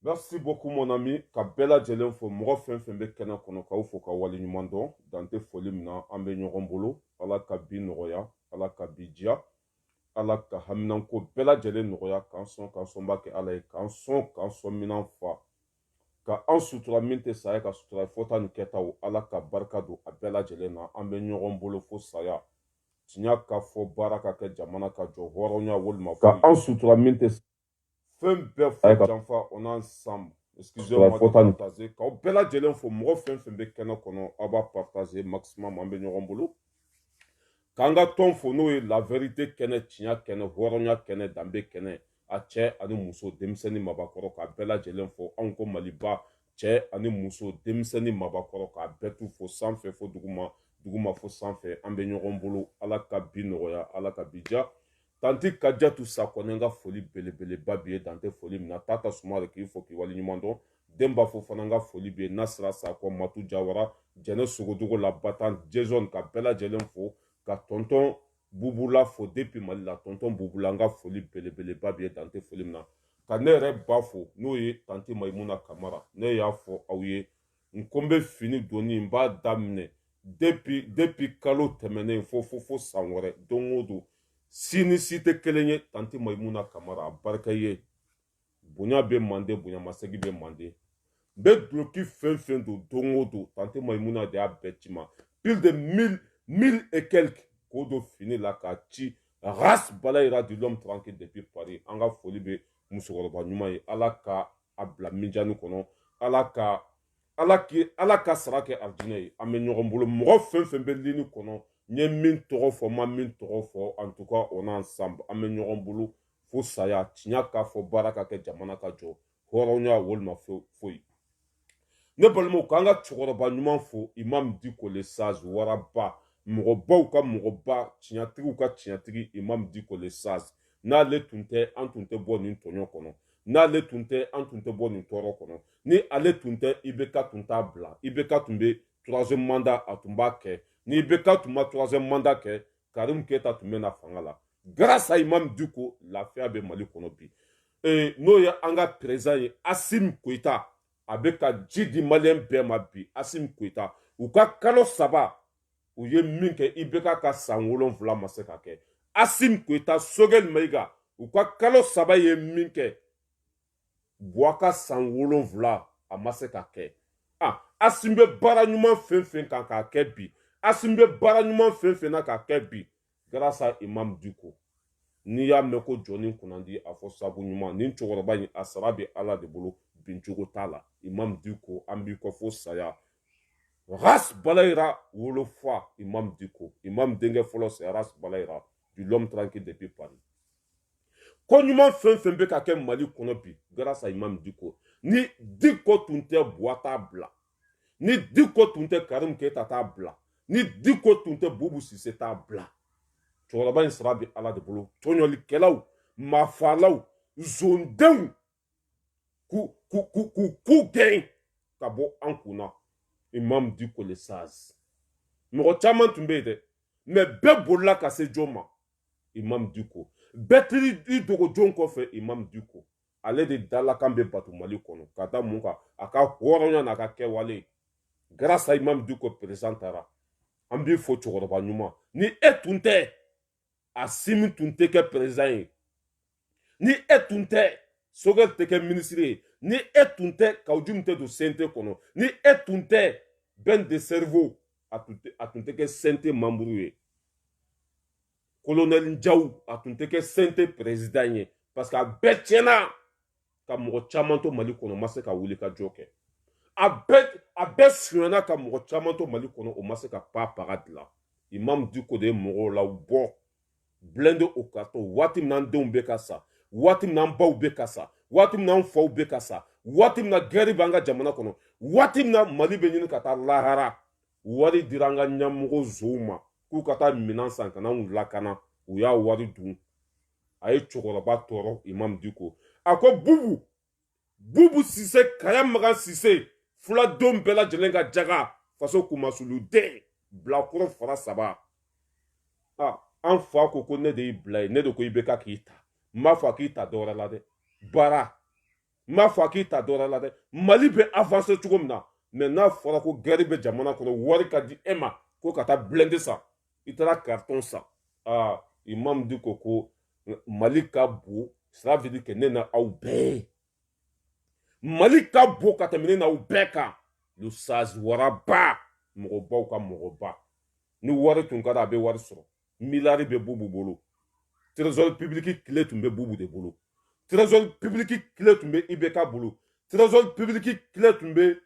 Merci beaucoup mon ami ka bela jelen fo mɔgɔ fɛn fɛn bɛ kɛnɛ kɔnɔ k'aw fo ka wale ɲuman dɔn dan tɛ foli min na an bɛ ɲɔgɔn bolo ala ka bi nɔgɔya ala ka bi diya ala ka haminanko bɛɛ lajɛlen nɔgɔya k'an sɔn b'a kɛ ala ye k'an sɔn minan fa ka an sutura min tɛ saya ka sutura fɔta ni kɛtaw ala ka barika don a bɛɛ lajɛlen na an bɛ ɲɔgɔn bolo fo saya tiɲɛ ka fɔ baara ka kɛ jamana ka jɔ hɔrɔnya walima ka an sutura min tɛ fɛn bɛɛ fɔ janfa on ensemble excusez-moi de partager k'aw bɛɛ lajɛlen fo mɔgɔ fɛn fɛn bɛ kɛnɛ kɔnɔ aw b'a partager maximum an bɛ ɲɔgɔn bolo k'an ka tɔn fo n'o ye la vérité kɛnɛ tiɲɛ kɛnɛ hɔrɔnya kɛnɛ danbe kɛnɛ a cɛ ani muso denmisɛnnin mabakɔrɔ k'a bɛɛ lajɛlen fo anw ko maliba cɛ ani muso denmisɛnnin mabakɔrɔ k'a bɛɛ tu fo sanfɛ fo duguma fo sanfɛ an bɛ ɲɔgɔn bolo ala ka bi nɔgɔya ala ka bi diya tanti Kajatu Sakɔnɛ n ka foli belebeleba b'i ye dan tɛ foli min na Tata Sumare k'i fo k'i waleɲuman dɔn Demba fo fana n ka foli b'i ye Nasira Sakɔ Matu Jawara Jɛnɛ Sogodogo la Batan Jason ka bɛɛ lajɛlen fo ka tɔntɔn Bubula fo depuis Mali la tɔntɔn Bubula n ka foli belebeleba b'i ye dan tɛ foli min na ka ne yɛrɛ ba fo n'o ye tanti Mayimuna Kamara ne y'a fɔ aw ye n ko n bɛ fini donni n b'a daminɛ depuis kalo tɛmɛnen fo san wɛrɛ don o don si ni si tɛ kelen ye tanti Mayimuna Kamara a barika ye bonya bɛ mande bonyamasegi bɛ mande n bɛ duloki fɛn fɛn don o don tanti Mayimuna de y'a bɛɛ ci ma plus de 1000 et quelques k'o don fini la k'a ci race balayira du l'homme tranquille depuis Paris an ka foli bɛ musokɔrɔba ɲuman ye ala ka a bila minjani kɔnɔ ala ka sara kɛ arijinɛ ye an bɛ ɲɔgɔn bolo mɔgɔ fɛn fɛn bɛ lini kɔnɔ n ye min tɔgɔ fɔ ma min tɔgɔ fɔ en tout cas on ensemble an bɛ ɲɔgɔn bolo fo saya tiɲɛ k'a fɔ baara ka kɛ jamana ka jɔ hɔrɔnya walima foyi ne balimaw k'an ka cɛkɔrɔba ɲuman fo imam Diko le sage waraba mɔgɔbaw ka mɔgɔba tiɲɛtigiw ka tiɲɛtigi imam Diko le sage n'ale tun tɛ an tun tɛ bɔ nin tɔɲɔ kɔnɔ n'ale tun tɛ an tun tɛ bɔ nin tɔɔrɔ kɔnɔ ni ale tun tɛ IBK tun t'a bila IBK tun bɛ troisième mandat a tun b'a kɛ ni IBK tun ma troisième mandat kɛ Karim Keita tun bɛ na fanga la grâce à imam Diko lafiya bɛ Mali kɔnɔ bi n'o ye an ka président ye Assimi Goïta a bɛ ka ji di maliyɛn bɛɛ ma bi Assimi Goïta u ka kalo 3 u ye min kɛ IBK ka san 7 ma se ka kɛ Assimi Goïta Sogɛli Mayiga u ka kalo 3 ye min kɛ Bouaka san 7 a ma se ka kɛ Assimi bɛ baara ɲuman fɛn fɛn kan k'a kɛ bi Assimi bɛ baara ɲuman fɛn fɛn na k'a kɛ bi grâce à imam Diko n'i y'a mɛn ko jɔnni kunnandi a fɔ sabu ɲuman nin cɛkɔrɔba in a sara bɛ ala de bolo bincogo t'a la imam Diko an b'i kɔ fo saya race balayira wolofa imam Diko imam denkɛ fɔlɔ c'est race balayira du l'homme tranquille depuis Paris ko ɲuman fɛn fɛn bɛ ka kɛ Mali kɔnɔ bi grâce à imam Diko ni Diko tun tɛ Buwa t'a bila ni Diko tun tɛ Karim Keita t'a bila ni Diko tun tɛ Bubu Sise t'a bila cɛkɔrɔba in sara bɛ ala de bolo tɔɲɔlikɛlaw mafalaw zondenw k'u gɛn ka bɔ an kunna imam Diko le sage mɔgɔ caman tun bɛ yen dɛ mais bɛɛ bolila ka se jɔn ma imam Diko bɛɛ tiri i dogo jɔn kɔfɛ imam Diko ale de dalakan bɛ batu Mali kɔnɔ ka da mun kan a ka hɔrɔnya n'a ka kɛwale grâce à imam Diko président taara an b'i fo cɛkɔrɔba ɲuman ni e tun tɛ Assimi tun tɛ kɛ président ye ni e tun tɛ Sogɛli tɛ kɛ ministre ye ni e tun tɛ Kawujim tɛ don CNT kɔnɔ ni e tun tɛ Ben de Cerveau a tun tɛ kɛ CNT membre ye colonel Njawu a tun tɛ kɛ CNT président ye parce que a bɛɛ tiɲɛna ka mɔgɔ caman to Mali kɔnɔ ma se ka wuli ka jɔ kɛ a bɛɛ suɲɛna ka mɔgɔ caman to Mali kɔnɔ o ma se ka paga dilan imam Diko de ye mɔgɔw la bɔ blende o kato waati min an denw bɛ ka sa waati min an baw bɛ ka sa waati min an faw bɛ ka sa waati min na gɛri b'an ka jamana kɔnɔ waati min na Mali bɛ ɲini ka taa lahara wari dira an ka ɲɛmɔgɔ zow ma k'u ka taa minɛn san ka n'anw lakana u y'a wari dun a ye cɛkɔrɔba tɔɔrɔ imam Diko a ko Bubu Sise Kaya Magan Sise fuladenw bɛɛ lajɛlen ka jaga faso kumasuluden bilakoro fara 3 an fa ko ne de y'i bila ye ne de ko IBK k'i ta n m'a fɔ a k'i ta dɔwɛrɛ la dɛ baara m'a fɔ a k'i ta dɔwɛrɛ la dɛ mali bɛ avancer cogo min na mais n'a fɔra ko guerre bɛ jamana kɔnɔ wari ka di e ma ko ka taa blindé san i taara carton san imam di ko mali ka bon ça veut dire que ne na aw bɛɛ mali ka bon ka tɛmɛ ne na aw bɛɛ kan le sage waraba mɔgɔbaw ka mɔgɔba ni wari tun ka di a bɛ wari sɔrɔ miliyari bɛ bubu bolo trésor public tile tun bɛ bubu de bolo trésor public tile tun bɛ ibk bolo trésor public tile tun bɛ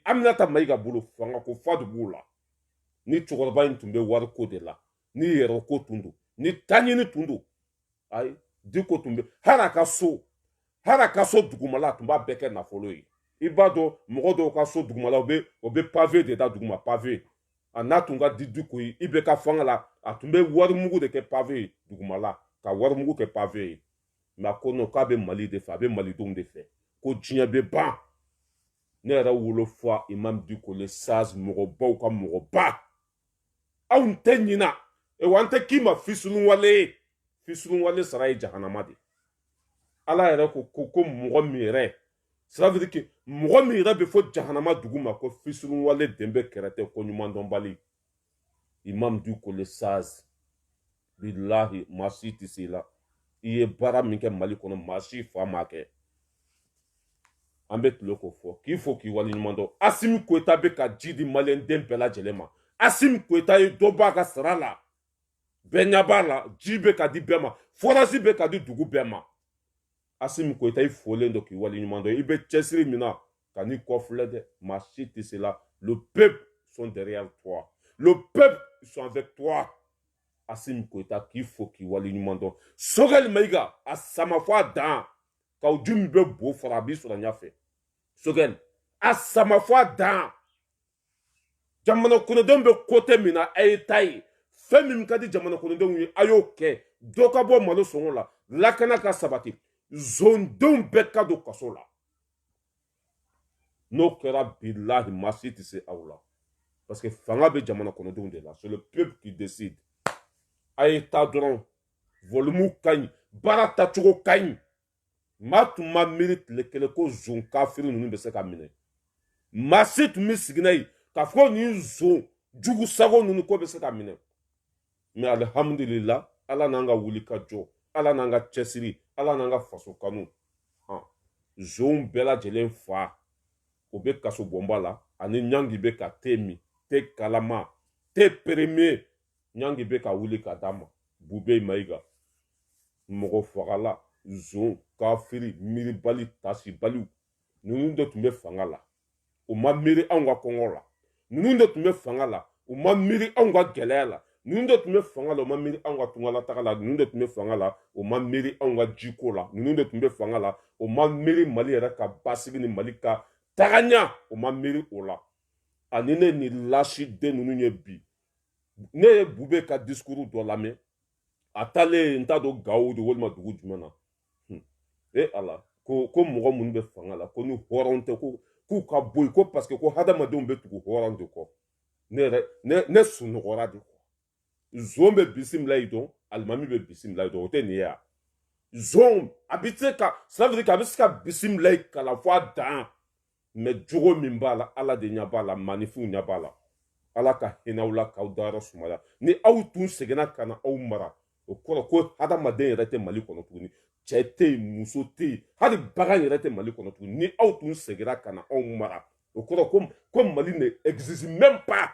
aminata mayiga bolo fanga ko fa de b'o la ni cɛkɔrɔba in tun bɛ wari ko de la ni yɛrɛ ko tun don ni taɲini tun don ayi diko tun bɛ hali a ka so dugumala tun b'a bɛɛ kɛ nafolo ye i b'a dɔn mɔgɔ dɔw ka so dugumala o bɛ pavé de da duguma pavé a n'a tun ka di diko ye i bɛ ka fanga la a tun bɛ warimugu de kɛ pavé ye dugumala ka warimugu kɛ pavé ye mais a ko non k'a bɛ mali de fɛ a bɛ malidenw de fɛ ko diɲɛ bɛ ban ne yɛrɛ wolofa imam diko le sage mɔgɔbaw ka mɔgɔba aw tɛ ɲina wa an tɛ k'i ma fisulunwale ye fisulunwale sara ye jahanama de ala yɛrɛ ko mɔgɔ min yɛrɛ ça veut dire que mɔgɔ min yɛrɛ bɛ fɔ jahanama dugu ma ko fisulunwale den bɛ kɛrɛ tɛ ko ɲuman dɔnbali imam diko le sage bilahi maa si tɛ se la i ye baara min kɛ mali kɔnɔ maa si fa m'a kɛ an bɛ tile k'o fɔ k'i fɔ k'i waleɲuman dɔn asimi koyita bɛ ka ji di maliyɛnden bɛɛ lajɛlen ma asimi koyita ye dɔ b'a ka sara la bɛɛ ɲɛ b'a la ji bɛ ka di bɛɛ ma forage bɛ ka di dugu bɛɛ ma asimi koyita i folen don k'i waleɲuman dɔn i bɛ cɛsiri min na ka n'i kɔfilɛ dɛ maa si tɛ se la le peuple sont derrière toi le peuple sont avec toi asimi koyita k'i fɔ k'i waleɲuman dɔn sogɛli mayiga a sama fɔ a dan k'aw ju min bɛ bo fara a b'i sɔrɔ ɲɛfɛ sogɛli a sama fɔ a dan jamana kɔnɔdenw bɛ kote min na a ye ta ye fɛn min ka di jamana kɔnɔdenw ye a y'o kɛ dɔ ka bɔ malo sɔngɔ la lakana ka sabati zondenw bɛɛ ka don kaso la n'o kɛra bilahi maa si tɛ se aw la parce que fanga bɛ jamana kɔnɔdenw de la c'est le peuple qui décide a ye ta dɔrɔn volume ka ɲi baara tacogo ka ɲi maa tun ma miiri tile kelen ko zon kafiri ninnu bɛ se ka minɛ maa si tun bɛ sigi n'a ye k'a fɔ nin zon jugu sago ninnu ko bɛ se ka minɛ mais alhamdulillah ala n'an ka wuli ka jɔ ala n'an ka cɛsiri ala n'an ka faso kanu zon bɛɛ lajɛlen fa o bɛ kaso bɔnba la ani ɲangi bɛ ka te min te kalama te pereme ɲangi bɛ ka wuli ka d'a ma bube mayiga mɔgɔ fagala zon kafiri miiribali tasibaliw ninnu de tun bɛ fanga la u ma miiri anw ka kɔngɔ la ninnu de tun bɛ fanga la u ma miiri anw ka gɛlɛya la ninnu de tun bɛ fanga la u ma miiri anw ka tungalataga la ninnu de tun bɛ fanga la u ma miiri anw ka jiko la ninnu de tun bɛ fanga la u ma miiri mali yɛrɛ ka basigi ni mali ka tagaɲa u ma miiri o la ani ne ni lasiden ninnu ye bi ne ye bube ka discours dɔ lamɛn a taalen n t'a dɔn gawo de walima dugu jumɛn na ala ko mɔgɔ minnu bɛ fanga la ko ni hɔrɔn tɛ k'u ka bɔ yen ko parce que ko hadamadenw bɛ tugu hɔrɔn de kɔ ne sunɔgɔra de kɔ zon bɛ bisimila yi dɔn alimami bɛ bisimila yi dɔn o tɛ nin ye ya zon a bɛ se ka ça veut dire a bɛ se ka bisimila yi kalan fɔ a dan mais jogo min b'a la ala de ɲɛ b'a la maanifinw ɲɛ b'a la ala ka hinɛw la k'aw dayɔrɔ sumaya ni aw tun seginna ka na aw mara o kɔrɔ ko hadamaden yɛrɛ tɛ mali kɔnɔ tuguni cɛ tɛ yen muso tɛ yen hali bagan yɛrɛ tɛ mali kɔnɔ tuguni ni aw tun seginna ka na aw mara o kɔrɔ ko mali ne existe même pas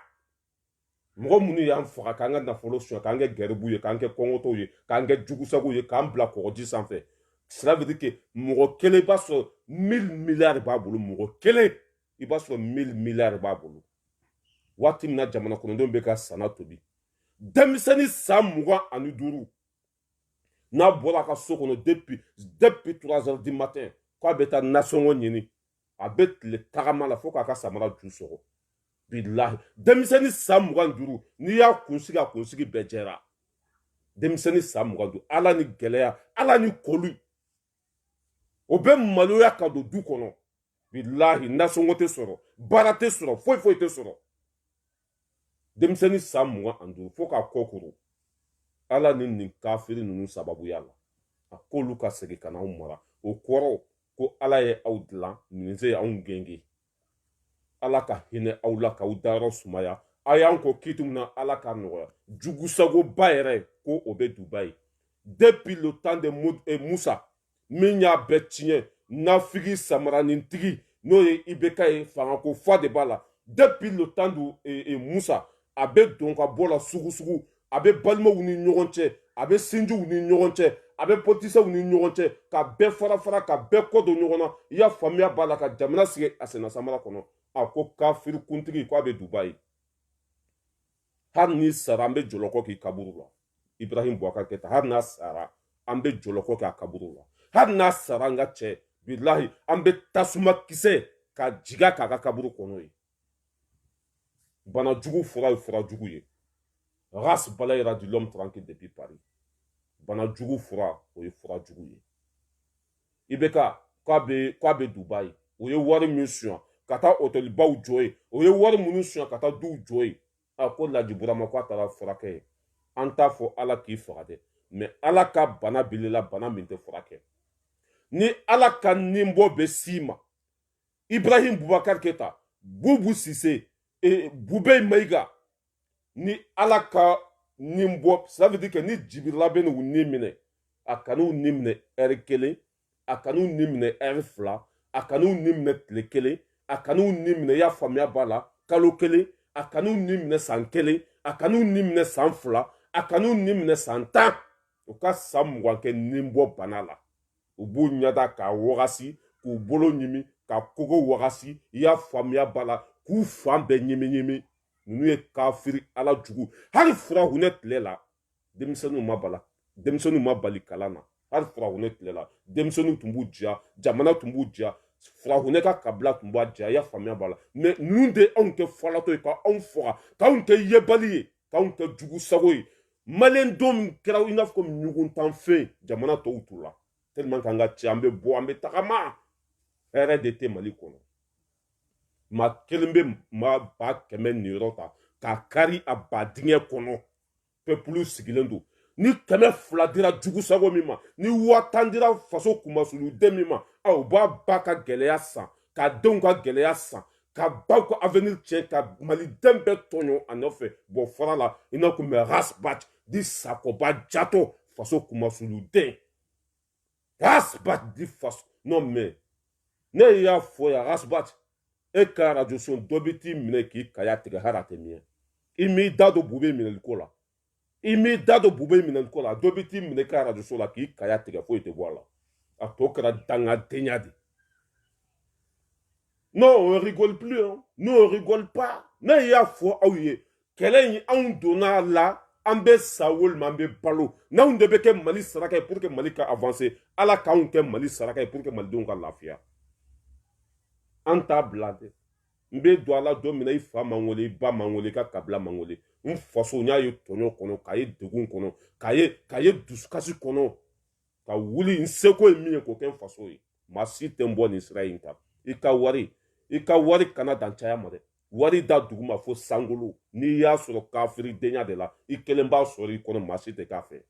mɔgɔ minnu y'an faga k'an ka nafolo suɲɛ k'an kɛ gɛribuw ye k'an kɛ kɔngɔtɔw ye k'an kɛ jugusagow ye k'an bila kɔgɔji sanfɛ cela veut dire que mɔgɔ kelen i b'a sɔrɔ 1000 milliards b'a bolo mɔgɔ kelen i b'a sɔrɔ 1000 milliards b'a bolo waati min na jamana kɔnɔdenw bɛ ka sana tobi denmisɛnnin san 25 n'a bɔra a ka so kɔnɔ depuis 3 heures du matin k'a bɛ taa nasɔngɔ ɲini a bɛ tile tagama la fo k'a ka samara ju sɔgɔ bilahi denmisɛnnin san 25 n'i y'a kunsigi a kunsigi bɛɛ jɛra denmisɛnnin san 25 ala ni gɛlɛya ala ni kɔli o bɛ maloya ka don du kɔnɔ bilahi nasɔngɔ tɛ sɔrɔ baara tɛ sɔrɔ foyi foyi tɛ sɔrɔ denmisɛnnin san 25 fo k'a kɔkoro ala ni nin kafiri ninnu sababuya la a k'olu ka segin ka n'aw mara o kɔrɔ ko ala ye aw dilan nin se anw genge ala ka hinɛ aw la k'aw dayɔrɔ sumaya a y'an ko kitu min na ala ka nɔgɔya jugusagoba yɛrɛ ko o bɛ dubayi depuis le temps de Musa min y'a bɛɛ tiɲɛ nafigi samaranintigi n'o ye ibk ye fangako fa de b'a la depuis le temps de Musa a bɛ don ka bɔ la sugu a bɛ balimaw ni ɲɔgɔn cɛ a bɛ sinjiw ni ɲɔgɔn cɛ a bɛ politisɛw ni ɲɔgɔn cɛ ka bɛɛ fara ka bɛɛ kɔ don ɲɔgɔn na i y'a faamuya b'a la ka jamana sigi a senna samara kɔnɔ a ko kafiri kuntigi k'a bɛ dubayi hali ni sara an bɛ jɔlɔkɔ k'i kaburu la Ibrahim Boubacar Keïta hali n'a sara an bɛ jɔlɔkɔ k'a kaburu la hali n'a sara an ka cɛ bilahi an bɛ tasuma kisɛ ka jiga k'a ka kaburu kɔnɔ ye bana jugu fura ye fura jugu ye race balayera de l'homme tranquille depuis Paris bana jugu fura o ye fura jugu ye IBK k'a bɛ Dubayi o ye wari min suɲɛ ka taa hôtelbaw jɔ yen o ye wari minnu suɲɛ ka taa duw jɔ yen a ko Laji Burama k'a taara furakɛ ye an t'a fɔ ala k'i faga dɛ mais ala ka bana bilela bana min tɛ furakɛ ni ala ka ninbɔ bɛ s'i ma Ibrahim Boubacar Keïta Boubou Cissé Boubé Maïga ni ala ka ninbɔ ça veut dire que ni Djibirila bɛ n'u ni minɛ a kan'u ni minɛ heure kelen a kan'u ni minɛ heure fila a kan'u ni minɛ tile kelen a kan'u ni minɛ i y'a faamuya b'a la kalo kelen a kan'u ni minɛ san kelen a kan'u ni minɛ san fila a kan'u ni minɛ san 10 u ka san 20 kɛ ninbɔ bana la u b'u ɲada k'a wagasi k'u bolo ɲimi ka kogo wagasi i y'a faamuya b'a la k'u fan bɛɛ ɲimi ninnu ye kafiri ala jugu hali furahunɛ tile la denmisɛnninw ma bali kalan na hali furahunɛ tile la denmisɛnninw tun b'u diya jamana tun b'u diya furahunɛ ka kabila tun b'a diya i y'a faamuya b'a la mais ninnu de anw kɛ fɔlatɔ ye k'anw faga k'anw kɛ yebali ye k'anw kɛ jugu sago ye maliyɛn don min kɛra i n'a fɔ ɲuguntanfɛn jamana tɔw t'u la tellement qu'an ka cɛ an bɛ bɔ an bɛ tagama hɛrɛ de tɛ mali kɔnɔ maa kelen bɛ maa ba kɛmɛ niyɔrɔ ta k'a kari a badingɛ kɔnɔ peuple sigilen don ni kɛmɛ fila dira jugu sago min ma ni 1000 dira faso kunmasuluden min ma u b'a ba ka gɛlɛya san k'a denw ka gɛlɛya san ka baw ka avenir tiɲɛ ka maliden bɛɛ tɔɲɔ a nɔfɛ bɔ fara la i n'a kun bɛ rasbat di sakoba jato faso kunmasuluden rasbat di faso non mais ne y'a fɔ ya rasbat e ka radio son dɔ bɛ t'i minɛ k'i kaya tigɛ hali a tɛ miɲɛ i m'i da don Bube minɛliko la i m'i da don Bube minɛliko la dɔ bɛ t'i minɛ ka radio so la k'i kaya tigɛ foyi tɛ bɔ a la a tɔ kɛra dangadenya de non on rigole plus hein? Non on rigole pas ne y'a fɔ aw ye kɛlɛ in anw donna la an bɛ sa walima an bɛ balo n'anw de bɛ kɛ Mali saraka ye pour que Mali ka avancer ala k'anw kɛ Mali saraka ye pour que malidenw ka lafiya an t'a bila dɛ n bɛ don a la don min na i fa man wele i ba man wele i ka kabila man wele n faso n y'a ye tɔɲɔ kɔnɔ k'a ye degun kɔnɔ k'a ye dusukasi kɔnɔ ka wuli n seko ye min ye k'o kɛ n faso ye maa si tɛ n bɔ nin sira in kan i ka wari kana dan caya ma dɛ wari da dugu ma fo sankolo n'i y'a sɔrɔ kafiridenya de la i kelen b'a sɔrɔ i kɔnɔ maa si tɛ k'a fɛ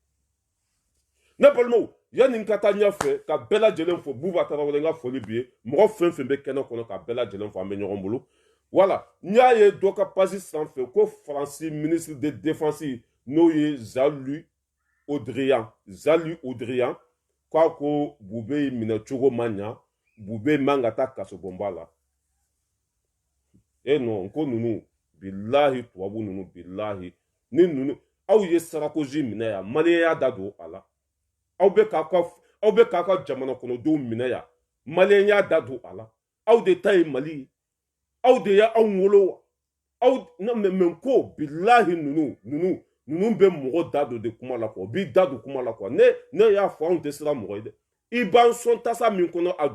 ne balimaw yanni n ka taa ɲɛfɛ ka bɛɛ lajɛlen fo Buba Tarawele n ka foli b'i ye mɔgɔ fɛn fɛn bɛ kɛnɛ kɔnɔ ka bɛɛ lajɛlen fo an bɛ ɲɔgɔn bolo voilà n y'a ye dɔ ka page sanfɛ ko Faransi ministre de défense n'o ye Jean-Louis Audrian k'a ko Bube minɛ cogo ma ɲa Bube man ka taa kasobonba la non ko ninnu bilahi tubabu ninnu bilahi ni ninnu aw ye Sarkozy minɛ yan maliyɛn y'a da don a la aw bɛ k'a ka jamana kɔnɔdenw minɛ yan maliyɛn y'a da don a la aw de ta ye Mali ye aw de y'anw wolo wa aw mais ko bilahi ninnu bɛ mɔgɔ da don de kuma la quoi b'i da don kuma la quoi ne y'a fɔ anw tɛ siran mɔgɔ ye dɛ i b'an sɔn tasa min kɔnɔ a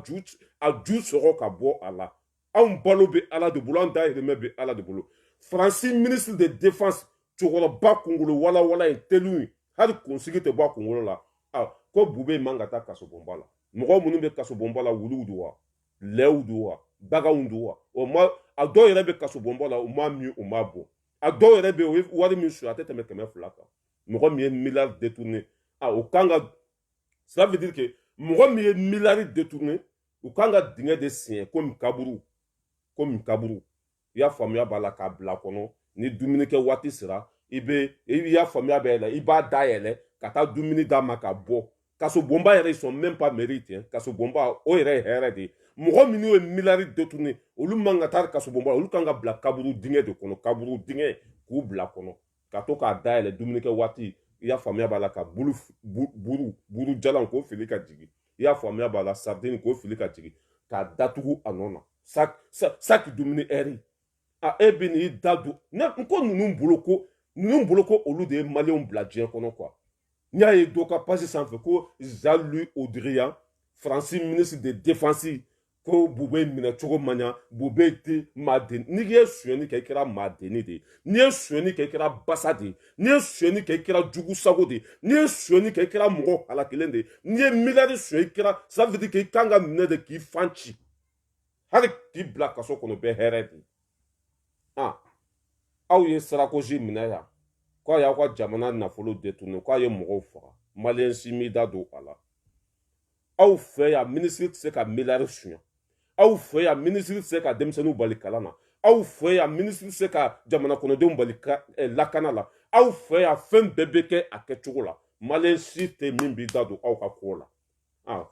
ju sɔgɔ ka bɔ a la anw balo bɛ ala de bolo an dahirimɛ bɛ ala de bolo Faransi ministre de défense cɛkɔrɔba kunkolo walawala in teliw hali kunsigi tɛ bɔ a kunkolo la ko Bube man ka taa kasobonba la mɔgɔ minnu bɛ kasobonba la wuluw don wa lɛw don wa baganw don wa a dɔw yɛrɛ bɛ kasobonba la u m'a min u m'a bɔ a dɔw yɛrɛ bɛ o ye wari min suɲɛ a tɛ tɛmɛ 200 kan mɔgɔ min ye miliyari détourné o kan ka ça veut dire que mɔgɔ min ye miliyari détourné u kan ka dingɛ de siɲɛ komi kaburu i y'a faamuya b'a la k'a bila kɔnɔ ni dumunikɛ waati sera i y'a faamuya bɛɛ la i b'a dayɛlɛ ka taa dumuni d'a ma ka bɔ kasobonba yɛrɛ ils sont même pas mérite kasobonba o yɛrɛ ye hɛrɛ de ye mɔgɔ minnu ye miliyari détourné olu man ka taa kasobonba olu kan ka bila kaburu dingɛ de kɔnɔ kaburu dingɛ k'u bila kɔnɔ ka to k'a dayɛlɛ dumunikɛ waati i y'a faamuya b'a la ka buru jalan k'o fili ka jigin i y'a faamuya b'a la sardine k'o fili ka jigin k'a datugu a nɔ na saki dumuni ɛri e bɛ n'i da don n ko ninnu bolo ko olu de ye maliyɛnw bila diɲɛ kɔnɔ quoi n y'a ye dɔ ka page sanfɛ ko Jean-Louis Audrien Faransi ministre de défense ko Bube minɛ cogo man ɲa Bube tɛ maaden n'i ye sonyɛni kɛ i kɛra maadenni de ye n'i ye sonyɛni kɛ i kɛra basa de ye n'i ye sonyɛni kɛ i kɛra jugu sago de ye n'i ye sonyɛni kɛ i kɛra mɔgɔ halakilen de ye n'i ye miliyari sonyɛ i kɛra ça veut dire que i kan ka minɛ de k'i fan ci hali k'i bila kaso kɔnɔ bɛɛ hɛrɛ de ye aw ye Sarakosi minɛ yan k'a y'aw ka jamana nafolo détourné k'a ye mɔgɔw faga maliyɛn si m'i da don a la aw fɛ yan minisiri tɛ se ka miliyari suɲɛ aw fɛ yan minisiri tɛ se ka denmisɛnninw bali kalan na aw fɛ yan minisiri tɛ se ka jamana kɔnɔdenw bali lakana la aw fɛ yan fɛn bɛɛ bɛ kɛ a kɛcogo la maliyɛn si tɛ min b'i da don aw ka ko la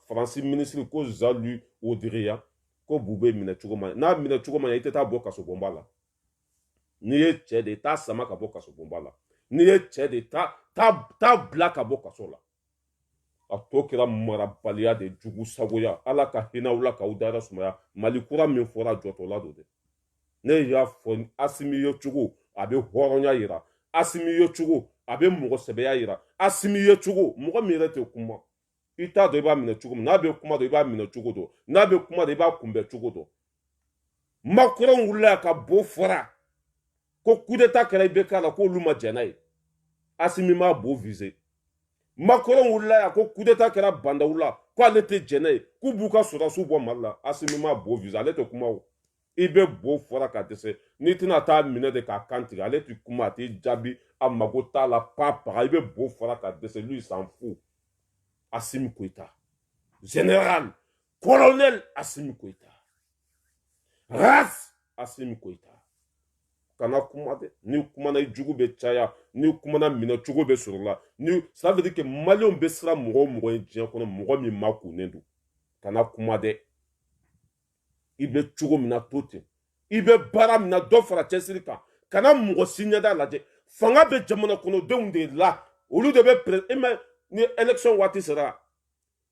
Faransi minisiri ko Jean-Louis Audrien ko Bube minɛ cogo man ɲi n'a minɛ cogo man ɲi i tɛ taa bɔ kasobonba la n'i ye cɛ de taa sama ka bɔ kasobonba la n'i ye cɛ de taa bila ka bɔ kaso la a tɔ kɛra marabaliya de jugu sagoya ala ka hinɛw la k'aw dara sumaya mali kura min fɔra jɔtɔla don dɛ ne y'a fɔ Asimi ye cogo a bɛ hɔrɔnya yira Asimi ye cogo a bɛ mɔgɔ sɛbɛya yira Asimi ye cogo mɔgɔ min yɛrɛ tɛ kuma i t'a dɔn i b'a minɛ cogo min n'a bɛ kuma dɔn i b'a minɛ cogo dɔn n'a bɛ kuma dɔn i b'a kunbɛn cogo dɔn Macron wulila ka bo fɔra ko coup d'état kɛra i bɛ k'a la k'olu ma jɛn n'a ye Asimi m'a bo visé Macron wulila yan ko coup d'état kɛra bandaw la k'ale tɛ jɛn n'a ye k'u b'u ka sɔrɔdasiw bɔ Mali la Asimi m'a bo visé ale tɛ kuma o i bɛ bo fɔra ka dɛsɛ n'i tɛna taa minɛ de k'a kan tigɛ ale tɛ kuma a tɛ jaabi a mago t'a la papaga i bɛ bo fɔra ka dɛsɛ lui s'en fout Assimi Goïta général colonel Assimi Goïta race Assimi Goïta kana kuma dɛ ni kumana i jugu bɛ caya ni kumana minɛ cogo bɛ sɔrɔ la ni ça veut dire que maliyɛnw bɛ siran mɔgɔ o mɔgɔ ye diɲɛ kɔnɔ mɔgɔ min ma kunnen don kana kuma dɛ i bɛ cogo min na to ten i bɛ baara min na dɔ fara cɛsiri kan kana mɔgɔ si ɲɛda lajɛ fanga bɛ jamana kɔnɔdenw de la olu de bɛ ni élection waati sera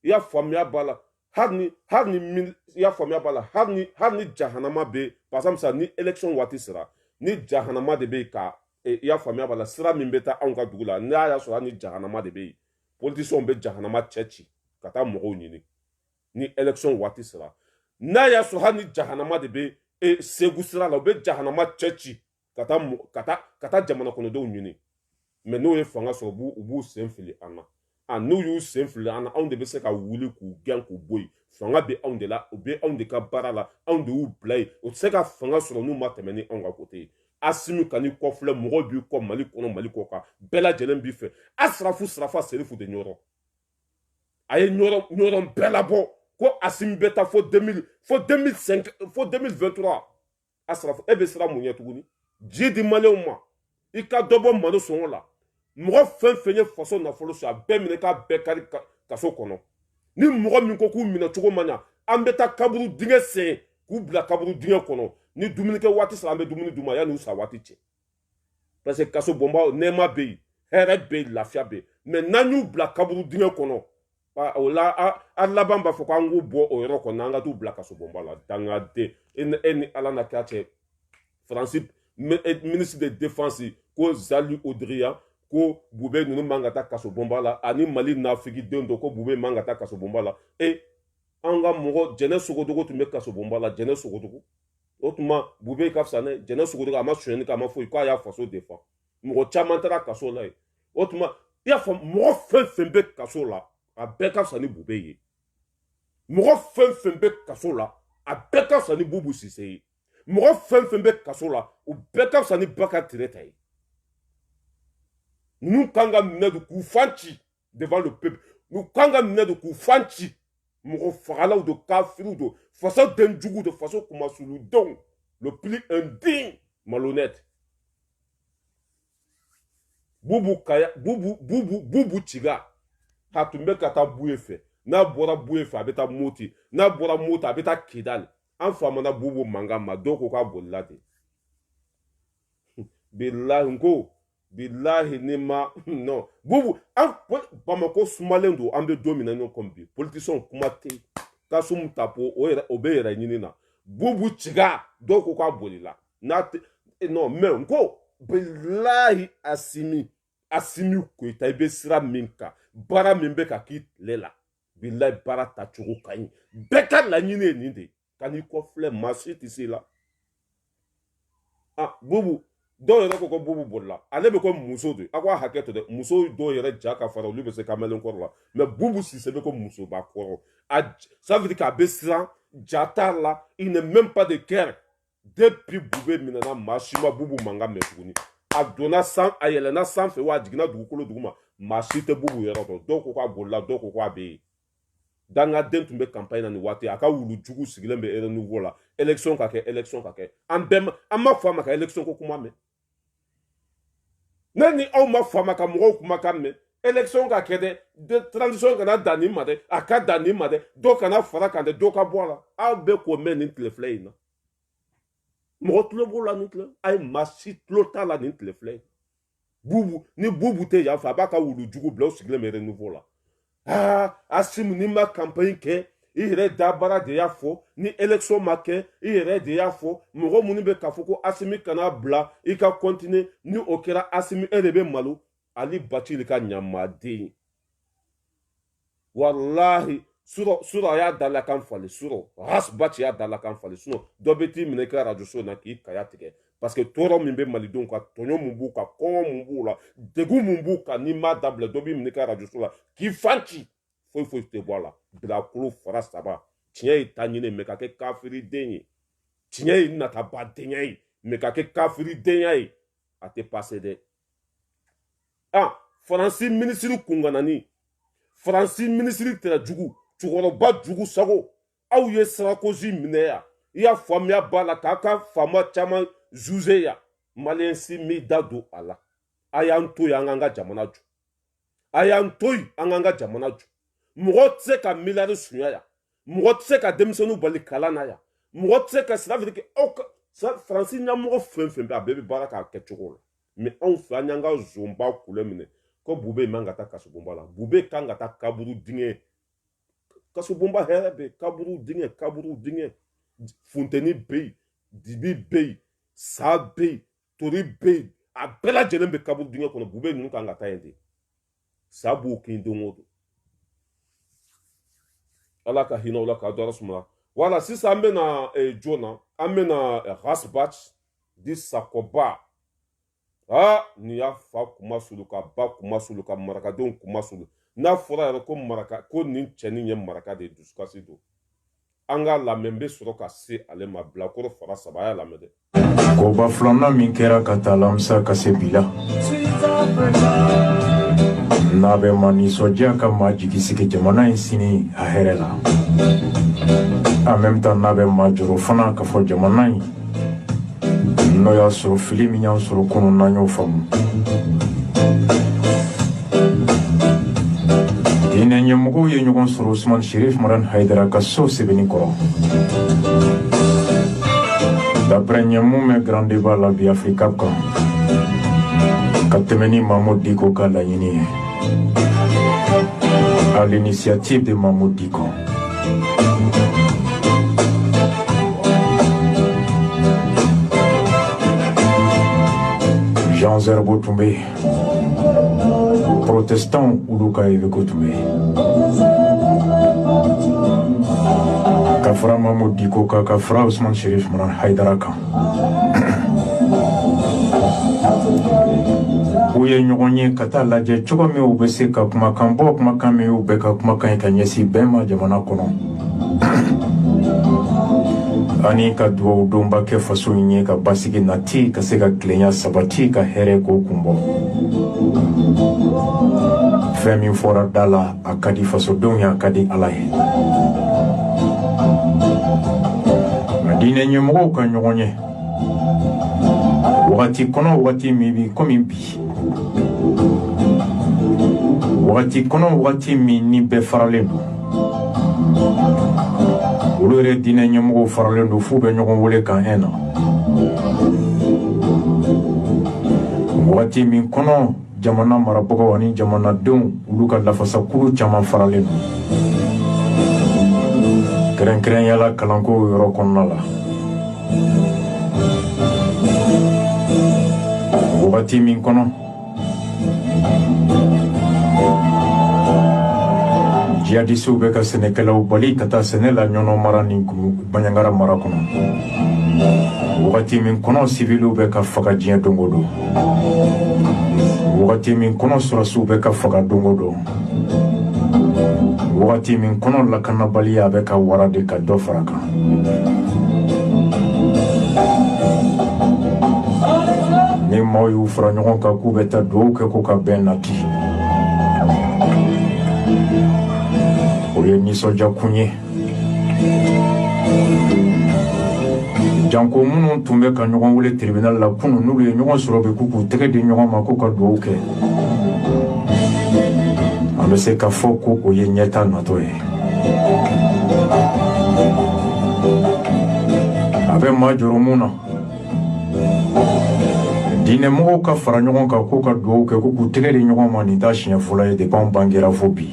i y'a faamuya b'a la hali ni i y'a faamuya b'a la hali ni jahanama bɛ par exemple sa ni élection waati sera ni jahanama de bɛ yen ka i y'a faamuya b'a la sira min bɛ taa anw ka dugu la n'a y'a sɔrɔ ni jahanama de bɛ yen politiciens bɛ jahanama cɛ ci ka taa mɔgɔw ɲini ni élection waati sera n'a y'a sɔrɔ hali ni jahanama de bɛ segu sira la u bɛ jahanama cɛ ci ka taa jamana kɔnɔdenw ɲini mais n'o ye fanga sɔrɔ u b'u sen fili an na n'u y'u sen fili an na anw de bɛ se ka wuli k'u gɛn k'u bɔ yen fanga bɛ anw de la u bɛ anw de ka baara la anw de y'u bila yen u tɛ se ka fanga sɔrɔ n'u ma tɛmɛ ni anw ka côté ye Asimi kan'i kɔfilɛ mɔgɔw b'i kɔ mali kɔnɔ mali kɔ kan bɛɛ lajɛlen b'i fɛ Sarafa Serifu de ɲɔrɔ a ye ɲɔrɔ bɛɛ labɔ ko Asimi bɛ taa fo 2023 Sarafu e bɛ siran mun ɲɛ tuguni ji di maliyɛnw ma i ka dɔ bɔ malo sɔngɔ la mɔgɔ fɛn fɛn ye faso nafolo sɔrɔ a bɛɛ minɛ k'a bɛɛ kari kaso kɔnɔ ni mɔgɔ min ko k'u minɛ cogo man ɲa an bɛ taa kaburu dingɛ sen k'u bila kaburu dingɛ kɔnɔ ni dumunikɛ waati sera an bɛ dumuni d'u ma yanni u sa waati cɛ parce que kaso bɔnba nɛɛma bɛ yen hɛrɛ bɛ yen lafiya bɛ yen mais n'an y'u bila kaburu dingɛ kɔnɔ o la a laban b'a fɔ k'an k'u bɔ o yɔrɔ kɔnɔ an ka t'u bila kaso bɔnba la dangaden e ni ala na k'a cɛ Faransi ministre de défense ko Jean-Louis Audrien ko Bube ninnu man ka taa kaso bɔnba la ani Mali nafigidenw don ko Bube man ka taa kaso bɔnba la an ka mɔgɔ Jɛnɛ Sogodogo tun bɛ kaso bɔnba la Jɛnɛ Sogodogo o tuma Bube ka fisa ne Jɛnɛ Sogodogo a ma sonyɛni kɛ a ma foyi k'a y'a faso défend mɔgɔ caman taara kaso la yen o tuma i y'a fɔ mɔgɔ fɛn fɛn bɛ kaso la a bɛɛ ka fisa ni Bube ye mɔgɔ fɛn fɛn bɛ kaso la a bɛɛ ka fisa ni Bubu Sise ye mɔgɔ fɛn fɛn bɛ kaso la u bɛɛ ka fisa ni Bakari Tireta ye ninnu kan ka minɛ de k'u fan ci devant le peuple ninnu kan ka minɛ de k'u fan ci mɔgɔ fagalaw de kafiriw de fasa denjugu de faso kumasuludenw le plus indigne malhonnête bubu ciga a tun bɛ ka taa buye fɛ n'a bɔra buye fɛ a bɛ taa moti n'a bɔra moti a bɛ taa kidali an famana bubu mankan ma dɔw ko k'a bolila ten bilahi n ko bilahi ni ma non bubu an Bamako sumalen don an bɛ don min na ɲɔgɔn kan bi politisiyɛnw kuma tɛ yen Kasum Tapo o bɛ yɛrɛ ɲini na bubu ciga dɔw ko k'a bolila n'a tɛ non mais n ko bilahi Asimi Koyita i bɛ sira min kan baara min bɛ ka k'i tile la bilahi baara tacogo ka ɲi bɛɛ ka laɲini ye nin de ye ka n'i kɔfilɛ maa si tɛ se la bubu dɔw yɛrɛ ko bubu bolila ale bɛ ko muso de a ko a hakɛ to dɛ muso dɔw yɛrɛ ja ka fara olu bɛ se kamalen kɔrɔ la mais bubu Sise bɛ ko musoba kɔrɔ ça veut dire k'a bɛ siran ja t'a la il n'est même pas de cœur depuis Bube minɛna maa si ma bubu mankan mɛn tuguni a donna a yɛlɛnna sanfɛ wa a jiginna dugukolo duguma maa si tɛ bubu yɔrɔ dɔn dɔw ko k'a bolila dɔw ko k'a bɛ yen dangaden tun bɛ campagne na nin waati a ka wulu jugu sigilen bɛ renouveau la élection ka kɛ an ma fɔ a ma ka élection ko kuma mɛn ne ni aw ma fɔ a ma ka mɔgɔw kumakan mɛn élection ka kɛ dɛ transition kana dan nin ma dɛ a ka dan nin ma dɛ dɔw kana fara kan dɛ dɔw ka bɔ a la aw bɛ k'o mɛn nin tile filɛ in na mɔgɔ tulo b'o la nin tile a ye maa si tulo t'a la nin tile filɛ ni bubu tɛ yan fɛ a b'a ka wulu jugu bila o sigilen bɛ renouveau la Asimu ni ma campagne kɛ i yɛrɛ da baara de y'a fɔ ni élection ma kɛ i yɛrɛ de y'a fɔ mɔgɔ minnu bɛ k'a fɔ ko Asimi kana bila i ka continuer ni o kɛra Asimi e de bɛ malo Ali Bacili ka ɲamaden wallahi sura a y'a dalakan falen sura Rasbaci y'a dalakan falen sinon dɔ bɛ t'i minɛ i ka radio so na k'i kaya tigɛ parce que tɔɔrɔ min bɛ malidenw kan tɔɲɔ mun b'u kan kɔngɔ mun b'u la degun mun b'u kan n'i m'a dabila dɔ b'i minɛ i ka radio so la k'i fan ci foyi tɛ bɔ a la bilakoro fara saba tiɲɛ ye ta ɲini mɛ ka kɛ kafiriden ye tiɲɛ ye natabadenya ye mɛ ka kɛ kafiridenya ye a tɛ passe dɛ Faransi minisiri kunkanani Faransi minisiri tɛrɛ jugu cɛkɔrɔba jugu sago aw ye Sarkozy minɛ yan i y'a faamuya b'a la k'a ka faama caman juge yan maliyɛn si m'i da don a la a y'an to yen an k'an ka jamana jɔ a y'an to yen an k'an ka jamana jɔ mɔgɔ tɛ se ka miliyari suɲɛ yan mɔgɔ tɛ se ka denmisɛnninw bali kalan na yan mɔgɔ tɛ se ka sira fɛ aw ka Faransi ɲɛmɔgɔ fɛn fɛn bɛ a bɛɛ bɛ baara k'a kɛcogo la mais anw fɛ an y'an ka zonba kule minɛ ko Bube man ka taa kasobonba la Bube kan ka taa kaburu dingɛ kasobonba hɛrɛ bɛ kaburu dingɛ funteni bɛ yen dibi bɛ yen sa bɛ yen tori bɛ yen a bɛɛ lajɛlen bɛ kaburu dingɛ kɔnɔ Bube ninnu kan ka taa yen de sa b'o kin don o don ala ka hinɛ o la k'a dɔrɔn sumala wala sisan an bɛna joona an bɛna Rasbaci di Sakoba nin y'a fa kuma sulu ka ba kuma sulu ka marakadenw kuma sulu n'a fɔra yɛrɛ ko maraka ko nin cɛnin ye maraka de ye dusukasi don an ka lamɛn bɛ sɔrɔ ka se ale ma bilakoro fara saba a y'a lamɛn dɛ koba filanan min kɛra ka taa alamisa ka se bi la n'a bɛ ma nisɔndiya ka ma jigisigi jamana in sini a hɛrɛ la en même temps n'a bɛ ma jɔrɔ fana ka fɔ jamana in n'o y'a sɔrɔ fili min y'an sɔrɔ kunun n'an y'o faamu diinɛ ɲɛmɔgɔw ye ɲɔgɔn sɔrɔ Usman Sheriff Maran Haidara ka so sɛbɛnni kɔrɔ d'après ɲɛmu mɛ grand débat la bi Afrika kan ka tɛmɛ ni Mamadou Diko ka laɲini ye à l'initiative de Mamadou Diko Jean Zerbo tun bɛ protestant olu ka évêque tun bɛ ka fara Mamadou Diko kan ka fara Usman Sheriff Maran Haidara kan u ye ɲɔgɔn ye ka taa lajɛ cogo min u bɛ se ka kumakan bɔ kumakan min u bɛ ka kumakan ye ka ɲɛsin bɛɛ ma jamana kɔnɔ ani ka duwawu donba kɛ faso ɲɛ ka basigi nati ka se ka tilenya sabati ka hɛrɛ k'o kunbɔ fɛn min fɔra da la a ka di fasodenw ye a ka di ala ye nka diinɛ ɲɛmɔgɔw ka ɲɔgɔn ye wagati kɔnɔ wagati min bi komi bi wagati kɔnɔ wagati min ni bɛɛ faralen don olu yɛrɛ diinɛ ɲɛmɔgɔw faralen don f'u bɛ ɲɔgɔn wele kan hɛn na wagati min kɔnɔ jamana marabagaw ani jamanadenw olu ka lafasakulu caman faralen don kɛrɛnkɛrɛnyala kalanko yɔrɔ kɔnɔna la wagati min kɔnɔ jihadisiw bɛ ka sɛnɛkɛlaw bali ka taa sɛnɛ la ɲɔnɔ mara ni baɲangara mara kɔnɔ wagati min kɔnɔ siviliw bɛ ka faga diɲɛ don o don wagati min kɔnɔ sɔrɔsiw bɛ ka faga don o don wagati min kɔnɔ lakanabaliya bɛ ka wara de ka dɔ fara kan ni maaw y'u fara ɲɔgɔn kan k'u bɛ taa duwawu kɛ ko ka bɛn nati o ye nisɔndiya kun ye janko minnu tun bɛ ka ɲɔgɔn wele tribunal la kunun n'olu ye ɲɔgɔn sɔrɔ bi k'u tɛgɛ di ɲɔgɔn ma k'u ka duwawu kɛ an bɛ se ka fɔ ko o ye ɲɛta natɔ ye a bɛ maa jɔrɔ mun na diinɛmɔgɔw ka fara ɲɔgɔn kan k'u ka duwawu kɛ k'u tɛgɛ di ɲɔgɔn ma nin t'a siɲɛ fɔlɔ ye depuis an bangera fo bi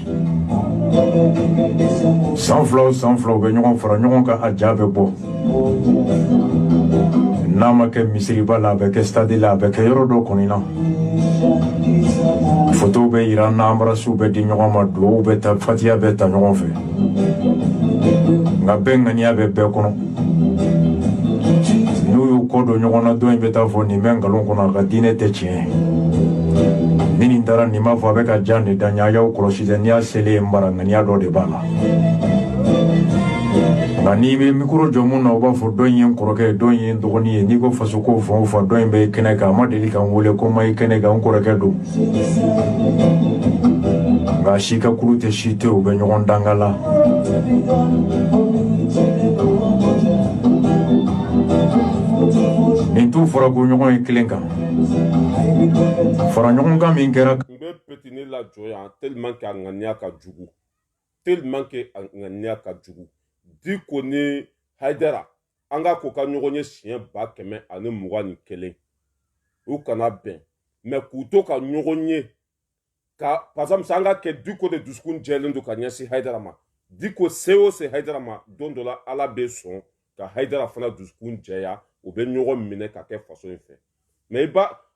san fila o san fila u bɛ ɲɔgɔn fara ɲɔgɔn kan a ja bɛ bɔ n'a ma kɛ misiriba la a bɛ kɛ stade la a bɛ kɛ yɔrɔ dɔ kɔni na fotow bɛ yira n'an barasiw bɛ di ɲɔgɔn ma duwawu bɛ ta fatiya bɛ ta ɲɔgɔn fɛ nka bɛɛ ŋaniya bɛ bɛɛ kɔnɔ n'u y'u kɔ don ɲɔgɔn na dɔ in bɛ taa fɔ nin bɛ nkalon kɔnɔ a ka diinɛ tɛ tiɲɛ ni nin taara nin b'a fɔ a bɛ ka jan de da ɲɛ a y'aw kɔlɔsi dɛ n'i y'a selen ye n bara ŋaniya dɔ de b'a la nka n'i bɛ mikoro jɔ mun na u b'a fɔ dɔ in ye n kɔrɔkɛ ye dɔ in ye n dɔgɔnin ye n'i ko faso ko fan o fan dɔ in bɛ kɛnɛ kan a ma deli ka n wele ko n ma i kɛnɛ kan n kɔrɔkɛ don nka si ka kulu tɛ si tɛ u bɛ ɲɔgɔn danga la nin t'u fɔra ko ɲɔgɔn ye kelen kan fara ɲɔgɔn kan min kɛra n bɛ petini la jɔ yan tellement que a ŋaniya ka jugu tellement que a ŋaniya ka jugu Diko ni Haidara an ka ko ka ɲɔgɔn ye siɲɛ 121 u kana bɛn mais k'u to ka ɲɔgɔn ye ka par exemple an ka kɛ Diko de dusukun jɛlen don ka ɲɛsin Haidara ma Diko se o se Haidara ma don dɔ la Ala bɛ sɔn ka Haidara fana dusukun jɛya u bɛ ɲɔgɔn minɛ ka kɛ faso in fɛ mais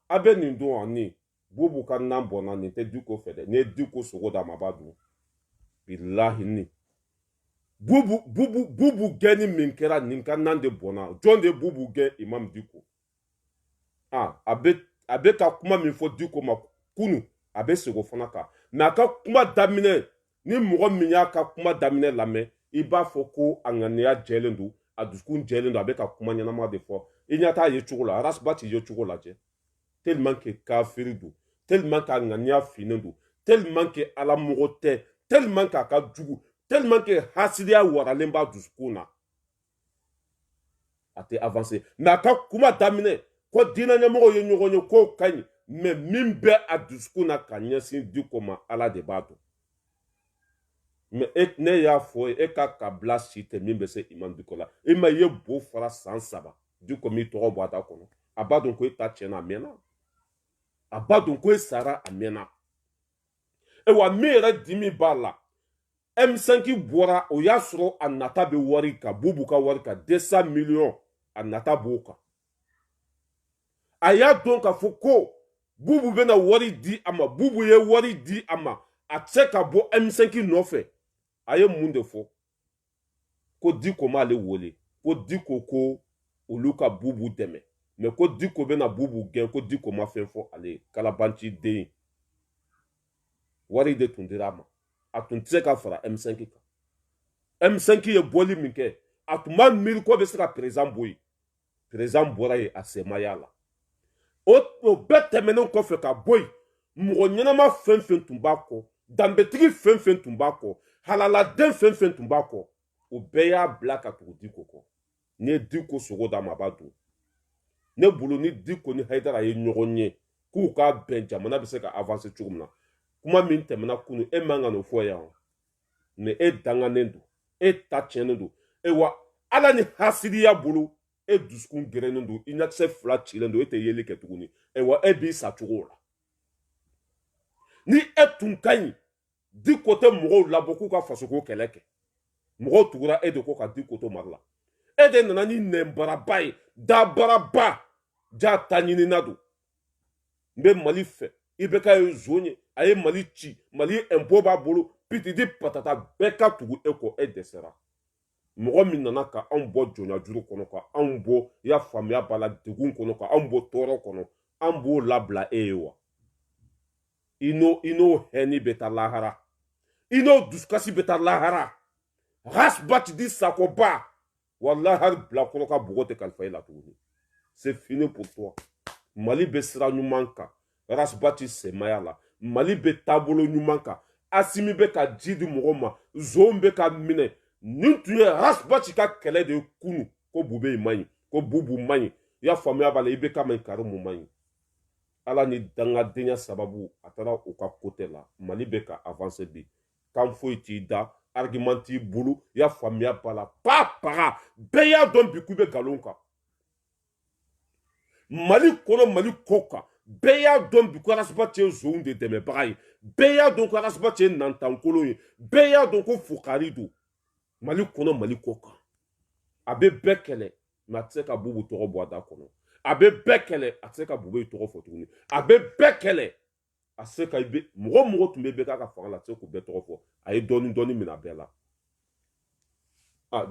a bɛ nin don ani Bubu ka nan bɔnna nin tɛ Diko fɛ dɛ ni ye Diko sogo d'a ma a b'a dun bilahi ni Bubu gɛnni min kɛra nin ka nan de bɔnna jɔn de Bubu gɛn Imam Diko a bɛ ka kuma min fɔ Diko ma kunu a bɛ sego fana kan mais a ka kuma daminɛ ni mɔgɔ min y'a ka kuma daminɛ lamɛn i b'a fɔ ko a ŋaniya jɛlen don a dusukun jɛlen don a bɛ ka kuma ɲɛnama de fɔ i ɲɛ t'a ye cogo la Arasba t'i ye cogo lajɛ tellement que kafiri don tellement que a ŋaniya finnen don tellement que alamɔgɔ tɛ tellement que a ka jugu tellement que hasidiya waralen b'a dusukun na a tɛ avancer mais a ka kuma daminɛ ko diinɛ ɲɛmɔgɔw ye ɲɔgɔn ye k'o ka ɲi mais min bɛ a dusukun na ka ɲɛsin Diko ma Ala de b'a dɔn mais ne y'a fɔ e ka kabila si tɛ min bɛ se Imam Diko la i ma ye bo fara san 3 Diko m'i tɔgɔ bɔ a da kɔnɔ a b'a dɔn ko e ta tiɲɛna a mɛnna a b'a dɔn ko e sara a mɛnna wa min yɛrɛ dimi b'a la M5 bɔra o y'a sɔrɔ a nata bɛ wari kan Bubu ka wari kan 200 millions a nata b'o kan a y'a dɔn k'a fɔ ko Bubu bɛna wari di a ma Bubu ye wari di a ma a tɛ se ka bɔ M5 nɔfɛ a ye mun de fɔ ko Diko m'ale wele ko Diko ko olu ka Bubu dɛmɛ mais ko Diko bɛna Bubu gɛn ko Diko ma fɛn fɔ ale ye Kalabanci den wari de tun dira a ma a tun tɛ se ka fara M5 kan M5 ye bɔli min kɛ atuma mil ko be sera président boy président bora ye asemaya la o betemeno ko fe ka boy mo nyama fen tumbako dambetigi fen tumbako halala den fen tumbako o beya blaka to dikoko ne diko sogo da mabadu ne bulu ni diko ni haidara ye nyogonye ku ka ben jamana be se ka avancer chugumna kuma min temena kunu e manga no foya ne e danga nendo e ta chenendo e wa ala ni hasidiya bulu e duskun gerenendo ina se fla chilendo e te yele ke tuguni e wa e bi sa chugora ni e tunkai di kote mɔgɔw labɔ k'u ka fasoko kɛlɛ kɛ mɔgɔw tugura e de ko ka di koto marla e de nana ni nɛnbaraba ye dabaraba ja ta ɲinina don n bɛ mali fɛ i bɛ ka ye zon ye a ye mali ci mali impôt b'a bolo pitidi patata bɛɛ ka tugu e kɔ e dɛsɛra mɔgɔ min nana ka anw bɔ jɔnya juru kɔnɔ ka anw bɔ ya faamuya b'a la degun kɔnɔ ka anw bɔ tɔɔrɔ kɔnɔ an b'o labila e ye wa i n'o hɛni bɛ taa lahara i n'o dusukasi bɛ taa lahara rasbati di sakoba wallahi hali bilakɔrɔ ka bɔgɔ tɛ kalifa e la tuguni c'est fini pour toi mali bɛ sira ɲuman kan rasbati sɛmaya la mali bɛ taabolo ɲuman kan asimi bɛ ka ji di mɔgɔ ma zon bɛ ka minɛ nin tun ye rasbati ka kɛlɛ de ye kunu ko bube in man ɲi ko bubu man ɲi i y'a faamuya b'a la i bɛ ka man ɲi karimu man ɲi ala ni dangadenya sababu a taara u ka kote la mali bɛ ka avancer bi kan foyi t'i da argument t'i bolo i y'a faamuya b'a la paga bɛɛ y'a dɔn bi k'u bɛ nkalon kan mali kɔnɔ mali ko kan bɛɛ y'a dɔn bi ko arasibati ye zonw de dɛmɛbaga ye bɛɛ y'a dɔn ko arasibati ye nantankolon ye bɛɛ y'a dɔn ko fukari don mali kɔnɔ mali ko kan a bɛ bɛɛ kɛlɛ mɛ a tɛ se ka bubu tɔgɔ bɔ a da kɔnɔ a bɛ bɛɛ kɛlɛ a tɛ se ka bube tɔgɔ fɔ tuguni a bɛ bɛɛ kɛlɛ a se ka mɔgɔ tun bɛ bɛɛ k'a ka fanga la a tɛ se k'u bɛɛ tɔgɔ fɔ a ye dɔɔni minɛ a bɛɛ la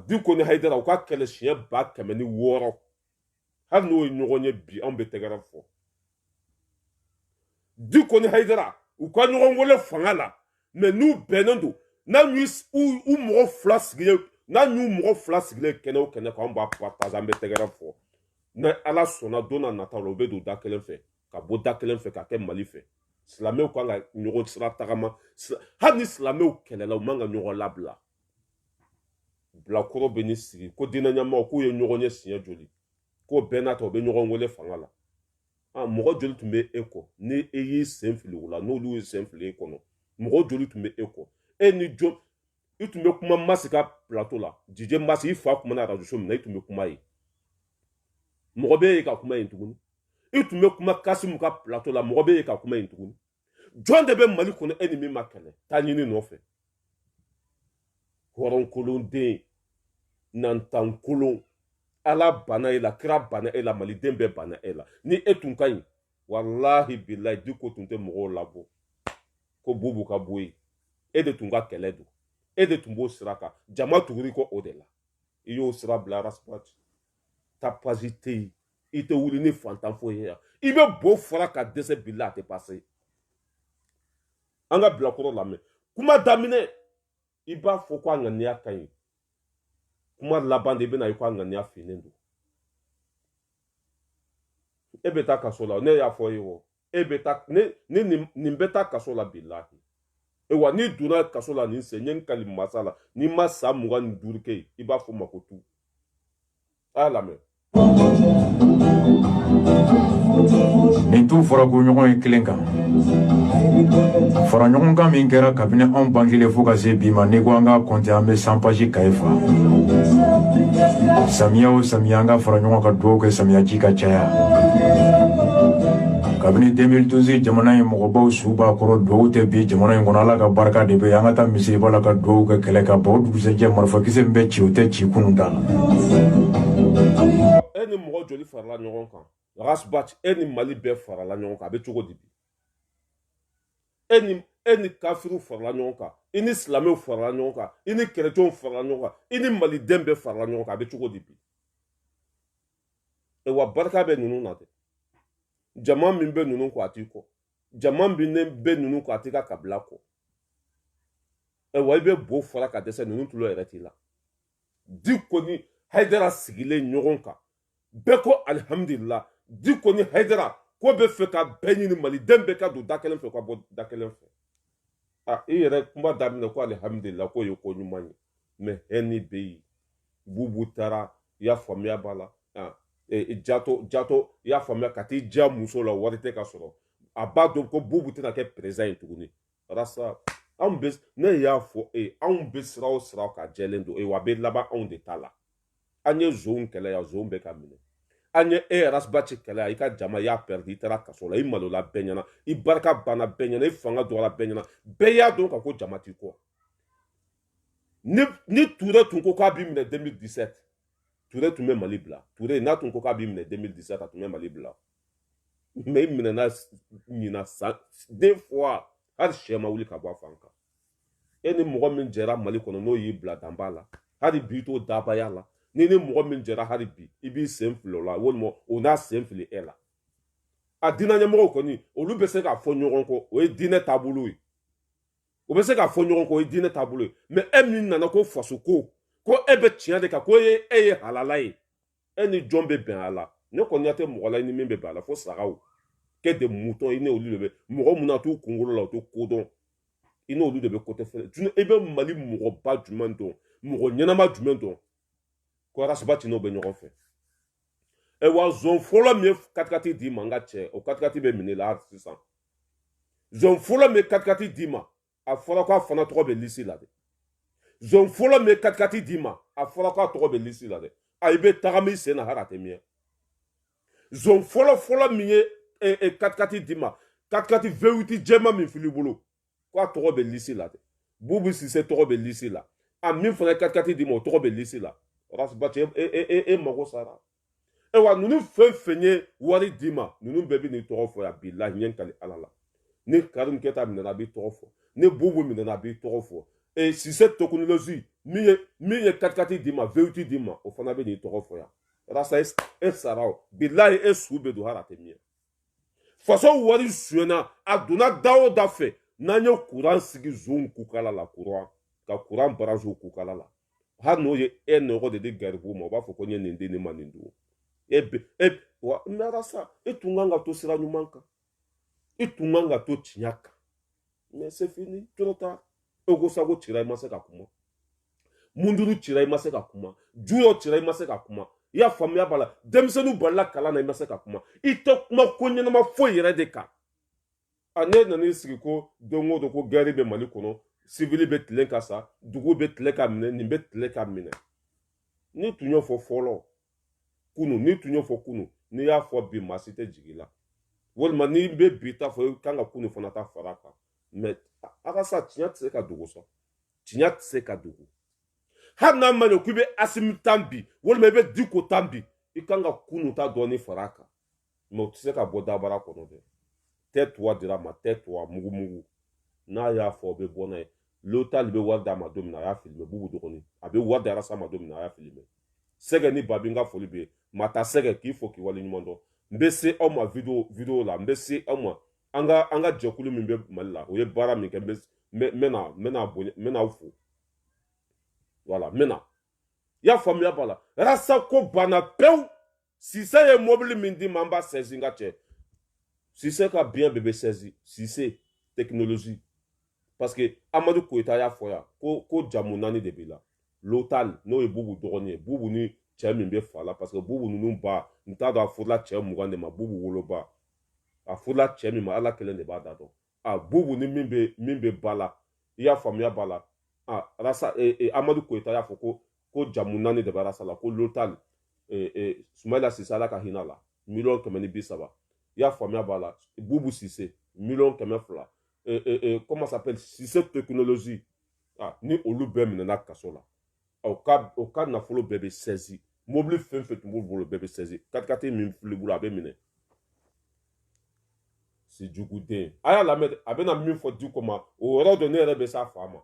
Diko ni Haidara u ka kɛlɛ siɲɛ 106 hali n'o ye ɲɔgɔn ye bi anw bɛ tɛgɛrɛ fɔ Diko ni Haidara u ka ɲɔgɔn wele fanga la mais n'u bɛnnen don n'a y'u mɔgɔ 2 sigilen n'a y'u mɔgɔ 2 sigilen kɛnɛ o kɛnɛ kan anw b'a partager an bɛ tɛgɛrɛ fɔ ni ala sɔnna don na nataw la u bɛ don da kelen fɛ ka bɔ da kelen fɛ ka kɛ Mali fɛ silamɛw kan ka ɲɔgɔn sira tagama hali ni silamɛw kɛlɛla u man ka ɲɔgɔn labila bilakoro bɛ ni sigi ko diinɛ ɲɛmɔgɔw k'u ye ɲɔgɔn ye siɲɛ joli ko bɛɛ n'a ta u bɛ ɲɔgɔn wele fanga la mɔgɔ joli tun bɛ e kɔ ni e y'i sen fili o la n'olu ye sen fili e kɔnɔ mɔgɔ joli tun bɛ e kɔ e ni jɔ i tun bɛ kuma Masi ka plateau la Dj Masi i fa kuma na radio show min na i tun bɛ kuma ye mɔgɔ bɛ ye ka kuma yen tuguni i tun bɛ kuma Kasimu ka plateau la mɔgɔ bɛ ye ka kuma yen tuguni jɔn de bɛ Mali kɔnɔ e ni min ma kɛlɛ taa ɲini nɔfɛ hɔrɔnkolon den nantankolon ala bana e la kira bana e la maliden bɛɛ bana e la ni e tun ka ɲi wallahi billahi Diko tun tɛ mɔgɔw labɔ ko bubu ka bɔ yen e de tun ka kɛlɛ don e de tun b'o sira kan jama tuguri ko o de la i y'o sira bila Rasbati ta page tɛ yen i tɛ wuli ni fantan foyi ye yan i bɛ bo fara ka dɛsɛ billahi a tɛ passé an ka bilakɔrɔ lamɛn kuma daminɛ i b'a fɔ ko a ŋaniya ka ɲi kuma laban de bɛna i ko a ŋaniya finnen don e bɛ taa kaso la ne y'a fɔ e ye o e bɛ taa nin bɛ taa kaso la billahi wa n'i donna kaso la nin sen n ye n kali masa la n'i ma san 25 kɛ yen i b'a fɔ ma ko tu a y'a lamɛn nin t'u fɔra ko ɲɔgɔn ye kelen kan fara ɲɔgɔn kan min kɛra kabini anw bangelen fo ka se bi ma n'i ko an ka kɔnte an bɛ 100 page kaye fa samiya o samiya an ka fara ɲɔgɔn ka duwawu kɛ samiyaji ka caya kabini 2012 jamana in mɔgɔbaw su b'a kɔrɔ duwawu tɛ bi jamana in kɔnɔ ala ka barika de bɛ an ka taa misiriba la ka duwawu kɛ kɛlɛ ka baw dugusɛjɛ marifakisɛ min bɛ ci o tɛ ci kunun ta e ni mɔgɔ joli farala ɲɔgɔn kan Rasbati e ni Mali bɛɛ farala ɲɔgɔn kan a bɛ cogo di bi e ni kafiru farala ɲɔgɔn kan i ni silamɛw farala ɲɔgɔn kan i ni kɛrɛtɛnw farala ɲɔgɔn kan i ni maliden bɛɛ farala ɲɔgɔn kan a bɛ cogo di bi wa barika bɛ ninnu na dɛ jama min bɛ ninnu kɔ a t'i kɔ jama min bɛ ninnu kɔ a t'i ka kabila kɔ wa i bɛ bo fara ka dɛsɛ ninnu tulo yɛrɛ t'i la di koni Haidara sigile ɲɔgɔn kan bɛɛ ko alhamdulillah di koni Haidara ko bɛ fɛ ka bɛɛ ɲini maliden bɛɛ ka don da kelen fɛ ka bɔ da kelen fɛ i yɛrɛ kuma daminɛ ko alhamdulillah ko ye ko ɲuman ye mais hɛni bɛ yen Bubu taara i y'a faamuya b'a la Jato i y'a faamuya ka t'i diya muso la wari tɛ ka sɔrɔ a b'a dɔn ko Bubu tɛna kɛ président ye tuguni rasa anw bɛ ne y'a fɔ anw bɛ sira o sira ka jɛlen don wa a bɛ laban anw de ta la an ye zonw kɛlɛ yan zonw bɛ ka minɛ an ye Rasbaci kɛlɛ yan i ka jama y'a perdre i taara kaso la i malola bɛɛ ɲɛna i barika banna bɛɛ ɲɛna i fanga dɔgɔyara bɛɛ ɲɛna bɛɛ y'a dɔn ka ko jama t'i kɔ ni Touré tun ko k'a b'i minɛ 2017 Touré tun bɛ Mali bila Touré n'a tun ko k'a b'i minɛ 2017 a tun bɛ Mali bila mais i minɛna ɲina san 2 fois hali sɛ ma wuli ka bɔ a fan kan ni mɔgɔ min jɛra Mali kɔnɔ n'o y'i bila danba la hali bi t'o dabaya la ni mɔgɔ min jɛra hali bi i b'i sen fili o la walima o n'a sen fili e la a diinɛ ɲɛmɔgɔw kɔni olu bɛ se k'a fɔ ɲɔgɔn kɔ o ye diinɛ taabolo ye o bɛ se k'a fɔ ɲɔgɔn kɔ o ye diinɛ taabolo ye mais e min nana ko faso ko e bɛ tiɲɛ de kan ko e ye halala ye e ni jɔn bɛ bɛn a la ne kɔni tɛ mɔgɔ la i ni min bɛ bɛn a la fo sagaw kɛ de mutɔ i n'olu de bɛ mɔgɔ mun na t'u kunkolo la u t'u kodɔn i n'olu de bɛ côté fɛnɛ i bɛ Mali mɔgɔba jumɛn dɔn mɔgɔ ɲɛnama jumɛn dɔn ko Rasbaci n'o bɛ ɲɔgɔn fɛ wa zon fɔlɔ min ye 4x4 d'i ma n ka cɛ o 4x4 bɛ minɛ la sisan zon fɔlɔ min ye 4x4 d'i ma a fɔra k'a fana tɔgɔ bɛ lisi la dɛ zon fɔlɔ min ye 4x4 d'i ma a fɔra k'a tɔgɔ bɛ lisi la dɛ i bɛ tagama i sen na hali a tɛ miyɛ zon fɔlɔ min ye 4x4 d'i ma 4x4 V8 jɛma min fili bolo k'a tɔgɔ bɛ lisi la dɛ Bubu Sise tɔgɔ bɛ lisi la a min fana ye 4x4 d'i ma o tɔgɔ bɛ lisi la Rasbaci mago sara wa ninnu fɛn fɛn ye wari d'i ma ninnu bɛɛ bɛ n'i tɔgɔ fɔ yan bilahi ɲɛ kali ala la ni Karim Keta minɛna a b'i tɔgɔ fɔ ni Bubu minɛna a b'i tɔgɔ fɔ Sise technologie min ye 4x4 d'i ma V8 d'i ma o fana bɛ n'i tɔgɔ fɔ yan rasa e sara o bilahi su bɛ don hali a tɛ miyɛ faso wari suyana a donna da o da fɛ n'an ye courant sigi zonw kukala la ka courant baraziw kukala la hali n'o ye nɔgɔ de di garibuw ma o b'a fɔ ko n ye nin di ne ma nin don mais rasa e tun kan ka to sira ɲuman kan i tun kan ka to tiɲɛ kan mais c'est fini trop tard ko sago cira i ma se ka kuma munduru cira i ma se ka kuma juyo cira i ma se ka kuma i y'a faamuya b'a la denmisɛnninw balila kalan na i ma se ka kuma i tɛ kuma ko ɲɛnama foyi yɛrɛ de kan ne nan'i sigi ko don o don ko guerre bɛ Mali kɔnɔ civil bɛ tilen ka sa dugu bɛ tilen ka minɛ nin bɛ tilen ka minɛ ni tun y'o fɔ fɔlɔ kunu ni tun y'o fɔ kunu n'i y'a fɔ bi maa si tɛ jigin la walima n'i bɛ bi ta fɔ i kan ka kunu fana ta fara a kan mais a ka sa tiɲɛ tɛ se ka dogo sa tiɲɛ tɛ se ka dogo hali n'a ma ɲɛ k'i bɛ Asimi tan bi walima i bɛ Diko tan bi i kan ka kunu ta dɔɔni fara a kan mais o tɛ se ka bɔ dabara kɔnɔ dɛ tais-toi dira ma tais-toi mugu n'a y'a fɔ o bɛ bɔ n'a ye Lotal bɛ wari d'a ma don min na a y'a filmé Bubu dɔgɔnin a bɛ wari di Arasa ma don min na a y'a filmé Sɛgɛ ni Babi n ka foli bɛ yen Mata Sɛgɛ k'i fo k'i waleɲuman dɔn n bɛ se aw ma vidéo la n bɛ se aw ma an ka jɛkulu min bɛ Mali la o ye baara min kɛ n bɛna fo voilà n bɛna i y'a faamuya b'a la Rasa ko banna pewu Sise ye mobili min di ma n b'a saisi n ka cɛ Sise ka bien bɛɛ bɛ saisi Sise technologie parce que Amadu Koyita y'a fɔ yan ko jamu 4 de b'i la Lotal n'o ye Bubu dɔgɔnin ye Bubu ni cɛ min bɛ fa la parce que Bubu ninnu ba n t'a dɔn a furula cɛ 20 de ma Bubu woloba a furula cɛ min ma Ala kelen de b'a da dɔn Bubu ni min bɛ ba la i y'a faamuya b'a la Rasa Amadu Koyita y'a fɔ ko jamu 4 de b'a Rasa la ko Lotal Sumayila Sise Ala ka hinɛ la 1,300,000 i y'a faamuya b'a la Bubu Sise 1,200,000 comment ça s'appelle Sise technologie ni olu bɛɛ minɛna kaso la o ka nafolo bɛɛ bɛ saisi mobili fɛn fɛn tun b'u bolo bɛɛ bɛ saisi 4x4 min fili bolo a bɛ minɛ si juguden a y'a lamɛn a bɛna min fɔ Diko ma o yɔrɔ dɔ ne yɛrɛ bɛ s'a fa ma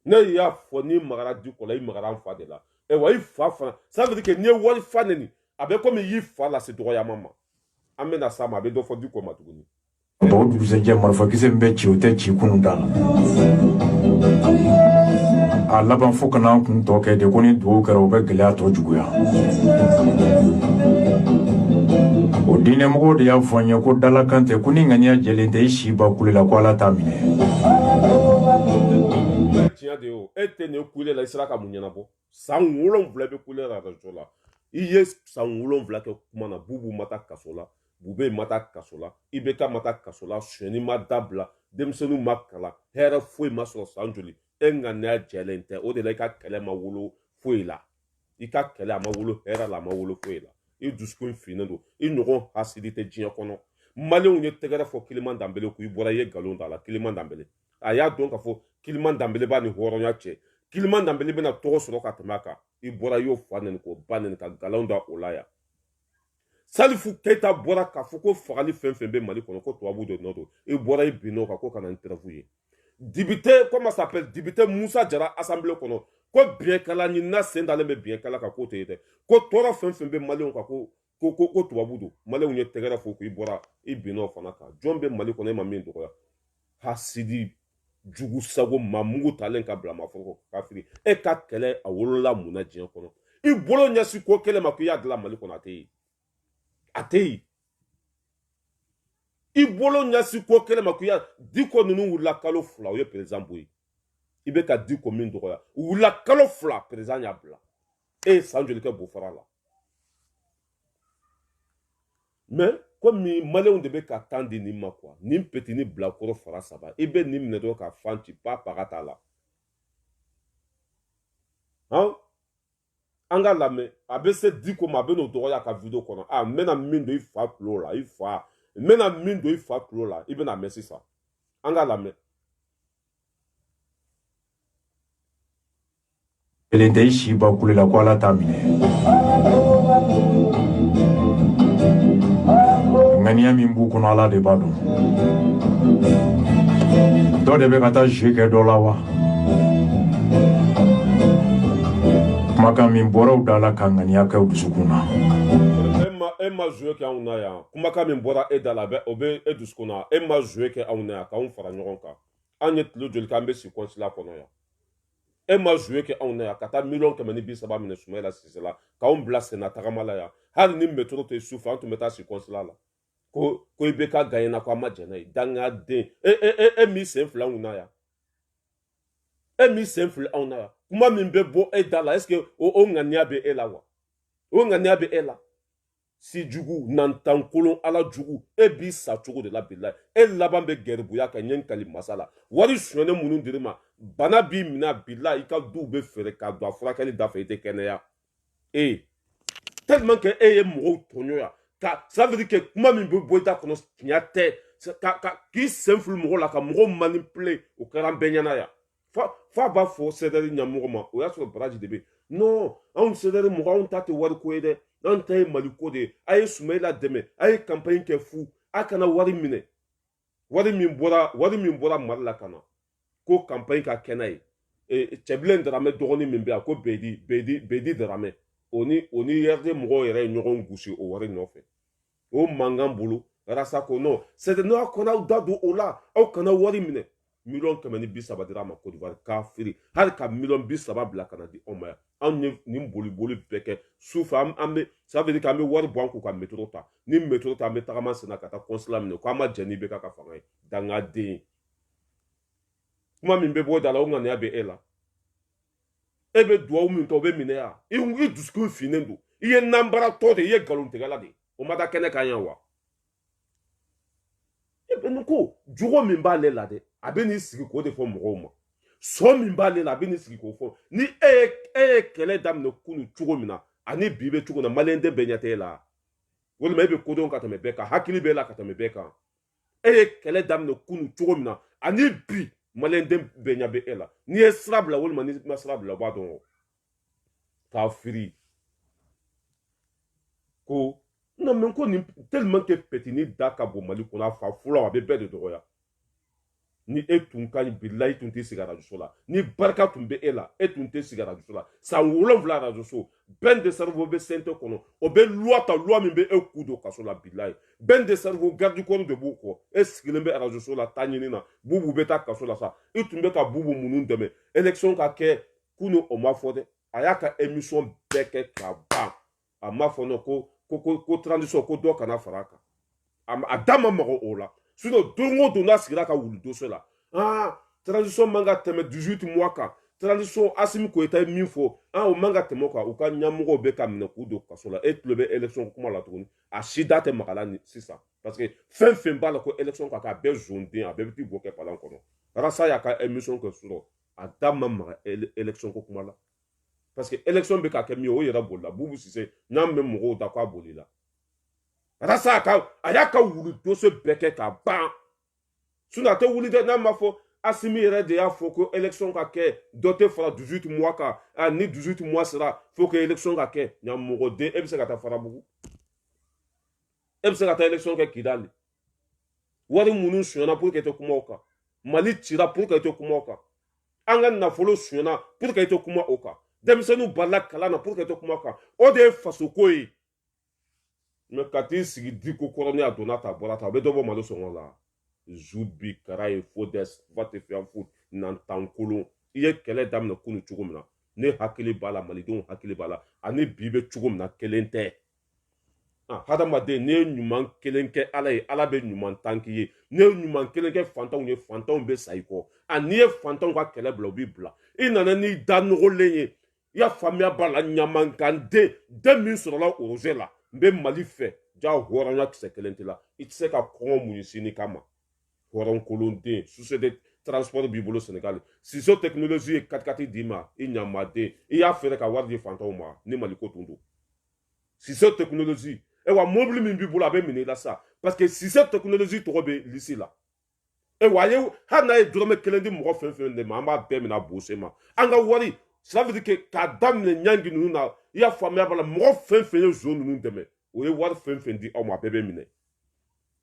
ne y'a fɔ n'i magara Diko la i magara n fa de la wa i fa fana ça veut dire que n'i ye wari fa neni a bɛ komi i y'i fa lase dɔgɔyama ma an bɛna s'a ma a bɛ dɔ fɔ Diko ma tuguni tɔw dugusɛjɛ marifakisɛ min bɛ ci o tɛ ci kunun da la a laban fo kana kun tɔ kɛ de ko ni duwawu kɛra u bɛ gɛlɛya tɔ juguya o diinɛmɔgɔw de y'a fɔ n ye ko dalakan tɛ ko ni ŋaniya jɛlen tɛ i si ba kule la ko ala t'a minɛ tiɲɛ de y'o e tɛ nin kule la i sera ka mun ɲɛnabɔ san 7 bɛ kule la rajo la i ye san 7 kɛ kuma na bubu ma taa kaso la bube ma taa kaso la i bɛ ka ma taa kaso la sonyɛni ma dabila denmisɛnninw ma kala hɛrɛ foyi ma sɔrɔ san joli e ŋaniya jɛlen tɛ o de la i ka kɛlɛ ma wolo foyi la i ka kɛlɛ a ma wolo hɛrɛ la a ma wolo foyi la i dusukun finnen don i ɲɔgɔn hasidi tɛ diɲɛ kɔnɔ maliyɛnw ye tɛgɛrɛ fɔ Kiliman Danbele ko i bɔra i ye nkalon da la Kiliman Danbele a y'a dɔn k'a fɔ Kiliman Danbele b'a ni hɔrɔnya cɛ Kiliman Danbele bɛna tɔgɔ sɔrɔ ka tɛmɛ a kan i bɔra i y'o fa nɛni k'o ba nɛni ka nkalon da o la yan Salifu Keita bɔra k'a fɔ ko fagali fɛn fɛn bɛ Mali kɔnɔ ko tubabu de nɔ don i bɔra i binn'o kan ko ka na interview ye député comment ça s'appelle député Moussa Jara assemblée kɔnɔ ko biɲɛkala ɲinina sen dalen bɛ biɲɛkala kan k'o tɛ ye dɛ ko tɔɔrɔ fɛn fɛn bɛ maliyɛnw kan ko tubabu don maliyɛnw ye tɛgɛrɛ fɔ ko i bɔra i binn'o fana kan jɔn bɛ Mali kɔnɔ e ma min dɔgɔya hasidi jugu sago mamugu talen ka bila mafoko kafiri e ka kɛlɛ a wolola mun na diɲɛ kɔnɔ i bolo ɲɛsi ko kɛlɛ ma ko i y'a dilan Mali kɔnɔ a tɛ yen i bolo ɲɛsi ko kɛlɛ ma ko i y'a Diko ninnu wulila kalo 2 o ye président bɔ yen i bɛ ka Diko min dɔgɔya u wulila kalo 2 président y'a bila e ye san joli kɛ Bofara la mais komi maliyɛnw de bɛ ka temps di nin ma quoi nin petini bilakoro fara 3 i bɛ nin minɛ dɔrɔn ka fan ci pa paga t'a la an ka lamɛn a bɛ se Diko ma a bɛ n'o dɔgɔya a ka video kɔnɔ a n bɛna min don i fa tulo la i fa n bɛna min don i fa tulo la i bɛna mɛn sisan an ka lamɛn kelen tɛ i si ba kule la ko ala t'a minɛ ŋaniya min b'u kɔnɔ ala de b'a dɔn dɔ de bɛ ka taa jeu kɛ dɔ la wa kumakan min bɔra u da la ka ŋaniya kɛ u dusukun na e ma joué kɛ anw na yan kumakan min bɔra e da la o bɛ e dusukun na e ma joué kɛ anw na yan k'anw fara ɲɔgɔn kan an ye tile joli kɛ an bɛ si consulat kɔnɔ yan e ma joué kɛ anw na yan ka taa 1,330,000 minɛ Soumaïla Cissé la k'anw bila senna tagama la yan hali ni métro tɛ su fɛ an tun bɛ taa si consulat la ko i bɛ ka gagné na ko an ma jɛn n'a ye dangaden e m'i sen fila anw na yan e m'i sen fila anw na yan kuma min bɛ bɔ e da la est ce que o ŋaniya bɛ e la wa o ŋaniya bɛ e la si jugu nantankolon ala jugu e b'i sa cogo de la bilayi e laban bɛ gɛribuya ka ɲɛ kali masa la wari sonyɛnen minnu dir'i ma bana b'i minɛ bilayi i ka duw bɛ fɛɛrɛ ka don a furakɛli da fɛ i tɛ kɛnɛya tellement que e ye mɔgɔw tɔɲɔ yan ça veut dire que kuma min bɛ bɔ i da kɔnɔ tiɲɛ tɛ k'i sen fili mɔgɔ la ka mɔgɔw manipuler o kɛra an bɛɛ ɲɛna yan fa b'a fɔ CDR ɲɛmɔgɔ ma o y'a sɔrɔ baraji de bɛ yen non anw CDR mɔgɔ anw ta tɛ wari ko ye dɛ an ta ye Mali ko de ye a ye Soumaïla dɛmɛ a ye campagne kɛ fu a kana wari minɛ wari min bɔra Mali la ka na ko campagne ka kɛ n'a ye Cɛbilen Daramɛ dɔgɔnin min bɛ yan ko Bedi Daramɛ o ni RD mɔgɔw yɛrɛ ye ɲɔgɔn gosi o wari nɔfɛ o mankan bolo rasa ko non c'est n'aw kana aw da don o la aw kana wari minɛ 1,330,000 dira ma Côte d'Ivoire kafiri hali ka 1,30,000 bila ka na di anw ma yan anw ye nin boli bɛɛ kɛ su fɛ an bɛ ça veut dire k'an bɛ wari bɔ an kun ka métro ta ni métro ta an bɛ tagama senna ka taa consulat minɛ k'an ma jɛn ni bɛ ka fanga ye dangaden kuma min bɛ bɔ da la o ŋaniya bɛ e la e bɛ duwawu min kɛ o bɛ minɛ yan i dusukun finnen don i ye nanbaratɔ de i ye nkalontigɛla de o ma taa kɛnɛ kan yan wa nin ko jogo min b'ale la dɛ a bɛ n'i sigi k'o de fɔ mɔgɔw ma sɔn min b'ale la a bɛ n'i sigi k'o fɔ ni e ye kɛlɛ daminɛ kunun cogo min na ani bi bɛ cogo min na maliyɛn den bɛɛ ɲɛ tɛ e la walima e bɛ kodɔn ka tɛmɛ bɛɛ kan hakili b'e la ka tɛmɛ bɛɛ kan e ye kɛlɛ daminɛ kunun cogo min na ani bi maliyɛn den bɛɛ ɲɛ bɛ e la n'i ye sira bila walima n'i ma sira bila o b'a dɔn o k'a firi ko non mais ko nin tellement que petini da ka bon Mali kɔnɔ a fa fɔlɔ a bɛ bɛɛ de dɔgɔya ni e tun ka ɲi bilayi tun tɛ sigi arajo la ni barika tun bɛ e la e tun tɛ sigi arajo la san 7 arajo so bɛn de cerveau bɛ CNT kɔnɔ o bɛ loi ta loi min bɛ e ku don kaso la bilayi bɛn de cerveau garde corps de b'o kɔ e sigilen bɛ arajo so la taa ɲini na bubu bɛ taa kaso la sa i tun bɛ ka bubu minnu dɛmɛ élection ka kɛ kunu o ma fɔ dɛ a y'a ka émission bɛɛ kɛ ka ban a ma fɔ no ko transition ko dɔ kana fara kan a da ma mago o la sinon don o don n'a sigira ka wuli dossier la transition man ka tɛmɛ 18 mois kan transition Assimi Goïta ye min fɔ o man ka tɛmɛ o kan u ka ɲɛmɔgɔw bɛ ka minɛ k'u don kaso la e tulo bɛ élection kuma la tuguni a si da tɛ magala ni sisan parce que fɛn fɛn b'a la ko élection ka kɛ a bɛɛ zonden a bɛɛ bɛ t'i bɔ kɛ palan kɔnɔ Rassa y'a ka émission kɛ surɔ a da ma maga élection ko kuma la parce que élection bɛ ka kɛ min ye o yɛrɛ bolila Boubou Cissé n'a mɛn mɔgɔw da k'a bolila Rassa a y'a ka wuli dossier bɛɛ kɛ ka ban sinon a tɛ wuli dɛ n'a ma fɔ Assimi yɛrɛ de y'a fɔ ko élection ka kɛ dɔ tɛ fara 18 mois kan ni 18 mois sera faut que élection ka kɛ ɲamɔgɔden e bɛ se ka taa Farabugu e bɛ se ka taa élection kɛ Kidali wari minnu sonyana pour que i tɛ kuma o kan Mali cira pour que i tɛ kuma o kan an ka nafolo sonyana pour que i tɛ kuma o kan denmisɛnninw balila kalan na pour que i tɛ kuma o kan o de ye fasoko ye mais ka t'i sigi Diko kɔrɔ ni a donna ta a bɔra ta a bɛ dɔ bɔ Mali sɔngɔ la Zubi Karaye Fodes va te faire foutre Nantankolon i ye kɛlɛ daminɛ kunu cogo min na ne hakili b'a la malidenw hakili b'a la ani bi bɛ cogo min na kelen tɛ hadamaden ne ye ɲuman kelen kɛ ala ye ala bɛ ɲuman tan k'i ye ne ye ɲuman kelen kɛ fantanw ye fantanw bɛ sa i kɔ n'i ye fantanw ka kɛlɛ bila u b'i bila i nana n'i da nɔgɔlen ye i y'a faamuya b'a la ɲamankanden den min sɔrɔla oroze la n bɛ Mali fɛ ja hɔrɔnya kisɛ kelen tɛ la i tɛ se ka kɔngɔ muɲu sini kama hɔrɔnkolonden société transport b'i bolo Sénégal Siso technologie ye 4x4 d'i ma i ɲamaden i y'a feere ka wari di fantanw ma ni Mali ko tun don Siso technologie wa mobili min b'i bolo a bɛ minɛ i la sa parce que Siso technologie tɔgɔ bɛ lisi la wa ye hali n'a ye dɔrɔmɛ kelen di mɔgɔ fɛn fɛn de ma an b'a bɛɛ minɛ a bose ma an ka wari cela veut dire que k'a daminɛ ɲangi ninnu na i y'a faamuya b'a la mɔgɔ fɛn fɛn ye zone ninnu dɛmɛ o ye wari fɛn fɛn di aw ma a bɛɛ bɛ minɛ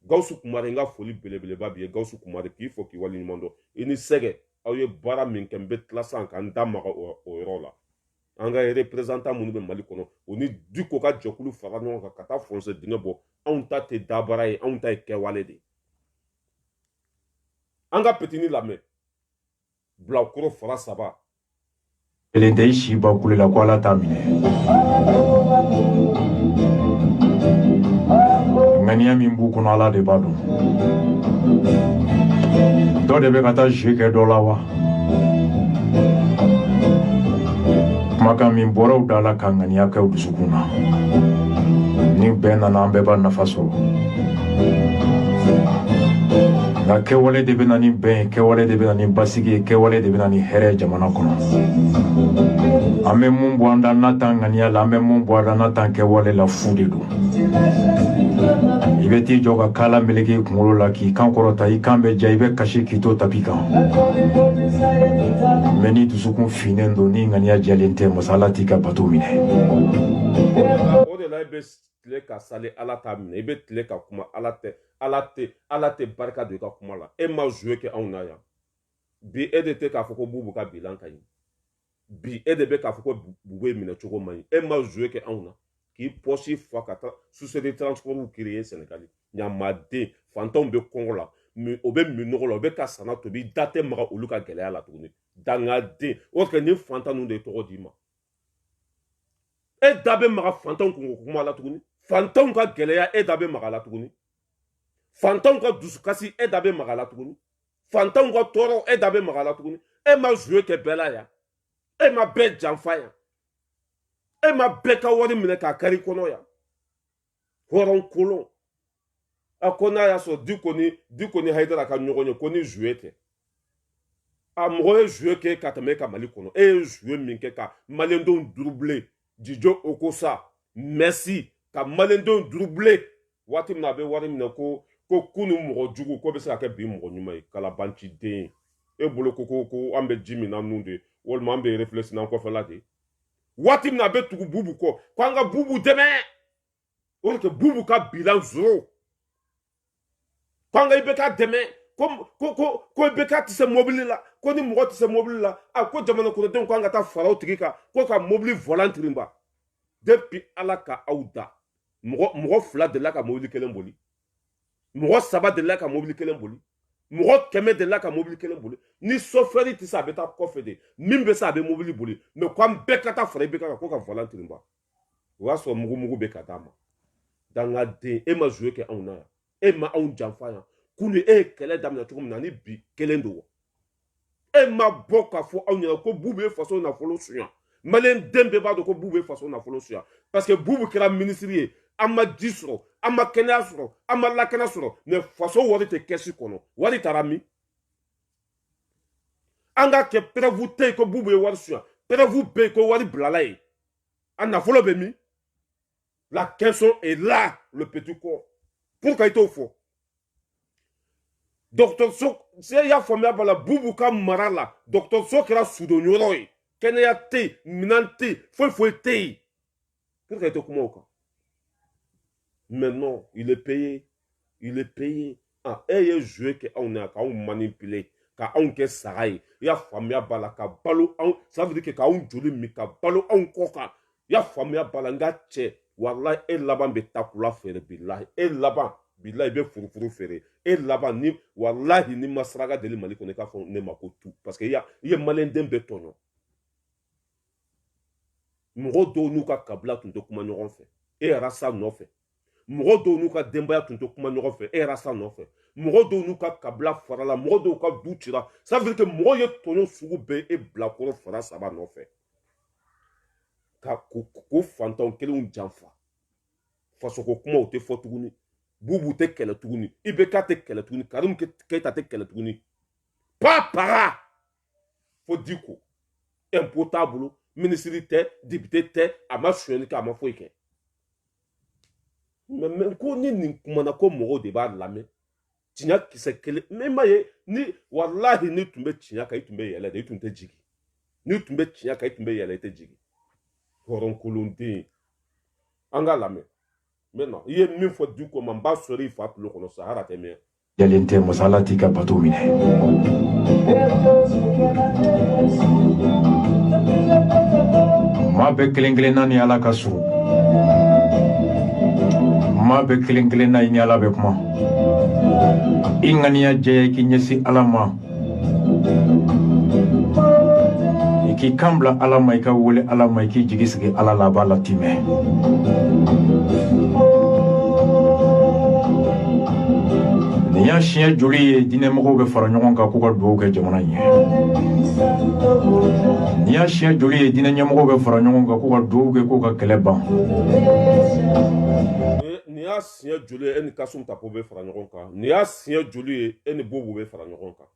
Gawusu Kumare n ka foli belebeleba b'i ye Gawusu Kumare k'i fɔ k'i waleɲuman dɔn i ni sɛgɛ aw ye baara min kɛ n bɛ tila sisan ka n da maga o yɔrɔ la an ka représentant minnu bɛ Mali kɔnɔ o ni Diko ka jɛkulu fara ɲɔgɔn kan ka taa foncer dingɛ bɔ anw ta tɛ dabara ye anw ta ye kɛwale de an ka petini lamɛn Bilakoro fara 3 kelen tɛ i si ba kulela ko ala t'a minɛ ŋaniya min b'u kɔnɔ ala de b'a dɔn dɔ de bɛ ka taa jeu kɛ dɔ la wa kumakan min bɔra u da la ka ŋaniya kɛ u dusukun na ni bɛɛ nana an bɛɛ b'a nafa sɔrɔ nka kɛwale de bɛ na ni bɛn ye kɛwale de bɛ na ni basigi ye kɛwale de bɛ na ni hɛrɛ jamana kɔnɔ an bɛ mun bɔ an da n'a t'an ŋaniya la an bɛ mun bɔ an da n'a t'an kɛwale la fu de don i bɛ t'i jɔ ka kala meleke i kunkolo la k'i kan kɔrɔta i kan bɛ ja i bɛ kasi k'i to tapi kan mɛ ni dusukun finnen don ni ŋaniya jɛlen tɛ masa ala t'i ka bato minɛ o de la i bɛ tile ka sali ala t'a minɛ i bɛ tile ka kuma ala tɛ barika don i ka kuma la e ma joué kɛ anw na yan bi e de tɛ k'a fɔ ko Boubou ka bilan ka ɲi bi e de bɛ k'a fɔ ko Boubou ye minɛ cogo man ɲi e ma joué kɛ anw na k'i pɔsi fa ka taa société transport créer Sénégal ɲamaden fantanw bɛ kɔngɔ la o bɛ min nɔgɔ la o bɛ ka sana tobi i da tɛ maga olu ka gɛlɛya la tuguni dangaden o kɛ ni fantan ninnu de ye tɔgɔ d'i ma e da bɛ maga fantanw kungo kuma la tuguni fantanw ka gɛlɛya e da bɛ maga la tuguni fantanw ka dusukasi e da bɛ maga la tuguni fantanw ka tɔɔrɔ e da bɛ maga la tuguni e ma joué kɛ bɛɛ la yan e ma bɛɛ janfa yan e ma bɛɛ ka wari minɛ k'a kari kɔnɔ yan hɔrɔnkolon a ko n'a y'a sɔrɔ Diko ni Hayidara ka ɲɔgɔn ye ko ni joué tɛ a mɔgɔ ye joué kɛ ka tɛmɛ e ka Mali kɔnɔ e ye joué min kɛ ka maliyɛndenw doublé Djijo Okosa Messi ka maliyɛndenw doublé waati min na a bɛ wari minɛ ko kunu mɔgɔ jugu ko bɛ se ka kɛ bi mɔgɔ ɲuman ye kalabanciden e bolo ko an bɛ ji min na nun de walima an bɛ réfléchir n'an kɔfɛla de waati min na a bɛ tugu Boubou kɔ ko an ka Boubou dɛmɛ o de kɛ Boubou ka bilan zoro ko an ka IBK dɛmɛ ko IBK tɛ se mobili la ko ni mɔgɔ tɛ se mobili la ko jamana kɔnɔdenw ko an ka taa fara o tigi kan ko ka mobili volant tirinba depuis ala ka aw da mɔgɔ 2 delila ka mobili kelen boli mɔgɔ 3 delila ka mobili kelen boli mɔgɔ kɛmɛ de la ka mobili kelen boli ni sofɛri tɛ se a bɛ taa kɔfɛ de min bɛ se a bɛ mobili boli mais ko an bɛɛ ka taa fara i bɛ kan ko ka volant tirinba o y'a sɔrɔ mugu bɛ ka d'a ma dangaden e ma joué kɛ anw na yan e ma anw janfa yan kunu e ye kɛlɛ daminɛ cogo min na ni bi kelen don e ma bɔ k'a fɔ anw ɲɛna ko Bubu ye faso nafolo suɲa maliyɛn den bɛɛ b'a dɔn ko Bubu ye faso nafolo suɲa parce que Bubu kɛra ministre ye an ma ji sɔrɔ an ma kɛnɛya sɔrɔ an ma lakana sɔrɔ mais faso wari tɛ kɛsi kɔnɔ wari taara min an ka kɛ preuve tɛ yen ko Bubu ye wari suɲa preuve bɛ yen ko wari bilala ye a nafolo bɛ min la question est là le petit corps pour ka i t'o fɔ dɔgɔtɔrɔso se y'a faamuya b'a la Bubu ka mara la dɔgɔtɔrɔso kɛra sudonyɔrɔ ye kɛnɛya tɛ yen minɛn tɛ yen foyi tɛ yen pour ka i to kuma o kan maintenant il est payé ah e ye joué kɛ anw na k'anw manipuler ka anw kɛ saga ye i y'a faamuya b'a la ka balo anw ça veut dire que k'anw joli min ka balo anw kɔ kan i y'a faamuya b'a la n ka cɛ walahi e laban bɛ takula feere bilahi e laban bilahi i bɛ furufuru feere e laban ni walahi ni ma saraka deli Mali kɔnɔ i k'a fɔ ne ma ko tu parce que i ye maliyɛn den bɛɛ tɔɲɔ mɔgɔ dɔw n'u ka kabila tun tɛ kuma ɲɔgɔn fɛ e yɛrɛ sa nɔfɛ mɔgɔ dɔw n'u ka denbaya tun tɛ kuma ɲɔgɔn fɛ e yɛrɛ sa nɔfɛ mɔgɔ dɔw n'u ka kabila farala mɔgɔ dɔw ka du cira ça veut dire que mɔgɔ ye tɔɲɔ sugu bɛɛ e bilakɔrɔ fara saba nɔfɛ ko fantanw kelenw janfa fasoko kumaw tɛ fɔ tuguni Bubu tɛ kɛlɛ tuguni IBK tɛ kɛlɛ tuguni Karimu Keyita tɛ kɛlɛ tuguni pas para fo diko impôt t'a bolo ministre tɛ député tɛ a ma sonyali kɛ a ma foyi kɛ mais ko ni nin kumana ko mɔgɔw de b'a lamɛn tiɲɛ kisɛ kelen mais ma ye ni walahi ni tun bɛ tiɲɛ kan i tun bɛ yɛlɛ de i tun tɛ jigin ni tun bɛ tiɲɛ kan i tun bɛ yɛlɛ i tɛ jigin hɔrɔnkolonden an ka lamɛn maintenant i ye min fɔ Diko ma n b'a sɔrɔ i fa tulo kɔnɔ Sahara tɛ mɛn jalen tɛ masala t'i ka bato minɛ maa bɛɛ kelen kelenna ni Ala ka surun maa bɛɛ kelen kelenna i ni Ala bɛ kuma i ŋaniya jɛya i k'i ɲɛsin Ala ma i k'i kan bila Ala ma i ka wele Ala ma i k'i jigi sigi Ala la a b'a latimɛ nin y'a siɲɛ joli ye diinɛmɔgɔw bɛ fara ɲɔgɔn kan k'u ka duwawu kɛ jamana in ye nin y'a siɲɛ joli ye diinɛ ɲɛmɔgɔw bɛ fara ɲɔgɔn kan k'u ka duwawu kɛ k'u ka kɛlɛ ban nin y'a siɲɛ joli ye e ni Kasum Tapo bɛ fara ɲɔgɔn kan nin y'a siɲɛ joli ye e ni Bobo bɛ fara ɲɔgɔn kan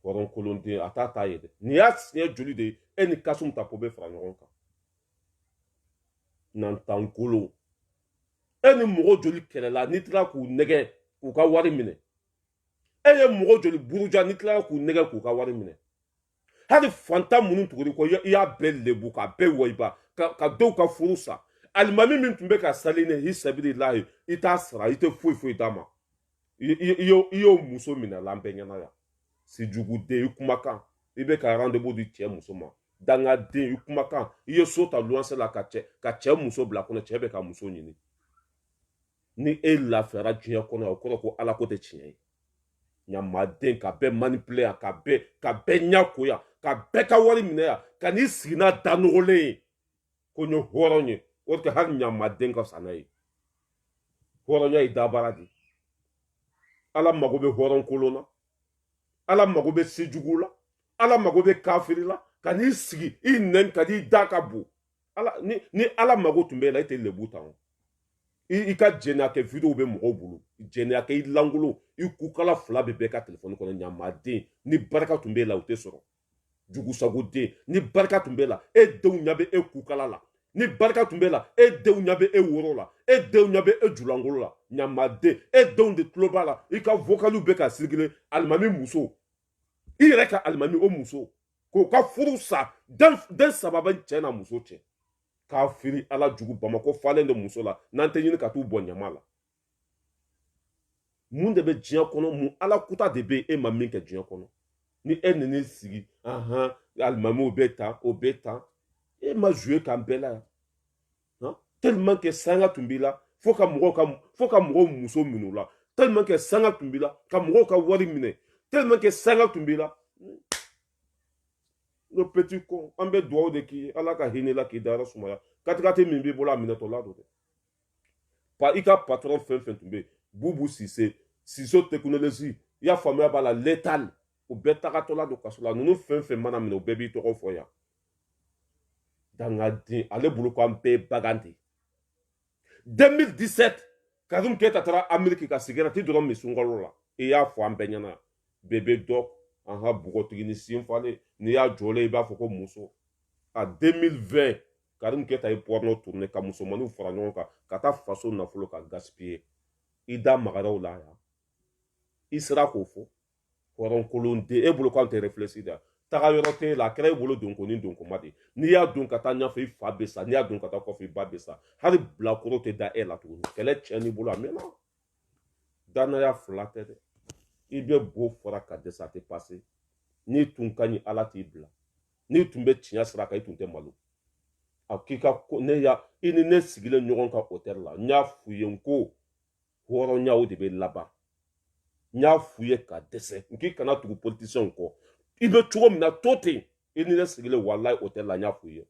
hɔrɔnkolonden a t'a ye dɛ nin y'a siɲɛ joli de ye e ni Kasum Tapo bɛ fara ɲɔgɔn kan nantankolo e ni mɔgɔ joli kɛlɛla n'i tila k'u nɛgɛ k'u ka wari minɛ e ye mɔgɔ joli buruja n'i tila k'u nɛgɛ k'u ka wari minɛ hali fantan minnu tuguni ko i y'a bɛɛ lebu k'a bɛɛ wɔyiba ka dɔw ka furu sa alimami min tun bɛ ka sali ne hi sabililahi i t'a sara i tɛ foyi d'a ma i y'o muso minɛ la an bɛɛ ɲɛna yan sijuguden i kumakan i bɛ ka rendez-vous di cɛ muso ma dangaden i kumakan i ye so ta luwanse la ka cɛ muso bila kɔnɔ cɛ bɛ ka muso ɲini ni e lafiyara diɲɛ kɔnɔ o kɔrɔ ko Ala ko tɛ tiɲɛ ye ɲamaden ka bɛɛ manipuler yan ka bɛɛ ɲako yan ka bɛɛ ka wari minɛ yan ka n'i sigi n'a da nɔgɔlen ye ko n ye hɔrɔn ye o de kɛ hali ɲamaden ka fisa n'a ye hɔrɔnya ye dabara de Ala mago bɛ hɔrɔnkolon na Ala mago bɛ sejugu la Ala mago bɛ kafiri la ka n'i sigi i nɛn ka di da ka bon ni Ala mago tun bɛ la i tɛ lebu ta i ka jɛnɛya kɛ vidéo bɛ mɔgɔw bolo jɛnɛya kɛ i langolo i kukala fila bɛ bɛɛ ka téléphone kɔnɔ ɲamaden ni barika tun bɛ la o tɛ sɔrɔ jugusagoden ni barika tun bɛ la e denw ɲɛ bɛ e kukala la ni barika tun bɛ la e denw ɲɛ bɛ e woro la e denw ɲɛ bɛ e julangolo la ɲamaden e denw de tulo b'a la i ka vocaliw bɛ ka circuler alimami muso i yɛrɛ ka alimami o muso k'o ka furu sa den saba bɛ cɛ n'a muso cɛ k'a firi Ala jugu Bamakɔ falen de muso la n'an tɛ ɲini ka t'u bɔ ɲama la mun de bɛ diɲɛ kɔnɔ mun Ala kuta de bɛ e ma min kɛ diɲɛ kɔnɔ ni e nana sigi alimamiw bɛ tan o bɛ tan e ma joué k'an bɛɛ la yan tellement que sanga tun b'i la fo ka mɔgɔw muso minɛ u la tellement que sanga tumbila ka mɔgɔw ka wari minɛ tellement que sanga tumbila le petit con an bɛ dugawu de k'i ye ala ka hinɛ la k'i dayɔrɔ sumaya katikati min b'i bolo a minɛtɔ la don dɛ i ka patron fɛn fɛn tun bɛ yen Boubou Cissé Ciseaux Technologie i y'a faamuya b'a la létal u bɛɛ tagatɔla don kaso la ninnu fɛn fɛn mana minɛ u bɛɛ b'i tɔgɔ fɔ yan dangaden ale bolo ko an bɛɛ ye bagan de 2017 Kazum Keita taara Amérique ka cigarette dɔrɔn min sunkalo la i y'a fɔ an bɛɛ ɲɛna bébé dɔ an ka bugɔtigi ni sen falen n'i y'a jɔlen i b'a fɔ ko muso a 2020 Kazum Keita ye porno tourné ka musomaninw fara ɲɔgɔn kan ka taa faso nafolo ka gaspiller i da magaraw la yan i sera k'o fɔ hɔrɔnkolon den e bolo k'an tɛ réfléchir da taga yɔrɔ t'e la a kɛra e bolo donko ni donkoma de n'i y'a don ka taa ɲɛfɛ i fa bɛ sa n'i y'a don ka taa kɔfɛ i ba bɛ sa hali bilakoro tɛ da e la tuguni kɛlɛ tiɲɛ n'i bolo a mɛnna danaya fila tɛ dɛ i bɛ bo fɔra ka dɛsɛ a tɛ passé n'i tun ka ɲi ala t'i bila n'i tun bɛ tiɲɛ sira kan i tun tɛ malo a k'i ka ko ne ya i ni ne sigilen ɲɔgɔn kan hôtel la n y'a f'u ye n ko hɔrɔnyaw de bɛ laban n y'a f'u ye ka dɛsɛ n k'i kana tugu politicien kɔ i bɛ cogo min na to ten i ni ne sigilen walayi hôtel la n y'a f'u ye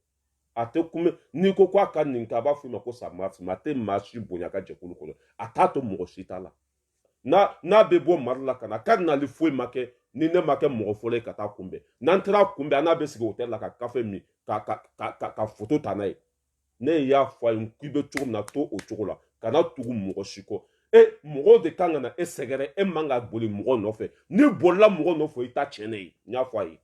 a tɛ kunbɛ n'i ko k'a ka nin kɛ a b'a f'i ma ko ça marche mais a tɛ maa si bonya ka jɛkulu kɔnɔ a t'a to mɔgɔ si t'a la n'a bɛ bɔ mari la ka na k'a nali foyi ma kɛ ni ne ma kɛ mɔgɔ fɔlɔ ye ka taa kunbɛn n'an taara kunbɛn a n'a bɛ sigi hôtel la ka kafe min ka photo ta n'a ye ne y'a fɔ a ye k'i bɛ cogo min na to o cogo la kana tugu mɔgɔ si kɔ mɔgɔw de kan ka na e sɛgɛrɛ e man ka boli mɔgɔ nɔfɛ ni bolila mɔgɔ nɔfɛ i ta tiɲɛ ne ye n y'a fɔ a ye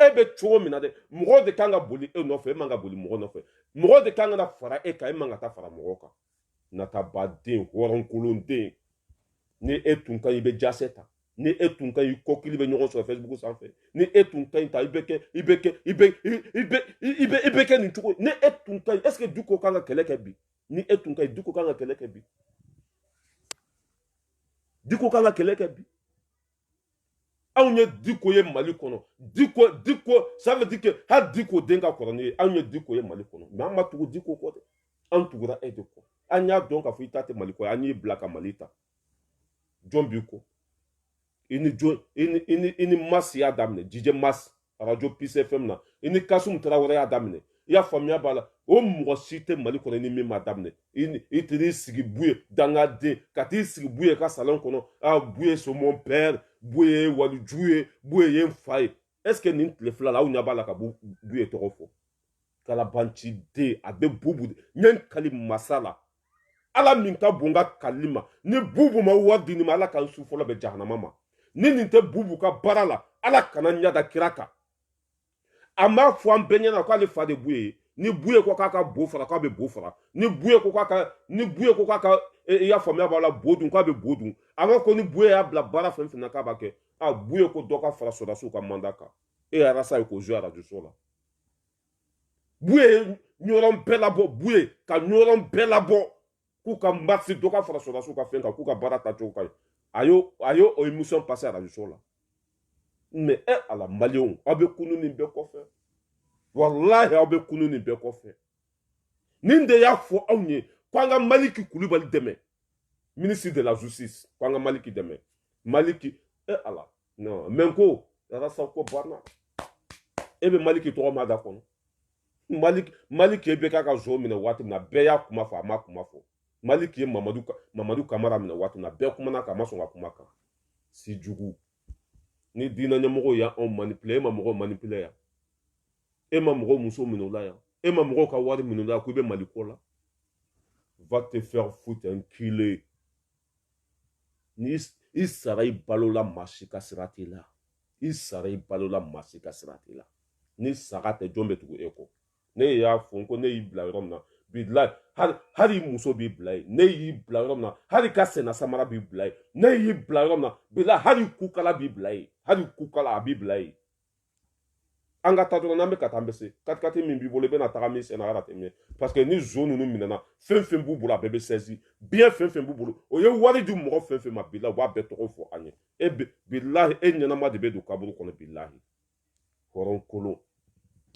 e bɛ cogo min na dɛ mɔgɔw de kan ka boli e nɔfɛ e man ka boli mɔgɔ nɔfɛ mɔgɔw de kan ka fara e kan e man ka taa fara mɔgɔw kan natabaden hɔrɔnkolonden ni e tun ka ɲi i bɛ jase ta ni e tun ka ɲi i kɔkili bɛ ɲɔgɔn sɔrɔ Facebook sanfɛ ni e tun ka ɲi ta i bɛ kɛ nin cogo ni e tun ka ɲi est-ce que Diko kan ka kɛlɛ kɛ bi ni e tun ka ɲi Diko kan ka kɛlɛ kɛ bi Diko kan ka kɛlɛ kɛ bi anw ye Diko ye Mali kɔnɔ Diko ça veut dire que hali Diko den ka kɔrɔ ni ye anw ye Diko ye Mali kɔnɔ mais an ma tugu Diko kɔ dɛ an tugura e de kɔ an y'a dɔn k'a fɔ i ta tɛ Mali kɔ an y'i bila ka Mali ta jɔn b'i kɔ i ni Mas y'a daminɛ DJ Mas radio Peace FM na i ni Kasum Traoré y'a daminɛ i y'a faamuya b'a la o mɔgɔ si tɛ Mali kɔnɔ ni min m'a daminɛ i t'i sigi Buye dangaden ka t'i sigi Buye ka salon kɔnɔ Buye c'est mon père Buye ye waliju ye Buye ye n fa ye est-ce que nin tile fila la aw ɲɛ b'a la ka Buye tɔgɔ fɔ kalabanciden a bɛ Bubu de n ye n kali masa la ala min ka bon ka kali ma ni Bubu ma wari di nin ma ala ka n su fɔlɔ bɛ jahanama ma ni nin tɛ Bubu ka baara la ala kana ɲada kira kan a m'a fɔ an bɛɛ ɲɛna k'ale fa de Buye ye ni Buye ko k'a ka bo fara k'a bɛ bo fara ni Buye ko k'a ka i y'a faamuya b'a la bo dun k'a bɛ bo dun a ma ko ni Buye y'a bila baara fɛn fɛn na k'a b'a kɛ Buye ko dɔ ka fara sɔrɔdasiw ka mandat kan e yɛrɛ sa ye k'o jouer radio so la Buye ye ɲɔgɔn bɛɛ labɔ Buye ka ɲɔgɔn bɛɛ labɔ k'u ka marché dɔ ka fara sɔrɔdasiw ka fɛn kan k'u ka baara tacogo ka ɲi a y'o émission passé à radio so la mais ala maliyɛnw aw bɛ kunu nin bɛɛ kɔfɛ walahi aw bɛ kunu nin bɛɛ kɔfɛ nin de y'a fɔ anw ye k'an ka Maliki Kulibali dɛmɛ ministre de la justice k'an ka Maliki dɛmɛ Maliki ala non mais ko Arasa ko banna e bɛ Maliki tɔgɔ ma da kɔnɔ Maliki e bɛ k'a ka zo minɛ waati min na bɛɛ y'a kuma fɔ a ma kuma fɔ Maliki ye Mamadu Kamara minɛ waati min na bɛɛ kumana k'a ma sɔn ka kuma kan si jugu ni diinɛ ɲɛmɔgɔw y'anw manipuler e ma mɔgɔw manipuler yan e ma mɔgɔw muso minɛ o la yan e ma mɔgɔw ka wari minɛ o la ko i bɛ Mali ko la va te faire foutre enculé ni i sara i balola maa si ka sira t'i la i sara i balola maa si ka sira t'i la ni saga tɛ jɔn bɛ tugu e kɔ ne y'a fɔ ko ne y'i bila yɔrɔ min na bilahi hali i muso b'i bila yen ne y'i bila yɔrɔ min na hali ka senna samara b'i bila yen ne y'i bila yɔrɔ min na bilahi hali kukala b'i bila yen hali kukala a b'i bila yen an ka taa dɔrɔn n'an bɛ ka taa an bɛ se katikati min b'i bolo i bɛna taga min senna ala tɛ mɛn parce que ni zo ninnu minɛna fɛn fɛn b'u bolo a bɛɛ bɛ sɛzi biɲɛ fɛn fɛn b'u bolo o ye wari di mɔgɔ fɛn fɛn ma bilahi u b'a bɛɛ tɔgɔ fɔ an ye bilahi e ɲɛnama de bɛ don kaburu kɔnɔ bilahi hɔrɔnkolon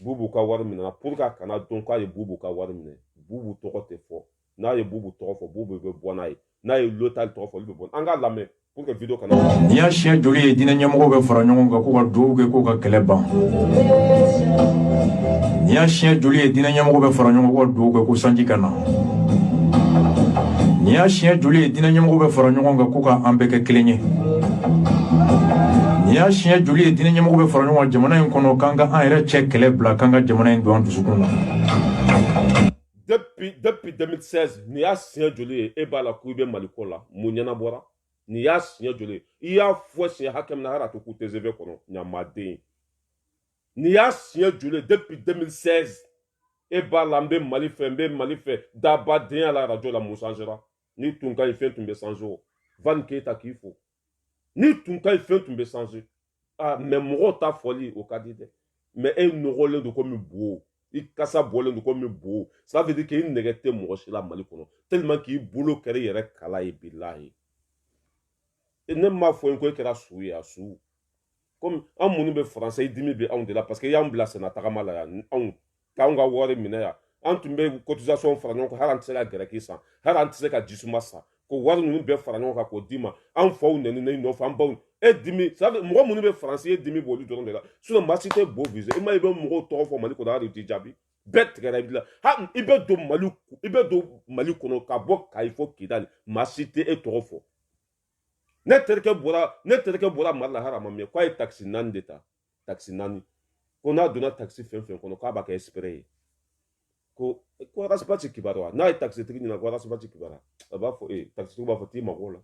Bubu ka wari minɛna pour que a kana dɔn k'a ye Bubu ka wari minɛ Bubu tɔgɔ tɛ fɔ n'a ye Bubu tɔgɔ fɔ Bubu bɛ bɔ n'a ye n'a ye lotal tɔgɔ fɔ olu bɛ bɔ an ka lamɛn pour que vidéo kana n'i y'a siɲɛ joli ye diinɛ ɲɛmɔgɔw bɛ fara ɲɔgɔn kan k'u ka duwawu kɛ k'u ka kɛlɛ ban n'i y'a siɲɛ joli ye diinɛ ɲɛmɔgɔw bɛ fara ɲɔgɔn kan k'u ka duwawu kɛ ko sanji ka na n'i y'a siɲɛ joli ye diinɛ ɲɛmɔgɔw bɛ fara ɲɔgɔn kan k'u ka an bɛɛ kɛ kelen ye n'i y'a siɲɛ joli ye diinɛ ɲɛmɔgɔw bɛ fara ɲɔgɔn kan jamana in kɔnɔ k'an ka an yɛrɛ cɛ kɛlɛ bila k'an ka jamana in don an dusukun na depuis 2016 n'i y'a siɲɛ joli ye e b'a la k'u bɛ Mali ko la mun ɲɛnabɔra n'i y'a siɲɛ joli ye i y'a fɔ siɲɛ hakɛ min na hali a to k'u TGV kɔnɔ ɲamaden n'i y'a siɲɛ joli ye depuis 2016 e b'a la n bɛ Mali fɛ dabadenya la radio la mun changera ni tun ka ɲi fɛn tun bɛ changer o Van Keita k'i fo ni tun ka ɲi fɛn tun bɛ changer mais mɔgɔw ta fɔli o ka di dɛ mais e nɔgɔlen don komi bo i kasa bɔlen don komi bo ça veut dire que i nɛgɛ tɛ mɔgɔ si la Mali kɔnɔ tellement k'i bolo kɛra i yɛrɛ kala ye bilahi ne m'a fɔ n ko e kɛra su ye a su comme an minnu bɛ français dimi bɛ anw de la parce que y'an bila sɛnɛ tagama la yan anw k'anw ka wari minɛ yan an tun bɛ cotisation fara ɲɔgɔn kan hali an tɛ se ka gɛrɛki san hali an tɛ se ka jisuma san ko wari ninnu bɛɛ fara ɲɔgɔn kan k'o d'i ma an faw nɛni nɔfɛ an baw e dimi mɔgɔ minnu bɛ faransi e dimi b'olu dɔrɔn de la sinon maa si tɛ bo visé i ma i bɛ mɔgɔw tɔgɔ fɔ Mali kɔnɔ hali u t'i jaabi bɛɛ tigɛra i bila i bɛ don Mali kɔnɔ ka bɔ Kayi fɔ Kidali maa si tɛ e tɔgɔ fɔ ne terikɛ bɔra Mali la hali a ma mɛn k'a ye taxi 4 de ta taxi 4 ko n'a donna taxi fɛn fɛn kɔnɔ k'a b'a kɛ exprès ye ko arasiba ci kibaru wa n'a ye taxitigi ɲininka ko arasiba ci kibaru a b'a fɔ taxitigi b'a fɔ t'i mago la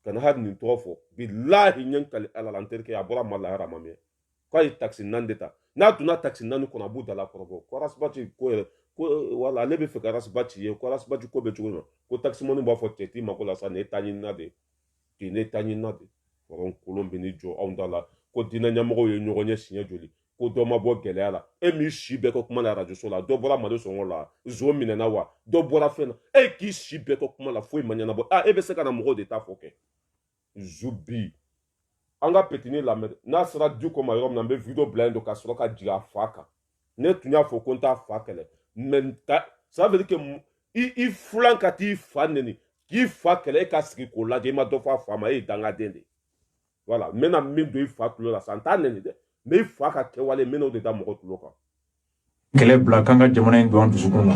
kana hali nin tɔgɔ fɔ bilahi ɲɛ kali ala la n terikɛ a bɔra Mali la hali a ma mɛn k'a ye taxi 4 de ta n'a donna taxi 4 kɔnɔ a b'u dala kɔrɔbɔ ko arasiba ci ko yɛrɛ ko wala ale bɛ fɛ ka arasiba ci ye ko arasiba ci ko bɛ cogo min na ko taximɔni b'a fɔ cɛ t'i mago la sa nin ye taa ɲinina de ye ne taa ɲinina de kɔrɔ kolon bɛ ni jɔ anw da la ko diinɛ ɲɛmɔgɔw ye ɲɔgɔn ɲɛ siɲɛ joli ko dɔ ma bɔ gɛlɛya la e min si bɛɛ ka kuma la radio so la dɔ bɔra Mali sɔngɔ la zo minɛna wa dɔ bɔra fɛn na e k'i si bɛɛ ka kuma la foyi ma ɲɛnabɔ e bɛ se ka na mɔgɔw de ta fɔ kɛ zubi an ka petini lamɛn n'a sera du ko ma yɔrɔ min na n bɛ video bila yen don ka sɔrɔ ka jigin a fa kan ne tun y'a fɔ ko n t'a fa kɛlɛ mais ça veut dire que i filan ka t'i fa nɛni k'i fa kɛlɛ e ka sigi k'o lajɛ i ma dɔ fɔ a fa ma e ye dangaden de voilà n bɛna min don i fa tulo la sa n t'a nɛni dɛ mais i fa ka kɛwale n bɛna o de da mɔgɔ tulo kan kɛlɛ bila k'an ka jamana in don an dusukun na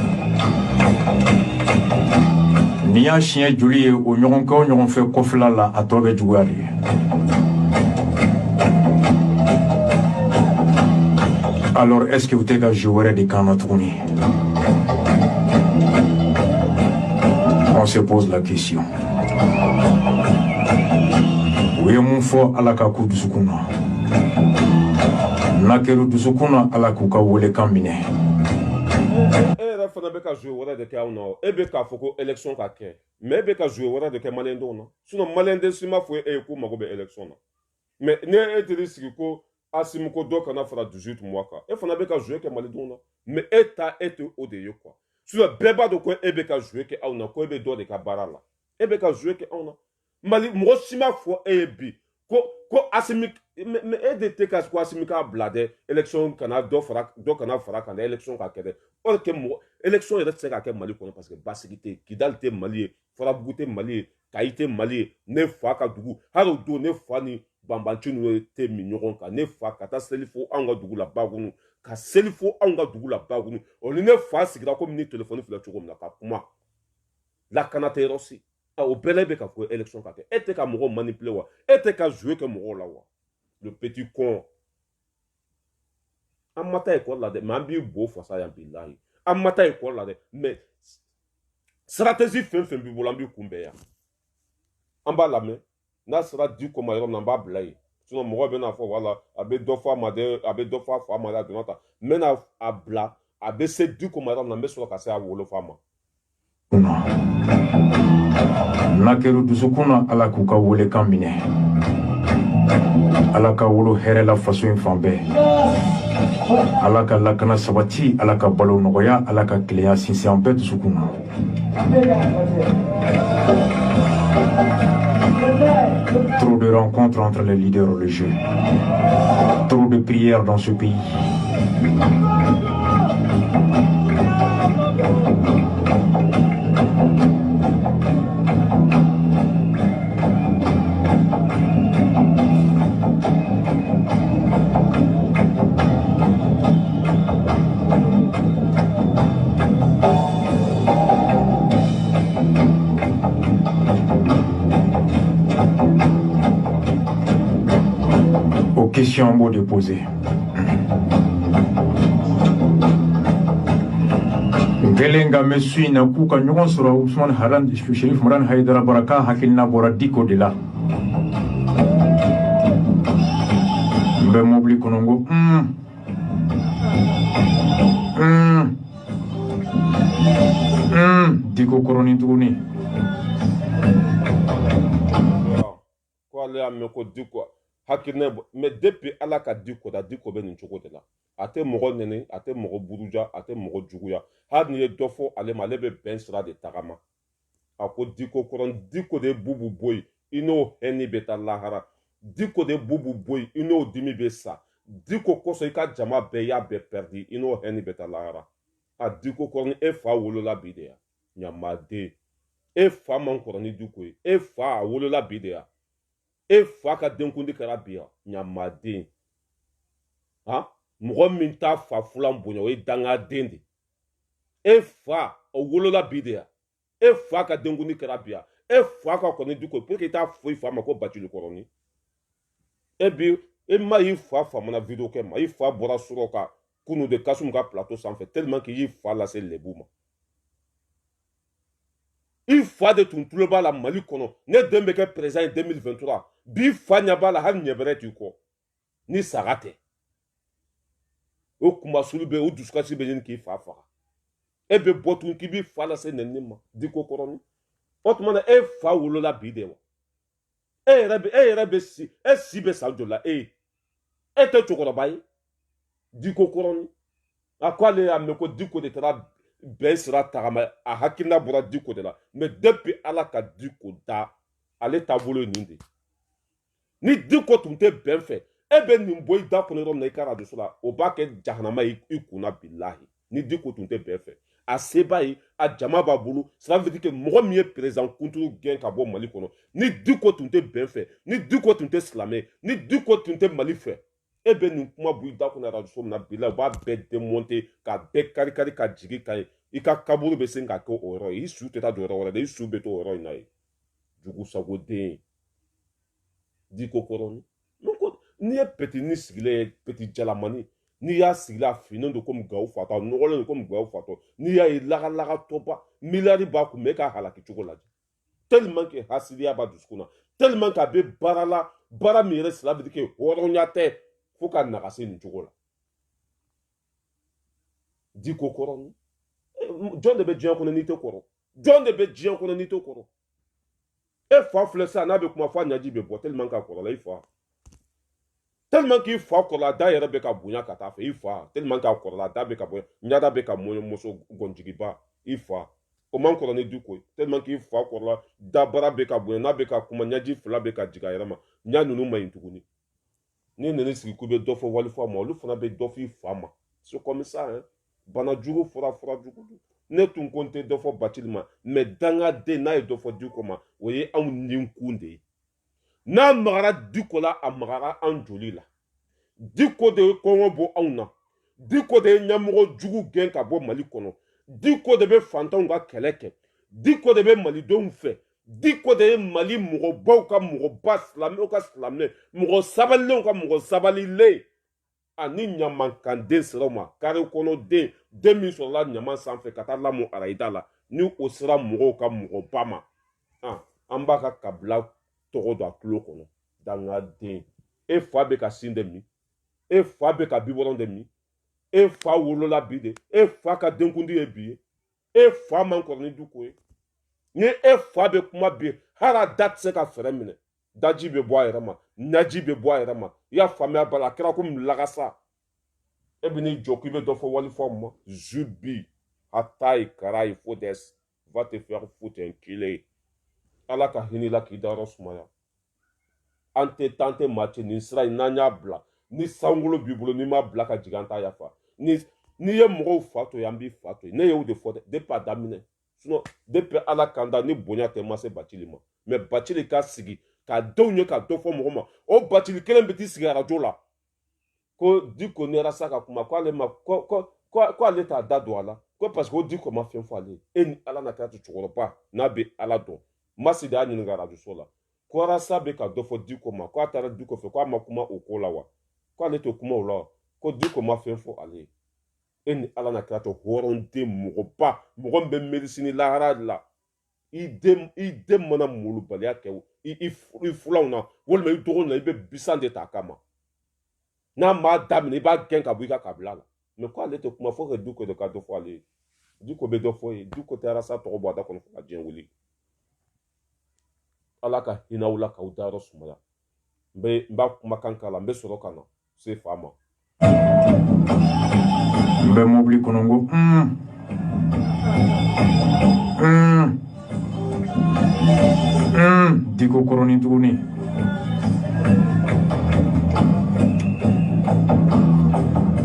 n'i y'a siɲɛ joli ye o ɲɔgɔn kɛ o ɲɔgɔn fɛ kɔfɛla la a tɔ bɛ juguya de ye alors est-ce que u tɛ ka jeu wɛrɛ de k'an na tuguni on se pose la question u ye mun fɔ ala ka k'u dusukun na n'a kɛra dusukun na ala k'u ka welekan minɛ e yɛrɛ fana bɛ ka jouer wɛrɛ de kɛ anw na e bɛ k'a fɔ ko élection ka kɛ mais e bɛ ka jouer wɛrɛ de kɛ maliyɛndenw na sinon maliyɛnden si ma fɔ e ye k'u mago bɛ élection na mais ni e teri sigi ko Assimi ko dɔ kana fara 18 mois kan e fana bɛ ka jouer kɛ malidenw na mais e tɛ o de ye quoi sinon bɛɛ b'a dɔn ko e bɛ ka jouer kɛ aw na ko e bɛ dɔ de ka baara la e bɛ ka jouer kɛ anw na Mali mɔgɔ si ma fɔ e ye bi ko Assimi mais e de tɛ ka ko Assimi k'a bila dɛ élection kana dɔ kana fara kan dɛ élection ka kɛ dɛ or que mɔgɔ élection yɛrɛ tɛ se ka kɛ Mali kɔnɔ parce que basigi tɛ Kidali tɛ Mali ye Farabugu tɛ Mali ye Kayi tɛ Mali ye ne fa ka dugu hali o don ne fa ni banbanci ninnu tɛ min ɲɔgɔn kan ne fa ka taa seli fo anw ka dugu la Bagunu ka seli fo anw ka dugu la Bagunu o ni ne fa sigira komi ni téléphone filɛ cogo min na ka kuma lakana tɛ yɔrɔ si o bɛɛ la bɛ ka fɔ élection ka kɛ e tɛ ka mɔgɔ manipuler wa e tɛ ka jouer kɛ mɔgɔw la wa le petit con an ma taa école la dɛ mais an b'i bo fasa yan bilahi an ma taa école la dɛ mais stratégie fɛn fɛn b'i bolo an b'i kunbɛn yan an b'a lamɛn n'a sera di ko ma yɔrɔ min na n b'a bila yen sinon mɔgɔ bɛ n'a fɔ wala a bɛ dɔ fɔ a ma dɛ a bɛ dɔ fɔ a fa ma dɛ a donna tan n bɛ na a bila a bɛ se di ko ma yɔrɔ min na n bɛ sɔrɔ ka se a wolofa ma n'a kɛra dusukun na ala k'u ka welekan minɛ ala ka wolo hɛrɛ la faso in fan bɛɛ ala ka lakana sabati ala ka balo nɔgɔya ala ka tilenya sinsin an bɛɛ dusukun na trop de rencontres entre les leaders religieux trop de prières dans ce pays Aux questions en mot de poser. Gelenga me suina kuka ɲɔgɔn sɔrɔ Usman Haran Sherif Moran Haidara Baraka hakilina bɔra Diko de la. N bɛ mobili kɔnɔ n ko Diko kɔrɔnin tuguni. Ko ale y'a mɛn ko Diko hakilina mais depuis Ala ka Diko da Diko bɛ nin cogo de la. A tɛ mɔgɔ nɛni, a tɛ mɔgɔ buruja, a tɛ mɔgɔ juguya. Hali n'i ye dɔ fɔ ale ma, ale bɛ bɛn sira de tagama. A ko Diko kɔrɔ, Diko de bubu boyi, i n'o hɛni bɛ taa lahara. Diko de bubu boyi, i n'o dimi bɛ sa. Diko kosɔn i ka jama bɛɛ y'a bɛɛ perdi, i n'o hɛni bɛ taa lahara. A Diko kɔrɔ e fa wolola bi de ya, ɲamaden. E fa man kɔrɔ ni Diko ye, e fa a wolola bi de ya. E fa ka denkundi kɛra bi ya, ɲamaden. Han? Mɔgɔ min t'a fa fulan bonya o ye dangaden de. E fa o wolola bi de ya. E fa ka denkundi kɛra bi ya. E fa ka kɔni Diko pour que i t'a fɔ i fa ma ko Bacili kɔrɔni. E bi e ma y'i fa famana vidéo kɛ ma, i fa bɔra sɔrɔ ka kunu de Kasum ka plateau sanfɛ tellement que y'i fa lase lebu ma. I fa de tun tulo b'a la Mali kɔnɔ ne den bɛ kɛ président ye 2023 bi fa ɲɛ b'a la hali ɲɛbɛrɛ t'i kɔ ni saga tɛ. O kumasulu bɛ o dusukasi bɛ ɲini k'i fa faga. E bɛ bɔ tun k'i b'i fa lase nɛni ma Diko kɔrɔni. O tuma na e fa wolola bi de wa. E yɛrɛ bɛ si bɛ san joli la e tɛ cɛkɔrɔba ye Diko kɔrɔni. A ko ale y'a mɛn ko Diko de taara bɛn sira tagama a hakilina bɔra Diko de la mais depuis Ala ka Diko da ale taabolo ye nin de. Ni Diko tun tɛ bɛn fɛ e bɛ nin bɔ i da kɔnɔ yɔrɔ min na i ka radio la o b'a kɛ jahanama i kunna bilahi ni Diko tun tɛ bɛn fɛ a seba ye a jama b'a bolo ça veut dire que mɔgɔ min ye président kunturu gɛn ka bɔ Mali kɔnɔ ni Diko tun tɛ bɛn fɛ ni Diko tun tɛ silamɛ ni Diko tun tɛ Mali fɛ e bɛ nin kuma bɔ i da kɔnɔ radio min na bilahi u b'a bɛɛ démonter ka bɛɛ kari ka jigin ka ye i ka kaburu bɛ se ka kɛ o yɔrɔ ye i su tɛ taa don yɔrɔ wɛrɛ dɛ i su bɛ to o yɔrɔ in na ye jugu sago den Diko kɔrɔni. N'i ye petini sigilen ye peti jalamani n'i y'a sigila a finnen don komi Gawo fatɔ a nɔgɔlen don komi Gawo fatɔ n'i y'a ye lagalagatɔba miliyari b'a kun mais e k'a halaki cogo lajɛ tellement que hasidiya b'a dusukun na tellement que a bɛ baara la baara min yɛrɛ sira bɛ kɛ hɔrɔnya tɛ fo ka nagasi nin cogo la Diko kɔrɔni. Jɔn de bɛ diɲɛ kɔnɔ n'i tɛ kɔrɔ jɔn de bɛ diɲɛ kɔnɔ n'i tɛ kɔrɔ e fa filɛ sisan n'a bɛ kuma fɔ a ɲaji bɛ bɔ tellement que a kɔrɔla i fa. Tellement qu'il fa kɔrɔla da yɛrɛ bɛ ka bonya ka taa fɛ i fa tellement que a kɔrɔla da bɛ ka bonya ɲada bɛ ka muso gɔnjigiba i fa o man kɔrɔ ni Diko ye tellement qu'il fa kɔrɔla dabara bɛ ka bonya n'a bɛ ka kuma ɲaji fila bɛ ka jigin a yɛrɛ ma ɲa ninnu man ɲi tuguni ni nana sigi k'u bɛ dɔ fɔ walifa ma olu fana bɛ dɔ fɔ i fa ma c'est comme ça hein bana jugu fura jugu ne tun ko n tɛ dɔ fɔ Bacili ma mais dangaden n'a ye dɔ fɔ Diko ma o ye anw ninkun de ye. N'a magara Diko la a magara an joli la Diko de ye kɔngɔ bɔ anw na Diko de ye ɲɛmɔgɔ jugu gɛn ka bɔ Mali kɔnɔ Diko de bɛ fantanw ka kɛlɛ kɛ Diko de bɛ malidenw fɛ Diko de ye Mali mɔgɔbaw ka mɔgɔba silamɛw ka silamɛ mɔgɔ sabalilenw ka mɔgɔ sabalilen ani ɲamankanden siraw ma kare kɔnɔ den min sɔrɔla ɲaman sanfɛ ka taa lamɔ arayida la ni o sera mɔgɔw ka mɔgɔba ma an b'a ka kabila tɔgɔ don a tulo kɔnɔ dangaden e fa bɛ ka sin de min e fa bɛ ka bibɔrɔn de min e fa wolola bi de e fa ka denkundi ye bi ye e fa man kɔrɔ ni Diko ye ni e fa bɛ kuma bi hali a da tɛ se ka fɛrɛ minɛ daji bɛ bɔ a yɛrɛ ma naji bɛ bɔ a yɛrɛ ma i y'a faamuya bala a kɛra komi lagasa e bɛ n'i jɔ k'i bɛ dɔ fɔ walifaw ma zubi hatayi karayi fodes va te faire foutre un kile Ala ka hinɛ la k'i da yɔrɔ sumaya an tɛ taa an tɛ maa cɛ nin sira in n'an y'a bila ni sankolo b'i bolo n'i m'a bila ka jigin an t'a yafa n'i ye mɔgɔw fa to yen an b'i fa to yen ne y'o de fɔ dɛ depuis a daminɛ sinon depuis Ala kan da ni bonya tɛ ma se Bacili ma mais Bacili ka sigi ka denw ye ka dɔ fɔ mɔgɔ ma o Bacili kelen bɛ t'i sigi radio la ko Diko nera sa ka kuma ko ale ma ko ko ale t'a da don a la ko parce que o Diko ma fɛn fɔ ale ye e ni ala na kɛra to cɛkɔrɔba n'a bɛ ala dɔn Masi de y'a ɲininka arajo la ko arasa bɛ ka dɔ fɔ Diko ma ko a taara Diko fɛ ko a ma kuma o ko la wa ko ale t'o kuma o la ko Diko ma fɛn fɔ ale ye e ni ala na kɛra to hɔrɔn den mɔgɔba mɔgɔ min bɛ médecine lahara la i den mana molobaliya kɛ i fulaw na walima i dɔgɔninw na i bɛ bisan de ta kama n'a m'a daminɛ i b'a gɛn ka bɔ i ka kabila la mais ko ale tɛ kuma fo ka Diko de ka dɔ fɔ ale ye Diko bɛ dɔ fɔ ye Diko tɛ arasa tɔgɔ bɔ a da kɔnɔ fo ka diɲɛ wuli ala ka hinɛ la k'aw dayɔrɔ sumaya n b'a kumakan k'a la n bɛ sɔrɔ ka na se fa ma n bɛ mobili kɔnɔ n ko Diko kɔrɔnin tuguni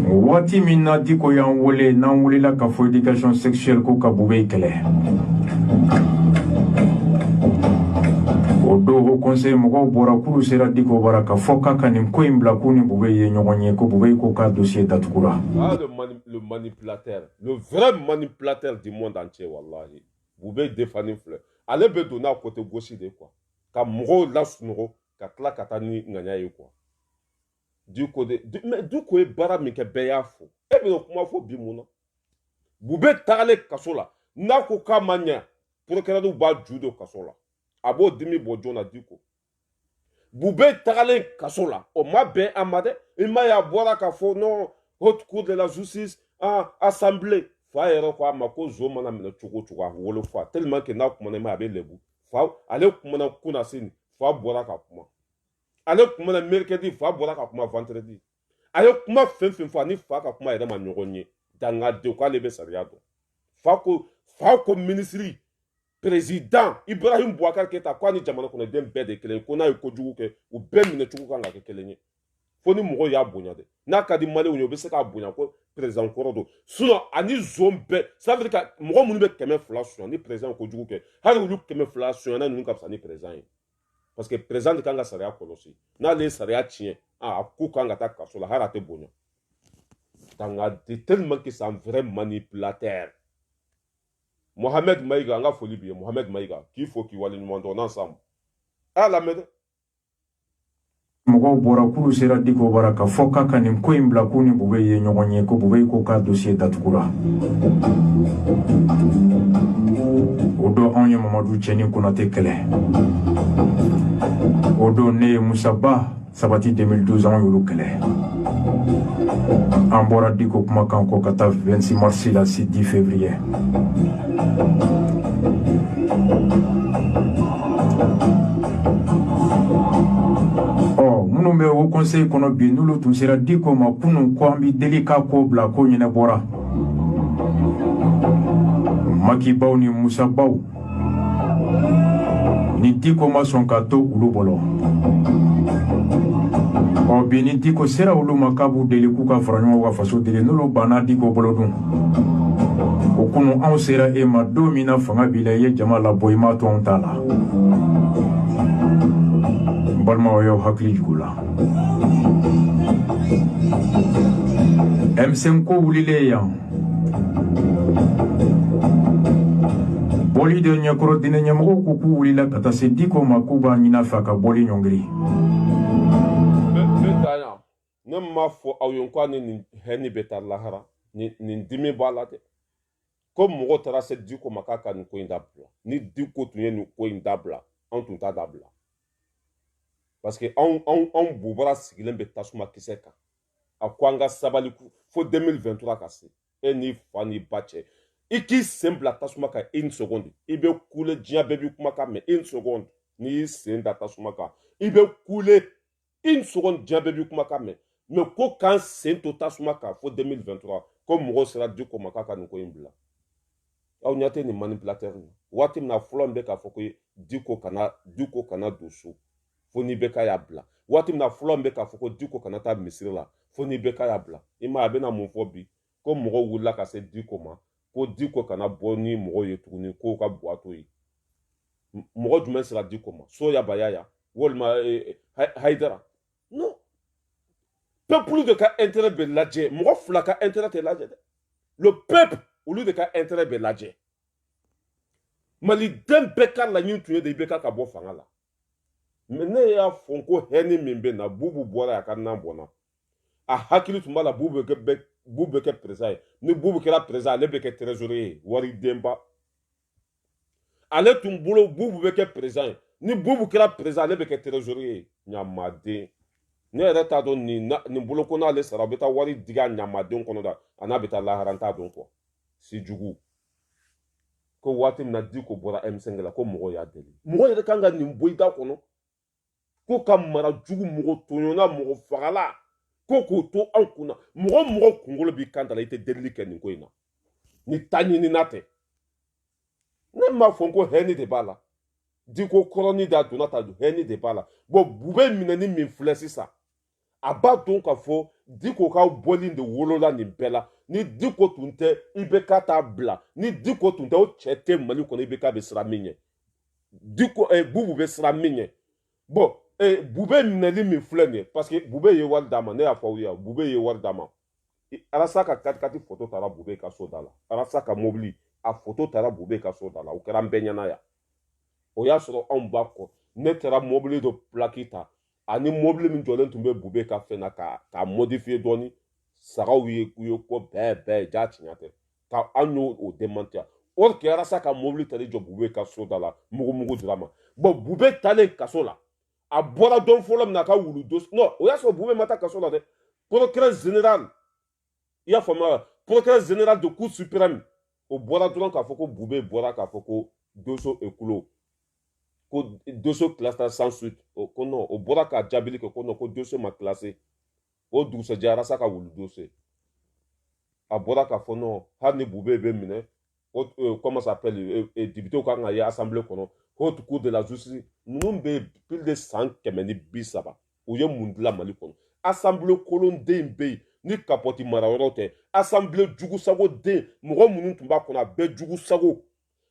waati min na Diko y'an wele n'an welela ka fɔ éducation sexuelle ko ka Bube kɛlɛ o don o conseil mɔgɔw bɔra k'olu sera Diko bara ka fɔ k'a ka nin ko in bila k'u ni Bube ye ɲɔgɔn ye ko Bube ko k'a dossier datugura le manipulateur le vrai manipulateur du monde entier wallahi Bube défani filɛ ale bɛ don n'a côté gauche de quoi ka mɔgɔw lasunɔgɔ ka tila ka taa ni ŋaniya ye quoi mais Diko ye baara min kɛ bɛɛ y'a fɔ e bɛna kuma fɔ bi mun na Bube tagalen kaso la n'a ko k'a ma ɲɛ procureur b'a ju don kaso la a b'o dimi bɔ joona Diko Bube tagalen kaso la o ma bɛn a ma dɛ i ma ye a bɔra k'a fɔ non haute cour de la justice assemblée fa yɛrɛ ko a ma ko zo mana minɛ cogo o cogo a wolo fa tellement que n'a kumana i ma a bɛ lebu fa ale kumana kunasini fa bɔra ka kuma ale kumana mercredi fa bɔra ka kuma vendredi a ye kuma fɛn fɛn fɔ ani fa ka kuma yɛrɛ ma ɲɔgɔn ye dangaden k'ale bɛ sariya dɔn fa ko ministre président Ibrahim Boubacar Keita ko ani jamana kɔnɔden bɛɛ de kelen ko n'a ye kojugu kɛ u bɛɛ minɛ cogo kan ka kɛ kelen ye fo ni mɔgɔw y'a bonya dɛ n'a ka di maliyɛnw ye u bɛ se k'a bonya ko président kɔrɔ don sinon ani zone bɛɛ ça veut dire que mɔgɔ minnu bɛ 200 sonya ni président kojugu kɛ hali olu 200 sonyana ninnu ka fisa ni président ye parce que président de kan ka sariya kɔlɔsi n'ale ye sariya tiɲɛ a ko kan ka taa kaso la hali a tɛ bonya dangaden tellement que c'est un vrai manipulateur Mohamed Maïga an ka foli b'i ye Mohamed Maïga k'i fo k'i waleɲuman dɔn ensemble a lamɛn dɛ mɔgɔw bɔra k'olu sera Diko bara ka fɔ k'a ka nin ko in bila k'u ni Bube ye ɲɔgɔn ye ko Bube ko k'a dossier datugura o don anw ye Mamadu Cɛni Konate kɛlɛ o don ne ye Musa Ba Sabati 2012 anw y'olu kɛlɛ an bɔra Diko kumakan kɔ ka taa 26 mars la 10 février minnu bɛ o conseil kɔnɔ bi n'olu tun sera Diko ma kunun ko an bi deli k'a ko bila ko ɲɛnɛbɔra Makibaw ni Musabaw ni Diko ma sɔn ka to olu bolo bi ni Diko sera olu ma k'a b'u deli k'u ka fara ɲɔgɔn ka faso deli n'olu banna Diko bolo dun o kunu anw sera e ma don min na fanga b'i la i ye jama labɔ i m'a to anw ta la balimaw y'aw hakili jugu la M5 ko wulilen yan bɔli de ɲɛkɔrɔ diinɛ ɲɛmɔgɔw ko k'u wulila ka taa se Diko ma k'u b'a ɲini a fɛ a ka bɔli ɲɔngiri ne m'a fɔ aw ye ko ani nin hɛni bɛ taa lahara nin dimi b'a la dɛ ko mɔgɔ taara se Diko ma k'a ka nin ko in dabila ni Diko tun ye nin ko in dabila anw tun t'a dabila parce que anw bubara sigilen bɛ tasuma kisɛ kan a ko an ka sabali fo 2023 ka se e ni fa ni ba cɛ i k'i sen bila tasuma kan une seconde i bɛ kule diɲɛ bɛɛ b'i kumakan mɛn une seconde n'i y'i sen da tasuma kan i bɛ kule une seconde diɲɛ bɛɛ b'i kumakan mɛn mais ko k'an sen to tasuma kan fo 2023 ko mɔgɔw sera Diko ma k'a ka nin ko in bila aw ɲɛ tɛ nin manipulateur in waati min na fɔlɔ min bɛ k'a fɔ ko Diko kana don so fo n'i bɛ k'a y'a bila waati min na fɔlɔ min bɛ k'a fɔ ko Diko kana taa misiri la fo n'i bɛ k'a y'a bila i ma a bɛna mun fɔ bi ko mɔgɔw wulila ka se Diko ma ko Diko kana bɔ ni mɔgɔw ye tuguni k'o ka bɔ a to yen mɔgɔ jumɛn sera Diko ma Soyaba Yaya walima Haidara non peuple de ka intérêt bɛ lajɛ mɔgɔ fila ka intérêt tɛ lajɛ dɛ le peuple olu de ka intérêt bɛ lajɛ maliden bɛɛ ka laɲini tun ye de i bɛ ka bɔ fanga la mais ne y'a fɔ ko hɛni min bɛ na bubu bɔra a ka nan bɔnna a hakili tun b'a la bubu bɛ kɛ président ye ni bubu kɛra président ale bɛ kɛ trésorier ye wari denba ale tun bolo bubu bɛ kɛ président ye ni bubu kɛra président ale bɛ kɛ trésorier ye ɲamaden ne yɛrɛ t'a dɔn nin bolo ko n'ale sara a bɛ taa wari digi a ɲamaden kɔnɔ da a n'a bɛ taa lahara n t'a dɔn quoi si jugu ko waati min na Diko bɔra M5 la ko mɔgɔw y'a deli mɔgɔ yɛrɛ kan ka nin bɔ i da kɔnɔ ko ka mara jugu mɔgɔ tɔɲɔna mɔgɔ fagala ko k'o to an kunna mɔgɔ kunkolo b'i kan da la i tɛ delili kɛ nin ko in na ni ta ɲinina tɛ ne m'a fɔ ko hɛni de b'a la Diko kɔrɔni da donna ta hɛni de b'a la bon Bube minɛni min filɛ sisan a b'a dɔn k'a fɔ Diko ka bɔli de wolola nin bɛɛ la ni Diko tun tɛ IBK t'a bila ni Diko tun tɛ o cɛ tɛ Mali kɔnɔ IBK bɛ siran min ɲɛ Bubu bɛ siran min ɲɛ bon Bube minɛli min filɛ nin ye parce que Bube ye wari d'a ma ne y'a fɔ aw ye Bube ye wari d'a ma Arasa ka 4x4 photo taara Bube ka so da la Arasa ka mobili a photo taara Bube ka so da la o kɛra an bɛɛ ɲɛna yan o y'a sɔrɔ anw b'a kɔ ne taara mobili dɔ plaki ta ani mobili min jɔlen tun bɛ Bube ka fɛn na k'a modifier dɔɔni sagaw ye ko bɛɛ ja tiɲɛ tɛ ka an y'o démentir or que Arasa ka mobili tali jɔ Bube ka so da la mugu dira ma bon Bube talen kaso la a bɔra don fɔlɔ min na ka wulu dos non o y'a sɔrɔ Bube ma taa kaso la dɛ procureur général i y'a faamuya procureur général de cour suprême o bɔra dɔrɔn k'a fɔ ko Bube bɔra k'a fɔ ko dossier est clos ko dossier classé sans suite ko non o bɔra k'a jaabili kɛ ko non ko dossier ma classé o dugusɛjɛ Arasa ka wulu dossier a bɔra k'a fɔ non hali ni Bube bɛ minɛ comment ça s'appelle député kan ka ye assemblée kɔnɔ haute cour de la justice ninnu bɛ plus de 130 u ye mun dilan Mali kɔnɔ assemblée kolonden bɛ yen ni kapɔti mara yɔrɔ tɛ assemblée jugusago den mɔgɔ minnu tun b'a kɔnɔ a bɛɛ jugusago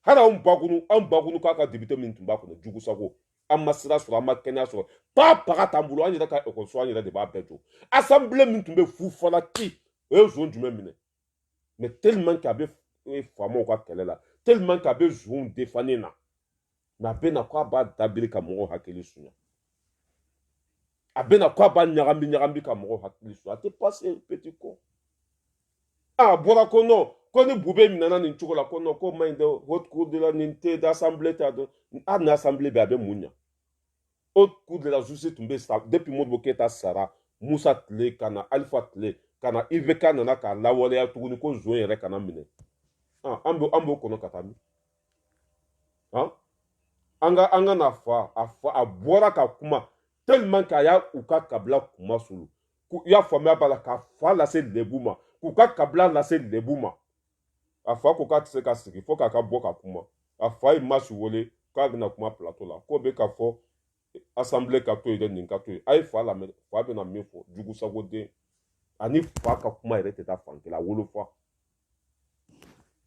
hali anw bakunu k'a ka député min tun b'a kɔnɔ jugusago an ma sira sɔrɔ an ma kɛnɛya sɔrɔ paga t'an bolo an yɛrɛ ka ekɔliso an yɛrɛ de b'a bɛɛ jɔ assemblée min tun bɛ fu fɔla ci o ye zon jumɛn minɛ mais tellement que a bɛ faamaw ka kɛlɛ la tellement que a bɛ zon défendre na mais a bɛ na ko a b'a dabiri ka mɔgɔw hakili suɲɛ a bɛ na ko a b'a ɲagami ka mɔgɔw hakili suɲɛ a tɛ passer petit con a bɔra ko non ko ni Bube minɛna nin cogo la ko non ko maɲi dɛ haute cour de la nin tɛ d'assemblée t'a dɔn hali ni assemblée bɛ a bɛ mun ɲa haute cour de la justice tun bɛ sa depuis Modibo Keyita sara Musa tile ka na Alifa tile ka na IVK nana k'a lawaleya tuguni ko zon yɛrɛ kana minɛ an b'o kɔnɔ ka taa min an ka na fa a bɔra ka kuma tellement que a y'a u ka kabila kuma sulu i y'a faamuya b'a la ka fa lase lebu ma k'u ka kabila lase lebu ma a fa ko k'a tɛ se ka sigi fo k'a ka bɔ ka kuma a fa ye Masi wele k'a bɛna kuma plateau la k'o bɛ ka fɔ assemblée ka to yen dɛ nin ka to yen a ye fa lamɛn fa bɛna min fɔ jugusagoden ani fa ka kuma yɛrɛ tɛ taa fan kelen a wolofa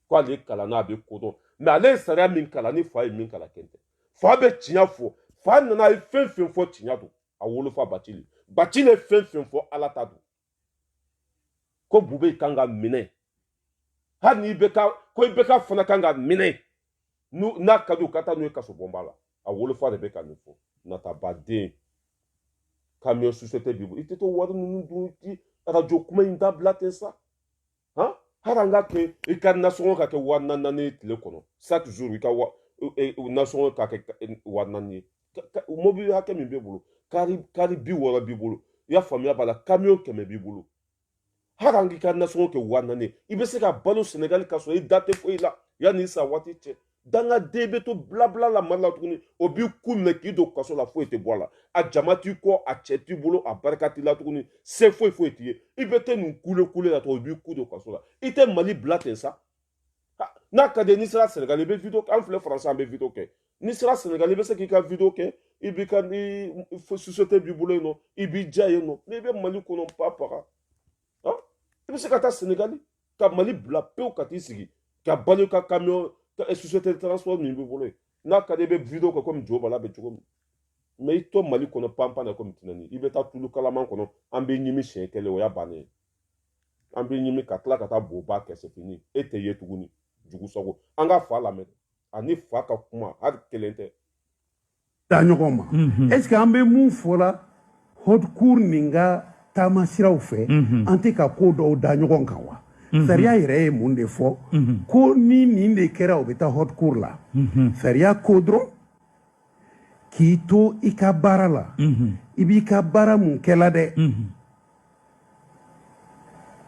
ko ale kalan n'a bɛ kodɔn mais ale ye sariya min kalan ni fa ye min kalan kɛn tɛ fa bɛ tiɲɛ fɔ fa nana ye fɛn fɛn fɔ tiɲɛ don a wolofa Bacili ye fɛn fɛn fɔ Ala ta don ko Bube kan ka minɛ hali ni IBK fana kan ka minɛ n'a ka di u ka taa n'u ye kasobonba la a wolofa de bɛ ka nin fɔ natabaden camion société b'i bolo i tɛ to wari ninnu dun i radio kuma in dabila ten sa hali an ka kɛ i ka nasɔngɔ ka kɛ 4,000 tile kɔnɔ chaque jour i ka nasɔngɔ ka kɛ 4,000 ye mobili hakɛ min b'i bolo kari 60 b'i bolo i y'a faamuya b'a la camion 100 b'i bolo hali an k'i ka nasɔngɔ kɛ 4,000 i bɛ se ka balo Sénégal ka sɔrɔ i da tɛ foyi la yanni i sa waati cɛ dangaden bɛ to bilabila la Mali la tuguni o b'i ku minɛ k'i don kaso la foyi tɛ bɔ a la a jama t'i kɔ a cɛ t'i bolo a barika t'i la tuguni se foyi t'i ye i bɛ to nin kule la tɔ o b'i ku don kaso la i tɛ Mali bila ten sa n'a ka di ye n'i sera Sénégal i bɛ vidéo kɛ an filɛ faransi an bɛ vidéo kɛ n'i sera Sénégal i bɛ se k'i ka vidéo kɛ i b'i ka société b'i bolo yen nɔ i b'i diya yen nɔ mais i bɛ Mali kɔnɔ paga i bɛ se ka taa Sénégal ka Mali bila pewu ka t'i sigi ka balo ka camion société de transport min b'i bolo yen n'a ka di i bɛ vidéo kɛ komi Jo Bala bɛ cogo min mais i to Mali kɔnɔ panpan na komi Tinani i bɛ taa tulu kalaman kɔnɔ an bɛ ɲimi siɲɛ kelen o y'a bannen ye an bɛ ɲimi ka tila ka taa boba kɛ c'est fini e tɛ ye tuguni jugu sago an ka fa lamɛn ani fa ka kuma hali kelen tɛ da ɲɔgɔn ma est ce que an bɛ mun fɔla haute cour nin ka taama siraw fɛ an tɛ ka ko dɔw da ɲɔgɔn kan wa sariya yɛrɛ ye mun de fɔ ko ni nin de kɛra o bɛ taa haute cour la sariya ko dɔrɔn k'i to i ka baara la i b'i ka baara mun kɛla dɛ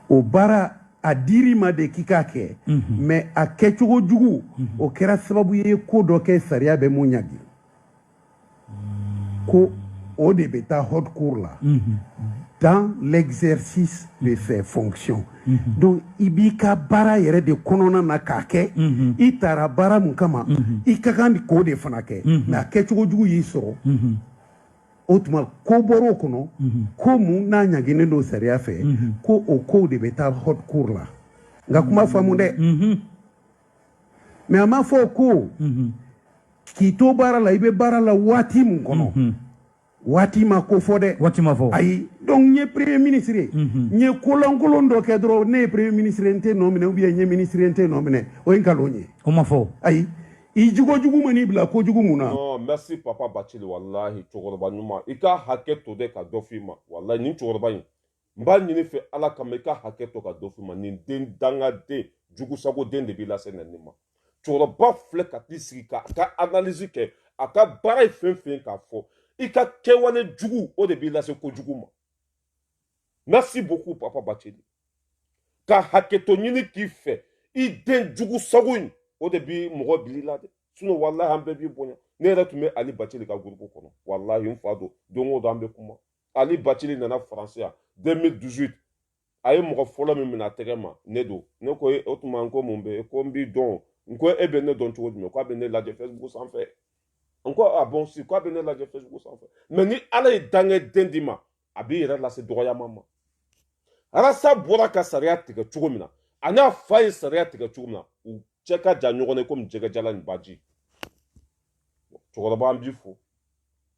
o baara a dir'i ma de k'i k'a kɛ mais a kɛcogo jugu o kɛra sababu ye ko dɔ kɛ sariya bɛ mun ɲagi ko o de bɛ taa haute cour la dans l'exercice de ses fonctions donc i b'i ka baara yɛrɛ de kɔnɔna na k'a kɛ i taara baara mun kama i ka kan k'o de fana kɛ mais a kɛcogo jugu y'i sɔrɔ o tuma ko bɔr'o kɔnɔ ko mun n'a ɲaginen don sariya fɛ ko o kow de bɛ taa haute cour la nka kuma faamu dɛ mais a ma fɔ ko k'i to baara la i bɛ baara la waati mun kɔnɔ waati ma ko fɔ dɛ waati ma fɔ ayi donc n ye premier ministre ye n ye kolankolon dɔ kɛ dɔrɔn ne ye premier ministre n tɛ nɔ minɛ ou bien n ye ministre n tɛ nɔ minɛ o ye nkalon ye o ma fɔ ayi i jugujugu ma n'i bila kojugu mun na non merci papa Bacili wallahi cɛkɔrɔba ɲuman i ka hakɛ to dɛ ka dɔ f'i ma wallahi nin cɛkɔrɔba in n b'a ɲini fɛ ala kama i ka hakɛ to ka dɔ f'i ma nin den dangaden jugusago den de b'i lase nin ma cɛkɔrɔba filɛ ka t'i sigi k'a ka analyse kɛ a ka baara ye fɛn fɛn k'a fɔ i ka kɛwale jugu o de b'i lase kojugu ma merci beaucoup papa Bacili ka hakɛ to ɲini k'i fɛ i den jugusago in o de bi mɔgɔ bil'i la dɛ sinon wallahi an bɛɛ b'i bonya ne yɛrɛ tun bɛ Ali Bacili ka groupe kɔnɔ wallahi n fa don don o don an bɛ kuma Ali Bacili nana France yan 2018 a ye mɔgɔ fɔlɔ min minɛ a tɛgɛ ma ne don ne ko o tuma n ko mun bɛ ko n b'i dɔn n ko e bɛ ne dɔn cogo jumɛn k'a bɛ ne lajɛ Facebook sanfɛ n ko ah bon si k'a bɛ ne lajɛ Facebook sanfɛ mais ni ala ye danŋɛden d'i ma a b'i yɛrɛ lase dɔgɔyama ma Arasa bɔra ka sariya tigɛ cogo min na a n'a fa ye sariya tigɛ cogo min na u cɛ ka jan ɲɔgɔn ye komi jɛgɛjala ni baji cɛkɔrɔba an b'i fo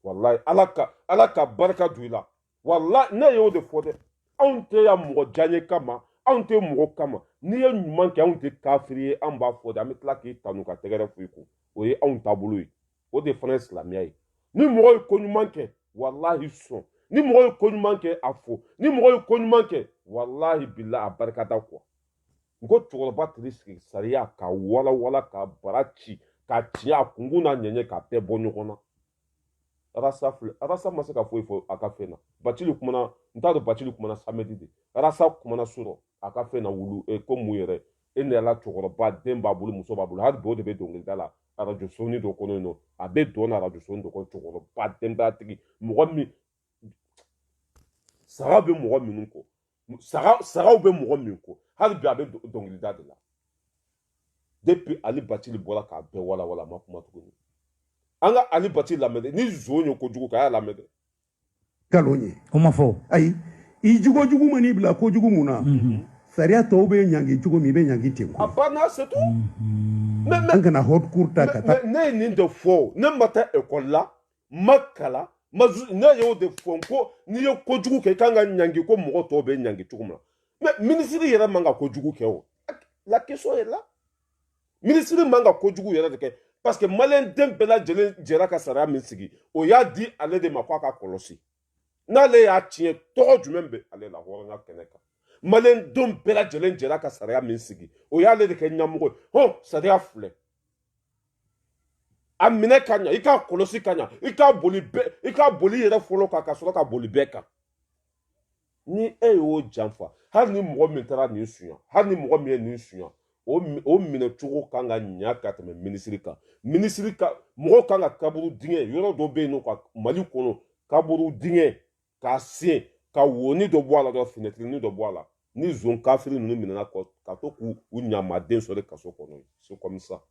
wallahi ala ka barika don i la wallahi ne y'o de fɔ dɛ anw tɛ yan mɔgɔ diyaɲe kama anw tɛ mɔgɔ kama n'i ye ɲuman kɛ anw tɛ kafiri ye an b'a fɔ de an bɛ tila k'i tanu ka tɛgɛrɛ fɔ i kun o ye anw taabolo ye o de fana ye silamɛya ye ni mɔgɔ ye ko ɲuman kɛ wallahi sɔn ni mɔgɔ ye ko ɲuman kɛ a fo ni mɔgɔ ye ko ɲuman kɛ wallahi billah a barikada quoi n ko cɛkɔrɔba tiri sigi sariya ka wala wala ka bara ci ka tiɲɛ a kungun n'a ɲɛɲɛ ka bɛɛ bɔ ɲɔgɔn na Arasa filɛ Arasa ma se ka foyi fɔ a ka fɛn na Bacili kumana n t'a dɔn Bacili kumana samedi de Arasa kumana so rɔ a ka fɛn na wulu ko mun yɛrɛ e ni ala cɛkɔrɔba den b'a bolo muso b'a bolo hali bi o de bɛ dɔnkilida la radio soni dɔ kɔnɔ yen nɔ a bɛ dɔn na radio soni dɔ kɔnɔ cɛkɔrɔba denbayatigi mɔgɔ min saga bɛ mɔgɔ minnu kɔ sagaw bɛ mɔgɔ min kɔ hali bi a bɛ dɔnkilida de la depuis Ali Bacili bɔra k'a bɛɛ wala wala a ma kuma tuguni an ka Ali Bacili lamɛn dɛ ni zon ye kojugu k'a y'a lamɛn dɛ nkalon ye o ma fɔ ayi i jugujugu ma n'i bila kojugu mun na sariya tɔw bɛ ɲangi cogo min i bɛ ɲangi ten a banna c'est tout an kana haute cour ta ka taa ne ye nin de fɔ ne ma taa école la ma kalan ne y'o de fɔ ko n'i ye kojugu kɛ i kan ka ɲangi ko mɔgɔ tɔw bɛ ɲangi cogo min na mais ministre yɛrɛ man ka kojugu kɛ o la question est là ministre man ka kojugu yɛrɛ de kɛ parce que malien den bɛɛ lajɛlen jɛra ka sariya min sigi o y'a di ale de ma k'a ka kɔlɔsi n'ale y'a tiɲɛ tɔgɔ jumɛn bɛ ale la hɔrɔnya kɛnɛ kan malien den bɛɛ lajɛlen jɛra ka sariya min sigi o y'ale de kɛ ɲɛmɔgɔ ye hɔn sariya filɛ a minɛ ka ɲa i k'a kɔlɔsi ka ɲa i k'a boli yɛrɛ fɔlɔ kan ka sɔrɔ ka boli bɛɛ kan ni e y'o janfa hali ni mɔgɔ min taara nin suɲa hali ni mɔgɔ min ye nin suɲa o minɛ cogo kan ka ɲa ka tɛmɛ minisiri kan mɔgɔw kan ka kaburu dingɛ yɔrɔ dɔ bɛ yen nɔ ka Mali kɔnɔ kaburu dingɛ k'a sen ka woni dɔ bɔ a la dɔrɔn fenɛtirini dɔ bɔ a la ni zon kafiri ninnu minɛna ka to k'u ɲamaden sɔrɔ kaso kɔnɔ c'est comme ça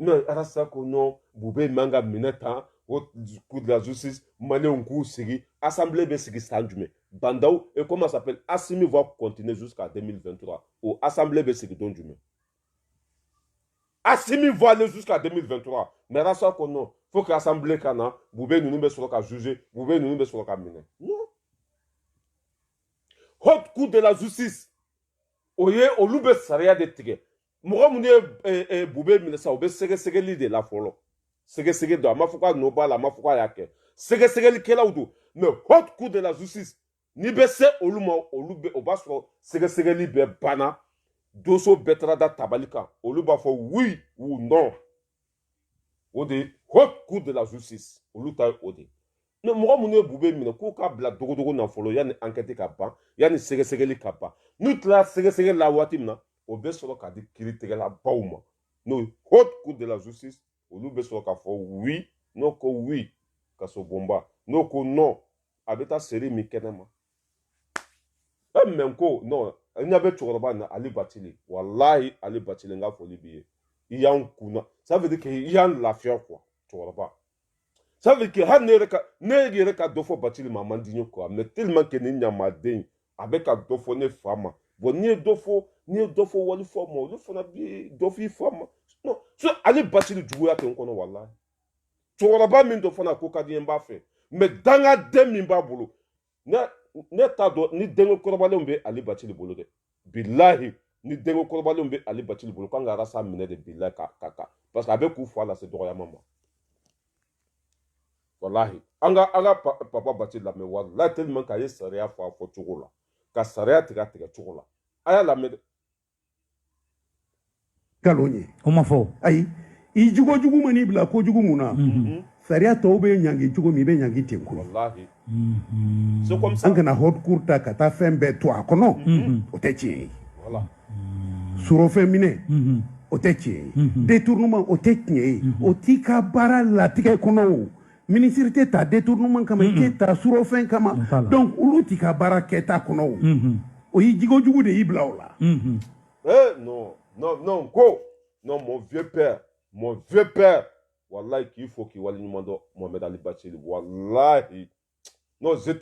non Arasa ko non Bube man ka minɛ tan o coup de la justice maliyɛnw k'u sigi assemblée bɛ sigi san jumɛn Bandaw et comment ça s'appelle Assimi va continuer jusqu'à 2023 o assemblée bɛ sigi don jumɛn Assimi va aller jusqu'à 2023 mais Arasa ko non faut que assemblée ka na Bube ninnu bɛ sɔrɔ ka juger Bube ninnu bɛ sɔrɔ ka minɛ non haute cour de la justice o ye olu bɛ sariya de tigɛ mɔgɔ minnu ye bube minɛ sa o bɛ sɛgɛsɛgɛli de la fɔlɔ sɛgɛsɛgɛ don a ma fɔ k'a nɔ b'a la a ma fɔ k'a y'a kɛ sɛgɛsɛgɛlikɛlaw don mais haute cour de la justice n'i bɛ se olu ma olu bɛ o b'a sɔrɔ sɛgɛsɛgɛli bɛɛ banna doso bɛɛ taara da tabali kan olu b'a fɔ oui ou non o de ye haute cour de la justice olu ta ye o de ye mɔgɔ minnu ye bube minɛ k'u k'a bila dogodogo na fɔlɔ yanni enquête ka ban yanni sɛgɛsɛgɛli ka ban n'u tilala sɛgɛsɛgɛli la waati min na o bɛ sɔrɔ ka di kiiritigɛlabaw ma n'o ye haute cour de la justice olu bɛ sɔrɔ k'a fɔ oui n'o ko oui kaso bonba n'o ko non a bɛ taa seri min kɛnɛ ma mɛ ko non n ɲɛ bɛ cɛkɔrɔba na Ali Batili walahi Ali Batili n ka foli b'i ye i y'an kunna ça veut dire que i y'an lafiya quoi cɛkɔrɔba ça veut dire que hali ne yɛrɛ ka dɔ fɔ Batili ma a man di n ye quoi mais tellement que ni ɲamaden a bɛ ka dɔ fɔ ne fa ma bon n'i ye dɔ fɔ walifɔ ma olu fana bɛ dɔ fɔ i fa ma non so Ali Batili juguya tɛ n kɔnɔ walahi cɛkɔrɔba min dɔ fana ko ka di n b'a fɛ mais dangaden min b'a bolo ne t'a dɔn ni denko kɔrɔbalenw bɛ Ali Batili bolo dɛ bilahi ni denko kɔrɔbalenw bɛ Ali Batili bolo k'an ka arasa minɛ de bilahi ka parce que a bɛ k'u fa lase dɔgɔyama ma walahi an ka papa Batili lamɛn walahi tellement k'a ye sariya fɔ a fɔ cogo la ka sariya tigɛ a tigɛ cogo la a y'a lamɛn dɛ nkalon ye o ma fɔ ayi i jugu ma n'i bila kojugu mun na sariya tɔw bɛ ɲangi cogo min i bɛ ɲangi ten ko walahi c'est comme ça an kana haute cour ta ka taa fɛn bɛɛ to a kɔnɔ o tɛ tiɲɛ ye voilà surofɛn minɛ o tɛ tiɲɛ ye détournement o tɛ tiɲɛ ye o t'i ka baara latigɛ kɔnɔ o ministre tɛ ta détournement kama i tɛ ta surofɛn kama donc olu t'i ka baara kɛta kɔnɔ o o y'i jugu de y'i bila o la non ko non mon vieux père wallahi qu'il faut qu'il waliɲuman dɔn Mohamed Ali Batili wallahi non je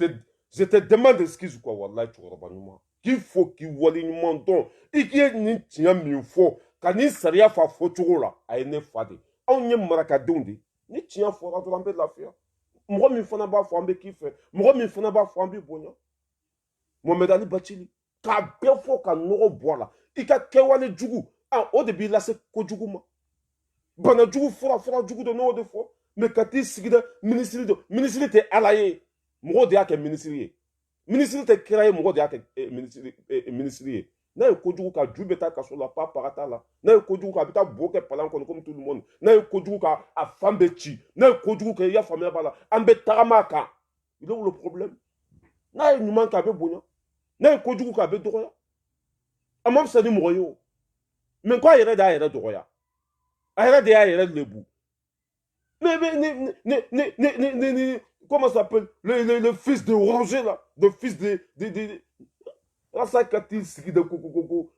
te demande excuse quoi wallahi cɛkɔrɔba ɲuman qu'il faut qu'il waliɲuman dɔn i k'i nin tiɲɛ min fɔ ka nin sariya fa fɔ cogo la a ye ne fa de anw ye marakadenw de ni tiɲɛ fɔra dɔrɔn an bɛ lafiya mɔgɔ min fana b'a fɔ an bɛ k'i fɛ mɔgɔ min fana b'a fɔ an bɛ bonya Mohamed Ali Batili k'a bɛɛ fɔ ka nɔgɔ bɔ a la i ka kɛwale jugu o de b'i lase kojugu ma bana jugu fura jugu dɔ n'o de fɔ mais ka t'i sigi dɛ minisiri tɛ ala ye mɔgɔ de y'a kɛ minisiri ye minisiri tɛ kira ye mɔgɔ de y'a kɛ minisiri ye n'a ye kojugu ka ju bɛ taa kaso la paga t'a la n'a ye kojugu ka a bɛ taa bo kɛ palan kɔnɔ comme tout le monde n'a ye kojugu ka a fan bɛ ci n'a ye kojugu kɛ i y'a faamuya b'a la an bɛ tagama a kan il est le problème n'a ye ɲuman kɛ a bɛ bonya n'a ye kojugu kɛ a bɛ dɔgɔya a ma fisa ni mɔgɔ ye o mais ko a yɛrɛ de y'a yɛrɛ dɔgɔya a yɛrɛ de y'a yɛrɛ lebu mais comment ça s'appelle le fils de Roger là le fils de Rasa kati sigi de ko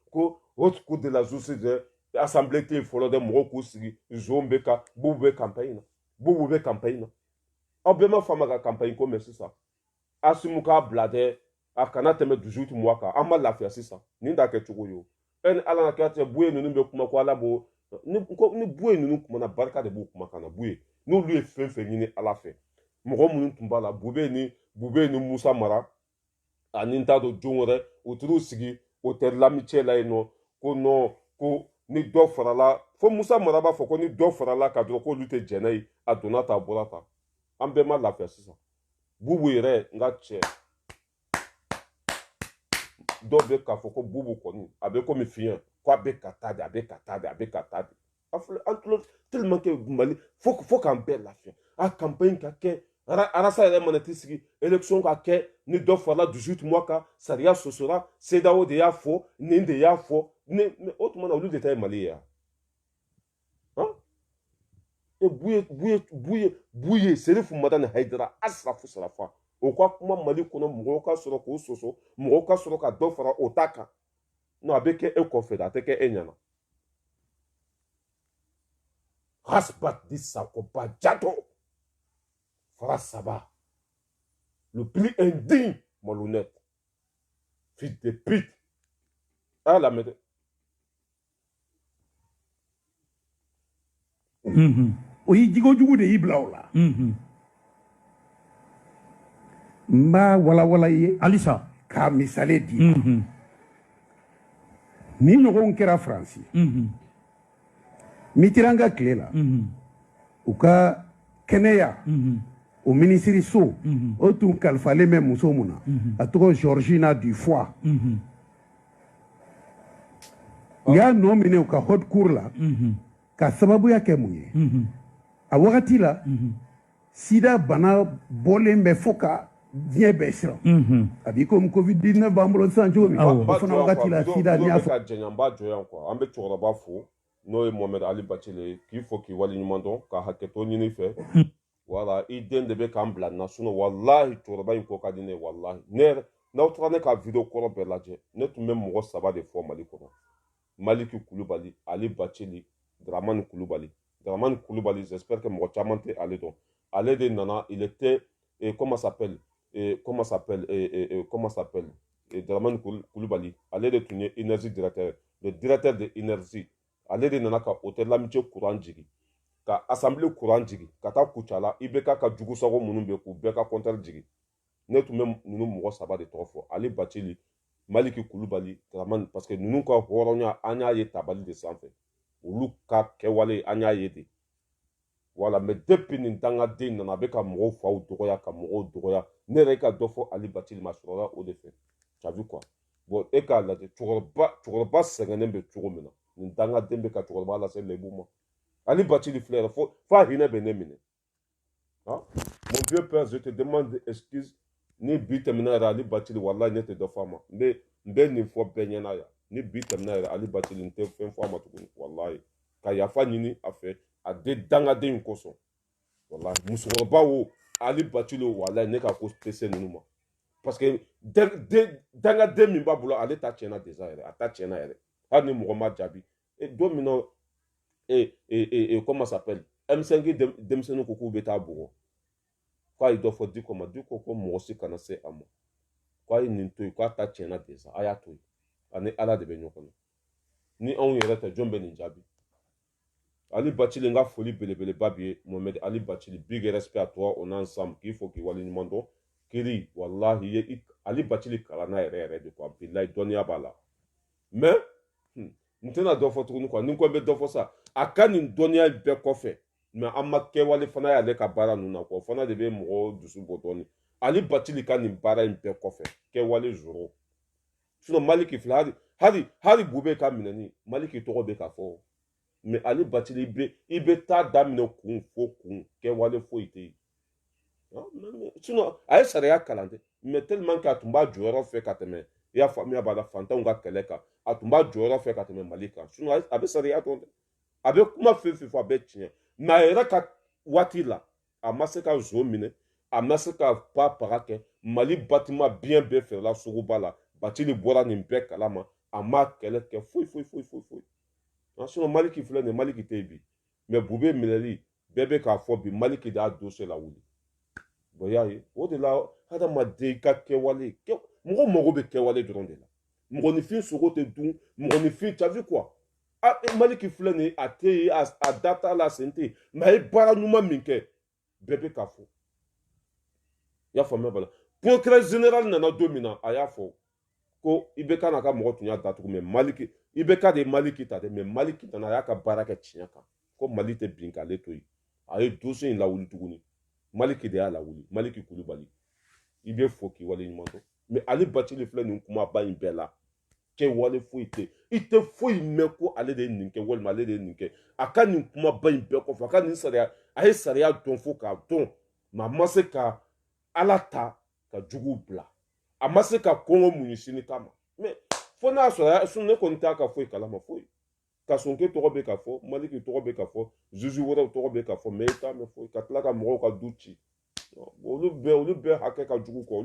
haute cour de la justice de assemblée te fɔlɔ de mɔgɔw k'u sigi zon bɛ ka bubu bɛ campagne na bubu bɛ campagne na aw bɛɛ ma fama ka campagne ko mɛ sisan Asimu k'a bila dɛ a kana tɛmɛ 18 mois kan an ma lafiya sisan nin t'a kɛ cogo ye o ni ala ka kɛ buye ninnu bɛ kuma ko ala b'o ni buye ninnu kumana barika de b'u kuma kana buye n'olu ye fɛn fɛn ɲini ala fɛ mɔgɔ minnu tun b'a la bube ni Musa Mara ani n t'a dɔn jon wɛrɛ u t'u sigi o tɛ lamicɛ la yen nɔ ko non ko ni dɔ farala fo Musa Mara b'a fɔ ko ni dɔ farala ka dɔrɔn k'olu tɛ jɛnɛ ye a donna ta a bɔra ta an bɛɛ ma lafiya sisan bubu yɛrɛ n ka cɛ dɔw bɛ k'a fɔ ko bubu kɔni a bɛ komi fiɲɛ ko a bɛ ka taa de a bɛ ka taa de a bɛ ka taa de a filɛ an tulo tellement que Mali fo k'an bɛɛ lafiya a campagne ka kɛ arasa yɛrɛ mana t'i sigi élection ka kɛ ni dɔ farala 18 mois kan sariya sɔsɔra CEDEAO de y'a fɔ nin de y'a fɔ mais o tuma na olu de ta ye Mali ye buye Serifu Madani Haidara Asrafu Sarafa o ka kuma Mali kɔnɔ mɔgɔw ka sɔrɔ k'o sɔsɔ mɔgɔw ka sɔrɔ ka dɔ fara o ta kan non a bɛ kɛ e kɔfɛ de a tɛ kɛ e ɲɛna Rasbat di Sakoba Diato Fara Saba le plus indigne malhonnête fils de pute à la méthode o y'i jugu de y'i bila o la n b'a walawala i ye halisa k'a misale di ni ɲɔgɔn kɛra faransi Mitterrand ka tile la u ka kɛnɛya o minisiri so o tun kalifalen bɛ muso mun na a tɔgɔ Georgina Dufoy u y'a nɔ minɛ u ka haute cour la ka sababuya kɛ mun ye a wagati la sida bana bɔlen bɛ fo ka diɲɛ bɛɛ siran a b'i komi covid-19 b'an bolo sisan cogo min o fana wagati la sida ni y'a fɔ ka jɛɲanba jɔ yan quoi an bɛ cɛkɔrɔba fo n'o ye Mohamed Ali Bacile ye k'i fo k'i waleɲuman dɔn ka hakɛto ɲini fɛ wala i den de bɛ k'an bila nin na sinon walahi cɛkɔrɔba in ko ka di ne ye walahi ne yɛrɛ n'aw taara ne ka video kɔrɔ bɛɛ lajɛ ne tun bɛ mɔgɔ 3 de fɔ Mali kɔnɔ Maliki Kulubali, Ali Bacili, Dramane Kulubali. Dramane Kulubali, j'espère que mɔgɔ caman tɛ ale dɔn. Ale de nana, il était, comment s'appelle Dramane Kulubali. Ale de tun ye énergie directeur, le directeur de énergie. Ale de nana ka hôtel Lamitié courant jigi, ka assemblée courant jigi, ka taa Kucala, IBK ka jugu sago minnu bɛ k'u bɛɛ ka compteur jigi. Ne tun bɛ ninnu mɔgɔ 3 de tɔgɔ fɔ. Ali Bacili, Maliki Kulubali, Dramane, parce que ninnu ka hɔrɔnya an y'a ye tabali de sanfɛ. Olu ka kɛwale an y'a ye de. Voilà, mais depuis nin dangaden nana a bɛ ka mɔgɔw faw dɔgɔya ka mɔgɔw dɔgɔya. Ne yɛrɛ ka dɔ fɔ Ali Bacili ma sɔrɔla o de fɛ. Tu as vu quoi? Bon, e k'a lajɛ cɛkɔrɔba sɛgɛnnen bɛ cogo min na. Nin dangaden bɛ ka cɛkɔrɔba lase lebu ma. Ali Bacili filɛ yɛrɛ fo a hinɛ bɛ ne minɛ. Mon vieux père, je te demande excuse. Ni bi tɛmɛna yɛrɛ Ali Bacili wallahi ne tɛ dɔ fɔ a ma n bɛ nin fɔ bɛɛ ɲɛna yan ni bi tɛmɛna yɛrɛ Ali Bacili n tɛ fɛn fɔ a ma tuguni wallahi ka yafa ɲini a fɛ a den dangaden in kosɔn wallahi musokɔrɔba wo Ali Bacili wo wallahi ne ka ko tɛ se ninnu ma parce que dangaden min b'a bolo ale ta tiɲɛna déjà yɛrɛ a ta tiɲɛna yɛrɛ hali ni mɔgɔ ma jaabi don min na comment s'appelle M5 denmisɛnninw ko k'u bɛ taa bugɔ k'a ye dɔ fɔ Diko ma Diko ko mɔgɔ si kana se a ma k'a ye nin to yen k'a ta tiɲɛna déjà a y'a to yen ani Ala de bɛ ɲɔgɔn na ni anw yɛrɛ tɛ jɔn bɛ nin jaabi Ali Bacili n ka foli belebeleba b'i ye Mohamed Ali Bacili big respect à toi on est ensemble k'i fo k'i waleɲuman dɔn kiri wallahi Ali Bacili kalanna yɛrɛ yɛrɛ de quoi bilahi dɔnniya b'a la mais n tɛna dɔ fɔ tuguni quoi ni n ko n bɛ dɔ fɔ sa a ka nin dɔnniya bɛɛ kɔfɛ mais an ma kɛwale fana y'ale ka baara ninnu na quoi fana de bɛ mɔgɔ dusu bɔ dɔɔni Ali Bacili ka nin baara in bɛɛ kɔfɛ kɛwale zoro sinon Maliki filɛ hali Bube ka minɛni Maliki tɔgɔ bɛ ka fɔ mais Ali Bacili i bɛ taa daminɛ kun fo kun kɛwale foyi tɛ yen sinon a ye sariya kalan dɛ mais tellement que a tun b'a jɔyɔrɔ fɛ ka tɛmɛ i y'a faamuya b'a la fantanw ka kɛlɛ kan a tun b'a jɔyɔrɔ fɛ ka tɛmɛ Mali kan sinon a bɛ sariya dɔn dɛ a bɛ kuma fɛn fɛn fɔ a bɛ tiɲɛ mais a yɛrɛ ka waati la a ma se ka zo minɛ a ma se ka paga kɛ Mali bâtiment bien bɛɛ fɛrɛla Sogoba la Bacili bɔra nin bɛɛ kalama a ma kɛlɛ kɛ foyi sinon Maliki filɛ nin Maliki tɛ yen bi mais Bube minɛli bɛɛ bɛ k'a fɔ bi Maliki de y'a dossier lawuli bon y'a ye o de la hadamaden ka kɛwale mɔgɔ mago bɛ kɛwale dɔrɔn de la mɔgɔninfin sogo tɛ dun mɔgɔninfin tu as vu quoi Maliki filɛ nin a tɛ yen a da t'a la sen tɛ yen mais a ye baara ɲuman min kɛ bɛɛ bɛ k'a fɔ i y'a faamuya b'a la procureur général nana don min na a y'a fɔ ko IBK n'a ka mɔgɔ tun y'a datugu mais Maliki IBK de ye Maliki ta dɛ mais Maliki nana a y'a ka baara kɛ tiɲɛ kan ko Mali tɛ bin k'ale to yen a ye dossier in lawuli tuguni Maliki de y'a lawuli Maliki Kulubali i bɛ fo k'i waleɲuman dɔn mais Ali Bacili filɛ nin kumaba in bɛɛ la kɛwale foyi tɛ i tɛ foyi mɛn ko ale de ye nin kɛ walima ale de ye nin kɛ a ka nin kumaba in bɛɛ kɔfɛ a ka nin sariya a ye sariya dɔn fo k'a dɔn mais a ma se ka Ala ta ka jugu bila a ma se ka kɔngɔ muɲu sini kama mais fo n'a sɔrɔ ne kɔni t'a ka foyi kalama foyi Kasonke tɔgɔ bɛ ka fɔ Maliki tɔgɔ bɛ ka fɔ juge wɛrɛw tɔgɔ bɛ ka fɔ mais i t'a mɛn foyi ka tila ka mɔgɔw ka du ci olu bɛɛ hakɛ ka jugu quoi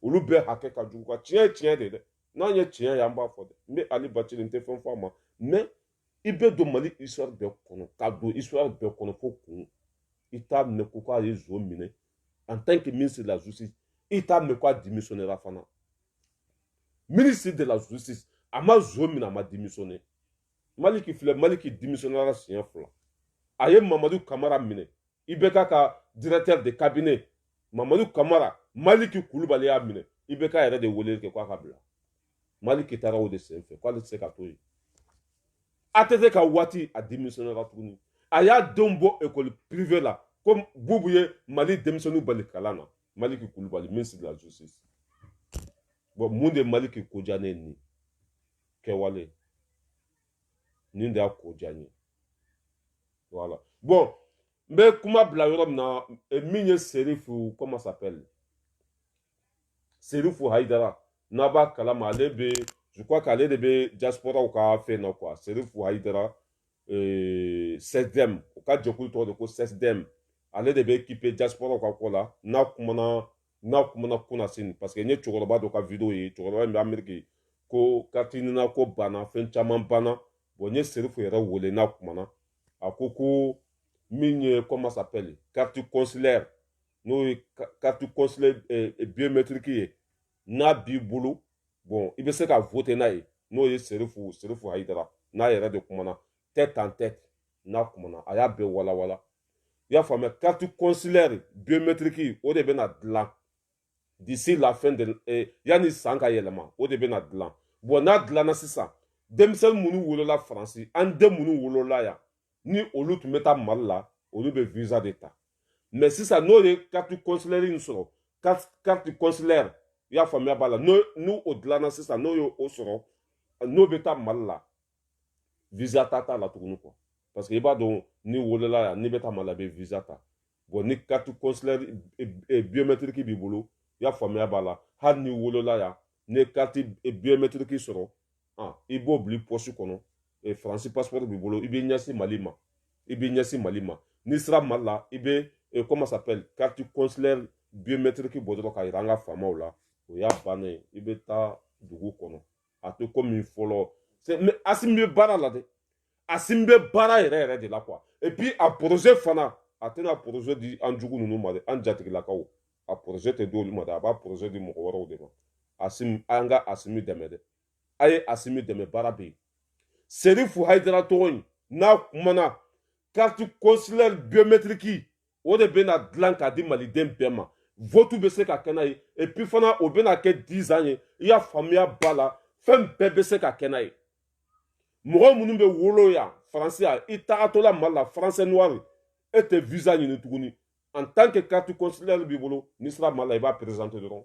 olu bɛɛ hakɛ ka jugu quoi tiɲɛ ye tiɲɛ de dɛ n'an ye tiɲɛ ye an b'a fɔ dɛ n bɛ Ali Bacili n tɛ fɛn fɔ a ma mais i bɛ don Mali histoire bɛɛ kɔnɔ ka don histoire bɛɛ kɔnɔ fo kun i t'a mɛn ko k'a ye zo minɛ en tant que ministre de la justice i t'a mɛn ko a démissionnera fana ministre de la justice a ma zo minɛ a ma démissionner Maliki filɛ Maliki démissionnera siɲɛ 2 a ye Mamadou Kamara minɛ IBK ka directeur de cabinet Mamadou Kamara Maliki Kulubali y'a minɛ i bɛ k'a yɛrɛ de wele kɛ k'a ka bila Mali kitara o de senfɛ k'ale tɛ se ka to yen a tɛ se ka waati a démissionnera tuguni a y'a denw bɔ école privée la ko Bubu ye Mali denmisɛnninw bali kalan na Maliki Kulubali ministre de la justice bon mun de Maliki ko diya ne ye nin kɛwale nin de y'a ko diya n ye voilà bon n bɛ kuma bila yɔrɔ min na min ye Serifu comment ça s'appelle Serifu Haidara n'a b'a kalama ale bɛ je crois qu'ale de bɛ diaspora ka fɛn na quoi Serifu Haidara CESDEM o ka jɛkulu tɔgɔ de ko CESDEM ale de bɛ équiper diaspora ka ko la n'a kumana Kunasini parce que n ye cɛkɔrɔba dɔ ka vidéo ye cɛkɔrɔba in bɛ Amérique ko carte ɲinina ko banna fɛn caman banna bon n ye Serifu yɛrɛ wele n'a kumana a ko min ye comment ça s'appelle carte consulaire n'o ye carte consulaire biométrique ye n'a b'i bolo bon i bɛ se ka voter n'a ye n'o ye Serifu Haidara n'a yɛrɛ de kumana tête en tête n'a kumana a y'a bɛɛ walawala i y'a faamuya carte consulaire biométrique o de bɛna dilan d'ici la fin de yani san ka yɛlɛma o de bɛna dilan bon n'a dilanna sisan denmisɛnnin minnu wolola Faransi an den minnu wolola yan ni olu tun bɛ taa Mali la olu bɛ visa de ta mais sisan n'o ye carte consulaire in sɔrɔ carte consulaire i y'a faamuya b'a la n'o o dilanna sisan n'o ye o sɔrɔ n'o bɛ taa Mali la visa t'a la tuguni quoi parce que i b'a dɔn ni wolola yan n'i bɛ taa Mali la i bɛ visa ta bon ni carte consulaire biométrique b'i bolo i y'a faamuya b'a la hali ni wolola yan ni carte biométrique sɔrɔ i b'o bila i poche kɔnɔ Faransi passeport b'i bolo i b'i ɲɛsin Mali ma n'i sera Mali la i bɛ comment ça s'appelle carte consulaire biométrique bɔ dɔrɔn ka yira an ka faamaw la o y'a bannen i bɛ taa dugu kɔnɔ a tɛ komi fɔlɔ mais Assimi bɛ baara la dɛ Assimi bɛ baara yɛrɛ de la quoi et puis a projet fana a tɛna projet di an jugu ninnu ma dɛ an jatigilakaw a projet tɛ di olu ma dɛ a b'a projet di mɔgɔ wɛrɛw de ma Assimi an ka Assimi dɛmɛ dɛ a ye Assimi dɛmɛ baara bɛ yen Serifu Haidara tɔgɔ in n'a kumana carte consulaire biométrique o de bɛna dilan k'a di maliden bɛɛ ma vote bɛ se ka kɛ n'a ye et puis fana o bɛna kɛ 10 ans ye i y'a faamuya ba la fɛn bɛɛ bɛ se ka kɛ n'a ye mɔgɔ minnu bɛ wolo yan Faransi yan i tagatɔla Mali la français noir e tɛ visa ɲini tuguni en tant que carte consulaire b'i bolo n'i sera Mali la i b'a présenter dɔrɔn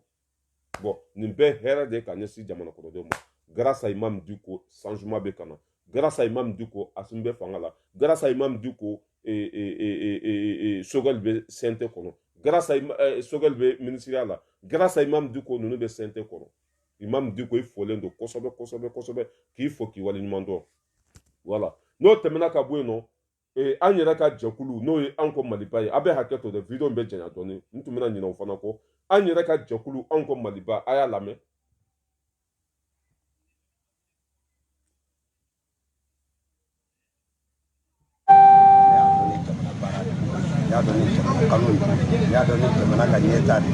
bon nin bɛɛ hɛrɛ de ka ɲɛsin jamana kɔnɔdenw ma grâce à Imam Dicko changement bɛ ka na grâce à Imam Dicko Assimi bɛ fanga la grâce à Imam Dicko Sogɛl bɛ CNT kɔnɔ grâce à Sogɛl bɛ ministériya la grâce à Imam Dicko ninnu bɛ CNT kɔnɔ Imam Dicko i folen don kosɛbɛ k'i fo k'i waleɲuman dɔn voilà n'o tɛmɛna ka bɔ yen nɔ an yɛrɛ ka jɛkulu n'o ye an ko Maliba ye a bɛ hakɛ to dɛ video bɛ janya dɔɔni n tun bɛna ɲinɛ o fana kɔ an yɛrɛ ka jɛkulu an ko Maliba a y'a lamɛn y'a dɔn ni jamana kanu ye y'a dɔn ni jamana ka ɲɛta de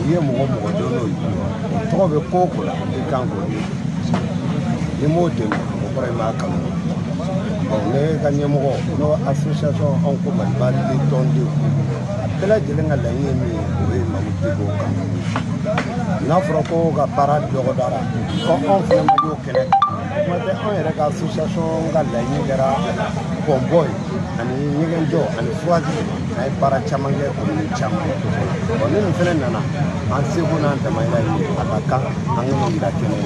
n'i ye mɔgɔ dɔn n'o ye o tɔgɔ bɛ ko o ko la i kan k'o ye n'i m'o dɛmɛ o kɔrɔ i m'a kanu ne ka ɲɛmɔgɔ n'o association anw ko Maliba les tɔndenw a bɛɛ lajɛlen ka laɲini ye min ye o ye Mamu Dicko kanu n'a fɔra ko ka baara dɔgɔdara ko anw fana ma y'o kɛlɛ kuma tɛ anw yɛrɛ ka association ka laɲini kɛra bɔnbɔn ye ani ɲɛgɛnjɔ ani furaji a ye baara caman kɛ commune caman bon ni nin fɛnɛ nana an seko n'an damayira ye a ka kan an ka n'o yira kɛnɛ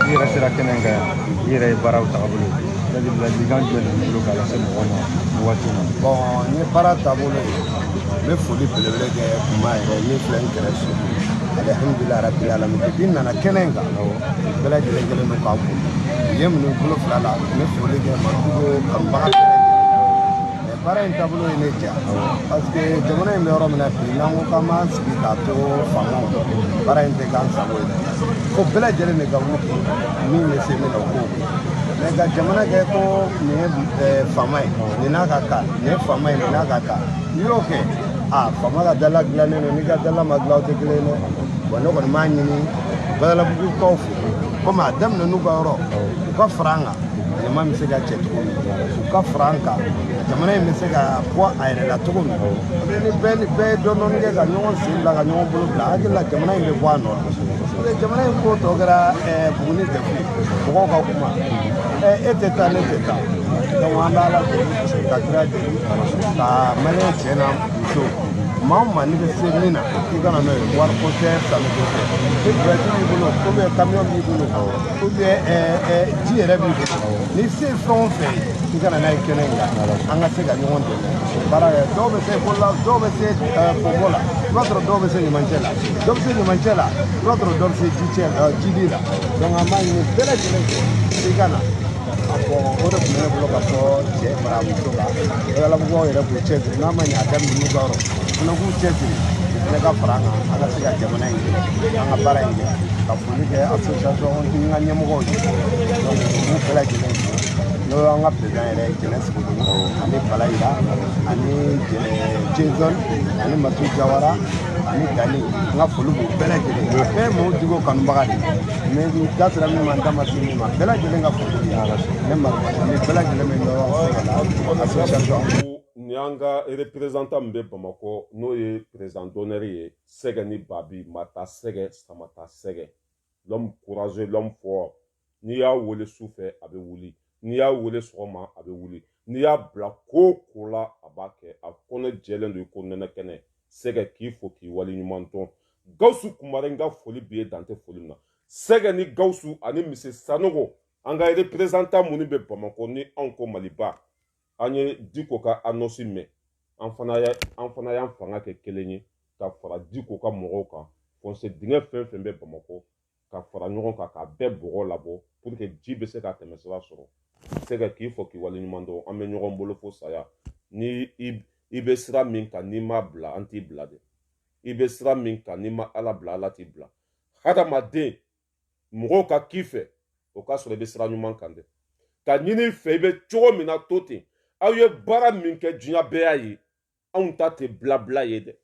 i yɛrɛ sera kɛnɛ kan yan i yɛrɛ ye baaraw taabolo ladilikan jumɛn de b'i bolo k'a lase mɔgɔw ma nin waati in na bon n ye baara taabolo ye n bɛ foli belebele kɛ kuma yɛrɛ min filɛ n kɛrɛ so alhamdulilayi rabbil alamin depuis n nana kɛnɛ in kan bɛɛ lajɛlen kɛlen don k'an fo u ye minnu bolo fila la n bɛ foli kɛ Mamudugo kanubaga bɛɛ lajɛlen baara in taabolo ye ne diya parce que jamana in bɛ yɔrɔ min na bi n'an ko k'an b'an sigi k'a to faamaw baara in tɛ k'an sago ye fo bɛɛ lajɛlen de ka wuli min bɛ se min na o k'o mais ka jamana kɛ ko nin ye faama ye nin n'a ka kan nin ye faama ye nin n'a ka kan n'i y'o kɛ faama ka dala dilannen don n'i ka dala ma dilan o tɛ kelen ye dɛ bon ne kɔni b'a ɲini Badalabugukaw fɛ komi a daminɛ n'u ka yɔrɔ u ka fara an kan ɲama bɛ se ka cɛ cogo min u ka fara an kan jamana in bɛ se ka bɔ a yɛrɛ la cogo min ni bɛɛ ye dɔɔnin kɛ ka ɲɔgɔn sen bila ka ɲɔgɔn bolo bila hakili la jamana in bɛ bɔ a nɔ la jamana in ko tɔ kɛra buguni defu mɔgɔw ka kuma e tɛ taa ne tɛ taa donc an bɛ ala deli ka kira deli ka maliyɛn cɛ n'a muso maa o maa n'i bɛ se min na i kana n'o ye wari ko tɛ sanu ko tɛ ni burɛti b'i bolo ou camion b'i bolo ou ji yɛrɛ b'i bolo ni se fɛn o fɛn i kana n'a ye kɛnɛ in kan an ka se ka ɲɔgɔn dɛmɛ baara kɛ dɔw bɛ se bolo la dɔw bɛ se bɔnbɔ la i b'a sɔrɔ dɔw bɛ se ɲamancɛ la dɔw bɛ se ɲamancɛ la i b'a sɔrɔ dɔw bɛ se jidi la donc an b'a ɲini bɛɛ lajɛlen fɛ i ka na a fɔ o de tun bɛ ne bolo ka fɔ cɛ fara muso kan alabuguw yɛrɛ k'u cɛsiri n'a ma ɲɛ a daminɛ n'u ka yɔrɔ fana k'u cɛsiri ne ka fara an kan an ka se ka jamana in kɛ an ka baara in kɛ ka foli kɛ association n ka ɲɛmɔgɔw ye donc olu bɛɛ lajɛlen fo n'o y'an ka président yɛrɛ ye Jɛnɛ Sigidogo ani Balayira ani Jason ani Matu Jawara ani Dani n ka foli b'u bɛɛ lajɛlen a bɛɛ ye maaw digo kanubaga de mais n da sera min ma n da ma se min ma bɛɛ lajɛlen ka foli b'i ne ma ni bɛɛ lajɛlen bɛ ɲɔgɔn association ni an ka représentant min bɛ Bamakɔ n'o ye président d'honneur ye Sɛgɛ ni Babi Mata Sɛgɛ Samata Sɛgɛ l'homme courageux l'homme fort n'i y'a wele su fɛ a bɛ wuli n'i y'a wele sɔgɔma a bɛ wuli n'i y'a bila ko ko la a b'a kɛ a kɔnɔ jɛlen don i ko nɛnɛ kɛnɛ Sɛgɛ k'i fo k'i waleɲuman dɔn Gawusu Kumare n ka foli b'i ye dan tɛ foli min na Sɛgɛ ni Gawusu ani Mr Sanogo an ka représentant minnu bɛ Bamakɔ ni anw ko Maliba an ye Diko ka annonce mɛn an fana y'an fanga kɛ kelen ye ka fara Diko ka mɔgɔw kan fossé dingɛ fɛn fɛn bɛ Bamakɔ ka fara ɲɔgɔn kan ka bɛɛ bɔgɔ labɔ pour que ji bɛ se ka tɛmɛ sira sɔrɔ Sɛgɛ k'i fɔ k'i waleɲuman dɔn an bɛ ɲɔgɔn bolo fo saya ni i bɛ sira min kan n'i ma bila an t'i bila dɛ i bɛ sira min kan n'i ma Ala bila Ala t'i bila hadamaden mɔgɔw ka k'i fɛ o k'a sɔrɔ i bɛ sira ɲuman kan dɛ ka ɲini i fɛ i bɛ cogo min na to ten aw ye baara min kɛ diɲɛ bɛɛ y'a ye anw ta tɛ bila ye dɛ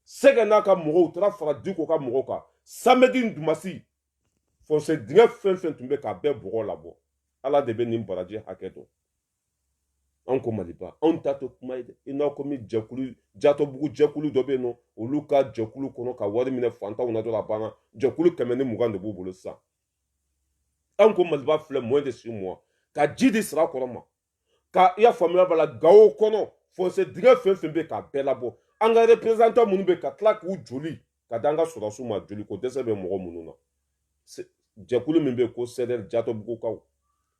Sɛgɛ n'a ka mɔgɔw u taara fara Diko ka mɔgɔw kan samedi dumasi fossé dingɛ fɛn fɛn tun bɛ k'a bɛɛ bɔgɔ labɔ Ala de bɛ nin baraji hakɛ dɔn anw ko Maliba anw ta tɛ kuma ye dɛ i n'a komi jɛkulu Jatɔbugu jɛkulu dɔ bɛ yen nɔ olu ka jɛkulu kɔnɔ ka wari minɛ fantanw na dɔrɔn a banna jɛkulu 120 de b'u bolo sisan anw ko Maliba filɛ moins de 6 mois ka ji di sira kɔrɔ ma ka i y'a faamuya b'a la Gawo kɔnɔ fossé dingɛ fɛn fɛn bɛ k'a bɛɛ labɔ an ka représentant minnu bɛ ka tila k'u joli ka da an ka sɔrɔsiw ma joli ko dɛsɛ bɛ mɔgɔ minnu na jɛkulu min bɛ ko CDR Jatɔbugukaw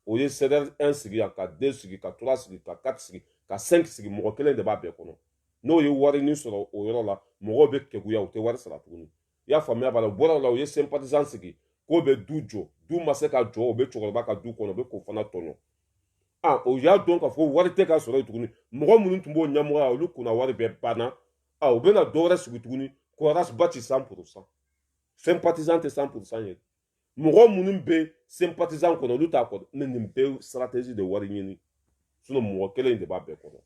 o ye CDR 1 sigi yan ka 2 sigi ka 3 sigi ka 4 sigi ka 5 sigi mɔgɔ kelen de b'a bɛɛ kɔnɔ n'o ye warini sɔrɔ o yɔrɔ la mɔgɔw bɛ kekuya u tɛ wari sara tuguni i y'a faamuya b'a la u bɔra o la u ye sympathisant sigi k'o bɛ du jɔ du ma se ka jɔ o bɛ cɛkɔrɔba ka du kɔnɔ o bɛ k'o fana tɔɲɔ o y'a dɔn k'a fɔ wari tɛ ka sɔrɔ yen tuguni mɔgɔ minnu tun b'o ɲɛmɔgɔya olu kunna wari bɛɛ banna u bɛna dɔ wɛrɛ sigi tuguni ko RASBA ti 100% sympathisant tɛ 100% ye mɔgɔ minnu bɛ sympathisant kɔnɔ olu t'a kɔnɔ ne nin bɛɛ stratégie de wari ɲini mɔgɔ kelen de b'a bɛɛ kɔnɔ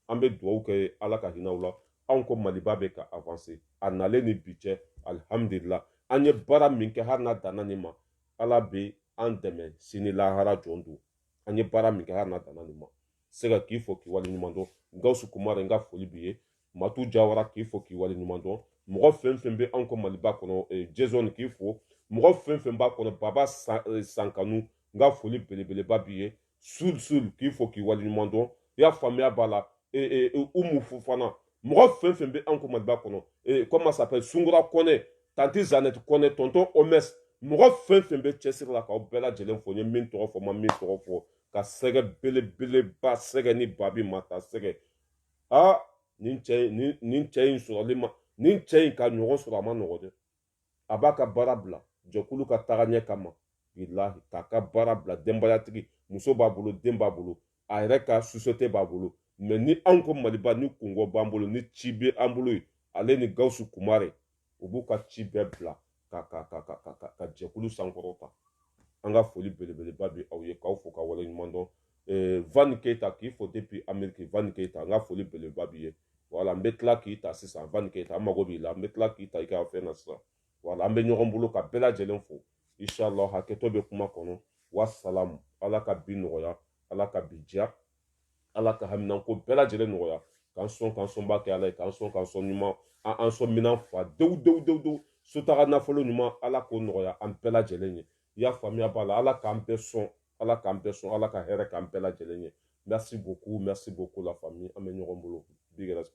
an bɛ dugawu kɛ Ala ka hinɛ u la anw ko Maliba bɛ ka avancer a nalen ni bi cɛ alhamdulillah an ye baara min kɛ hali n'a danna nin ma Ala bɛ an dɛmɛ sini lahara jɔn don an ye baara min kɛ hali n'a danna nin ma Sɛgɛ k'i fɔ k'i waleɲuman dɔn Gawusu Kumare n ka foli b'i ye Matu Jawara k'i fɔ k'i waleɲuman dɔn mɔgɔ fɛn fɛn bɛ anw ko Maliba kɔnɔ Jason k'i fɔ mɔgɔ fɛn fɛn b'a kɔnɔ Baba Sankanu n ka foli belebeleba b'i ye Sul k'i fɔ k'i waleɲuman dɔn i y'a faamuya b'a la Umu Fofana mɔgɔ fɛn fɛn bɛ anw ko Maliba kɔnɔ comment ça s'appelle Sungura Kɔnɛ Tanti Zanette Kɔnɛ tonton Omes mɔgɔ fɛn fɛn bɛ cɛsiri la k'aw bɛɛ lajɛlen fɔ n ye min tɔgɔ fɔ ma min tɔgɔ fɔ ka Sɛgɛ belebeleba Sɛgɛ ni Babi Mata Sɛgɛ nin cɛ in sɔrɔli ma nin cɛ in ka ɲɔgɔn sɔrɔ a ma nɔgɔ dɛ a b'a ka baara bila jɛkulu ka taga ɲɛ kama bilahi k'a ka baara bila denbayatigi muso b'a bolo den b'a bolo a yɛrɛ ka société b'a bolo mais ni anw ko Maliba ni kungɔ b'an bolo ni ci bɛ an bolo ye ale ni Gawusu Kumare u b'u ka ci bɛɛ bila ka jɛkulu sankɔrɔta an ka foli belebeleba bɛ aw ye k'aw fo ka waleɲuman dɔn Van Keita k'i fɔ depuis Amérique Van Keita an ka foli belebeleba b'i ye voilà n bɛ tila k'i ta sisan Van Keita an mago b'i la n bɛ tila k'i ta i ka fɛn na sisan voilà an bɛ ɲɔgɔn bolo ka bɛɛ lajɛlen fo inshallah hakɛtɔ bɛ kuma kɔnɔ wasalamu ala ka bi nɔgɔya ala ka bi diya ala ka haminanko bɛɛ lajɛlen nɔgɔya k'an sɔnba kɛ ala ye k'an sɔn ɲuman an sɔn minan fa dewu sotaga nafolo ɲuman ala k'o nɔgɔya an bɛɛ lajɛlen ye i y'a faamuya b'a la ala k'an bɛɛ sɔn ala ka hɛrɛ k'an bɛɛ lajɛlen ye merci beaucoup la famille an bɛ ɲɔgɔn bolo big respect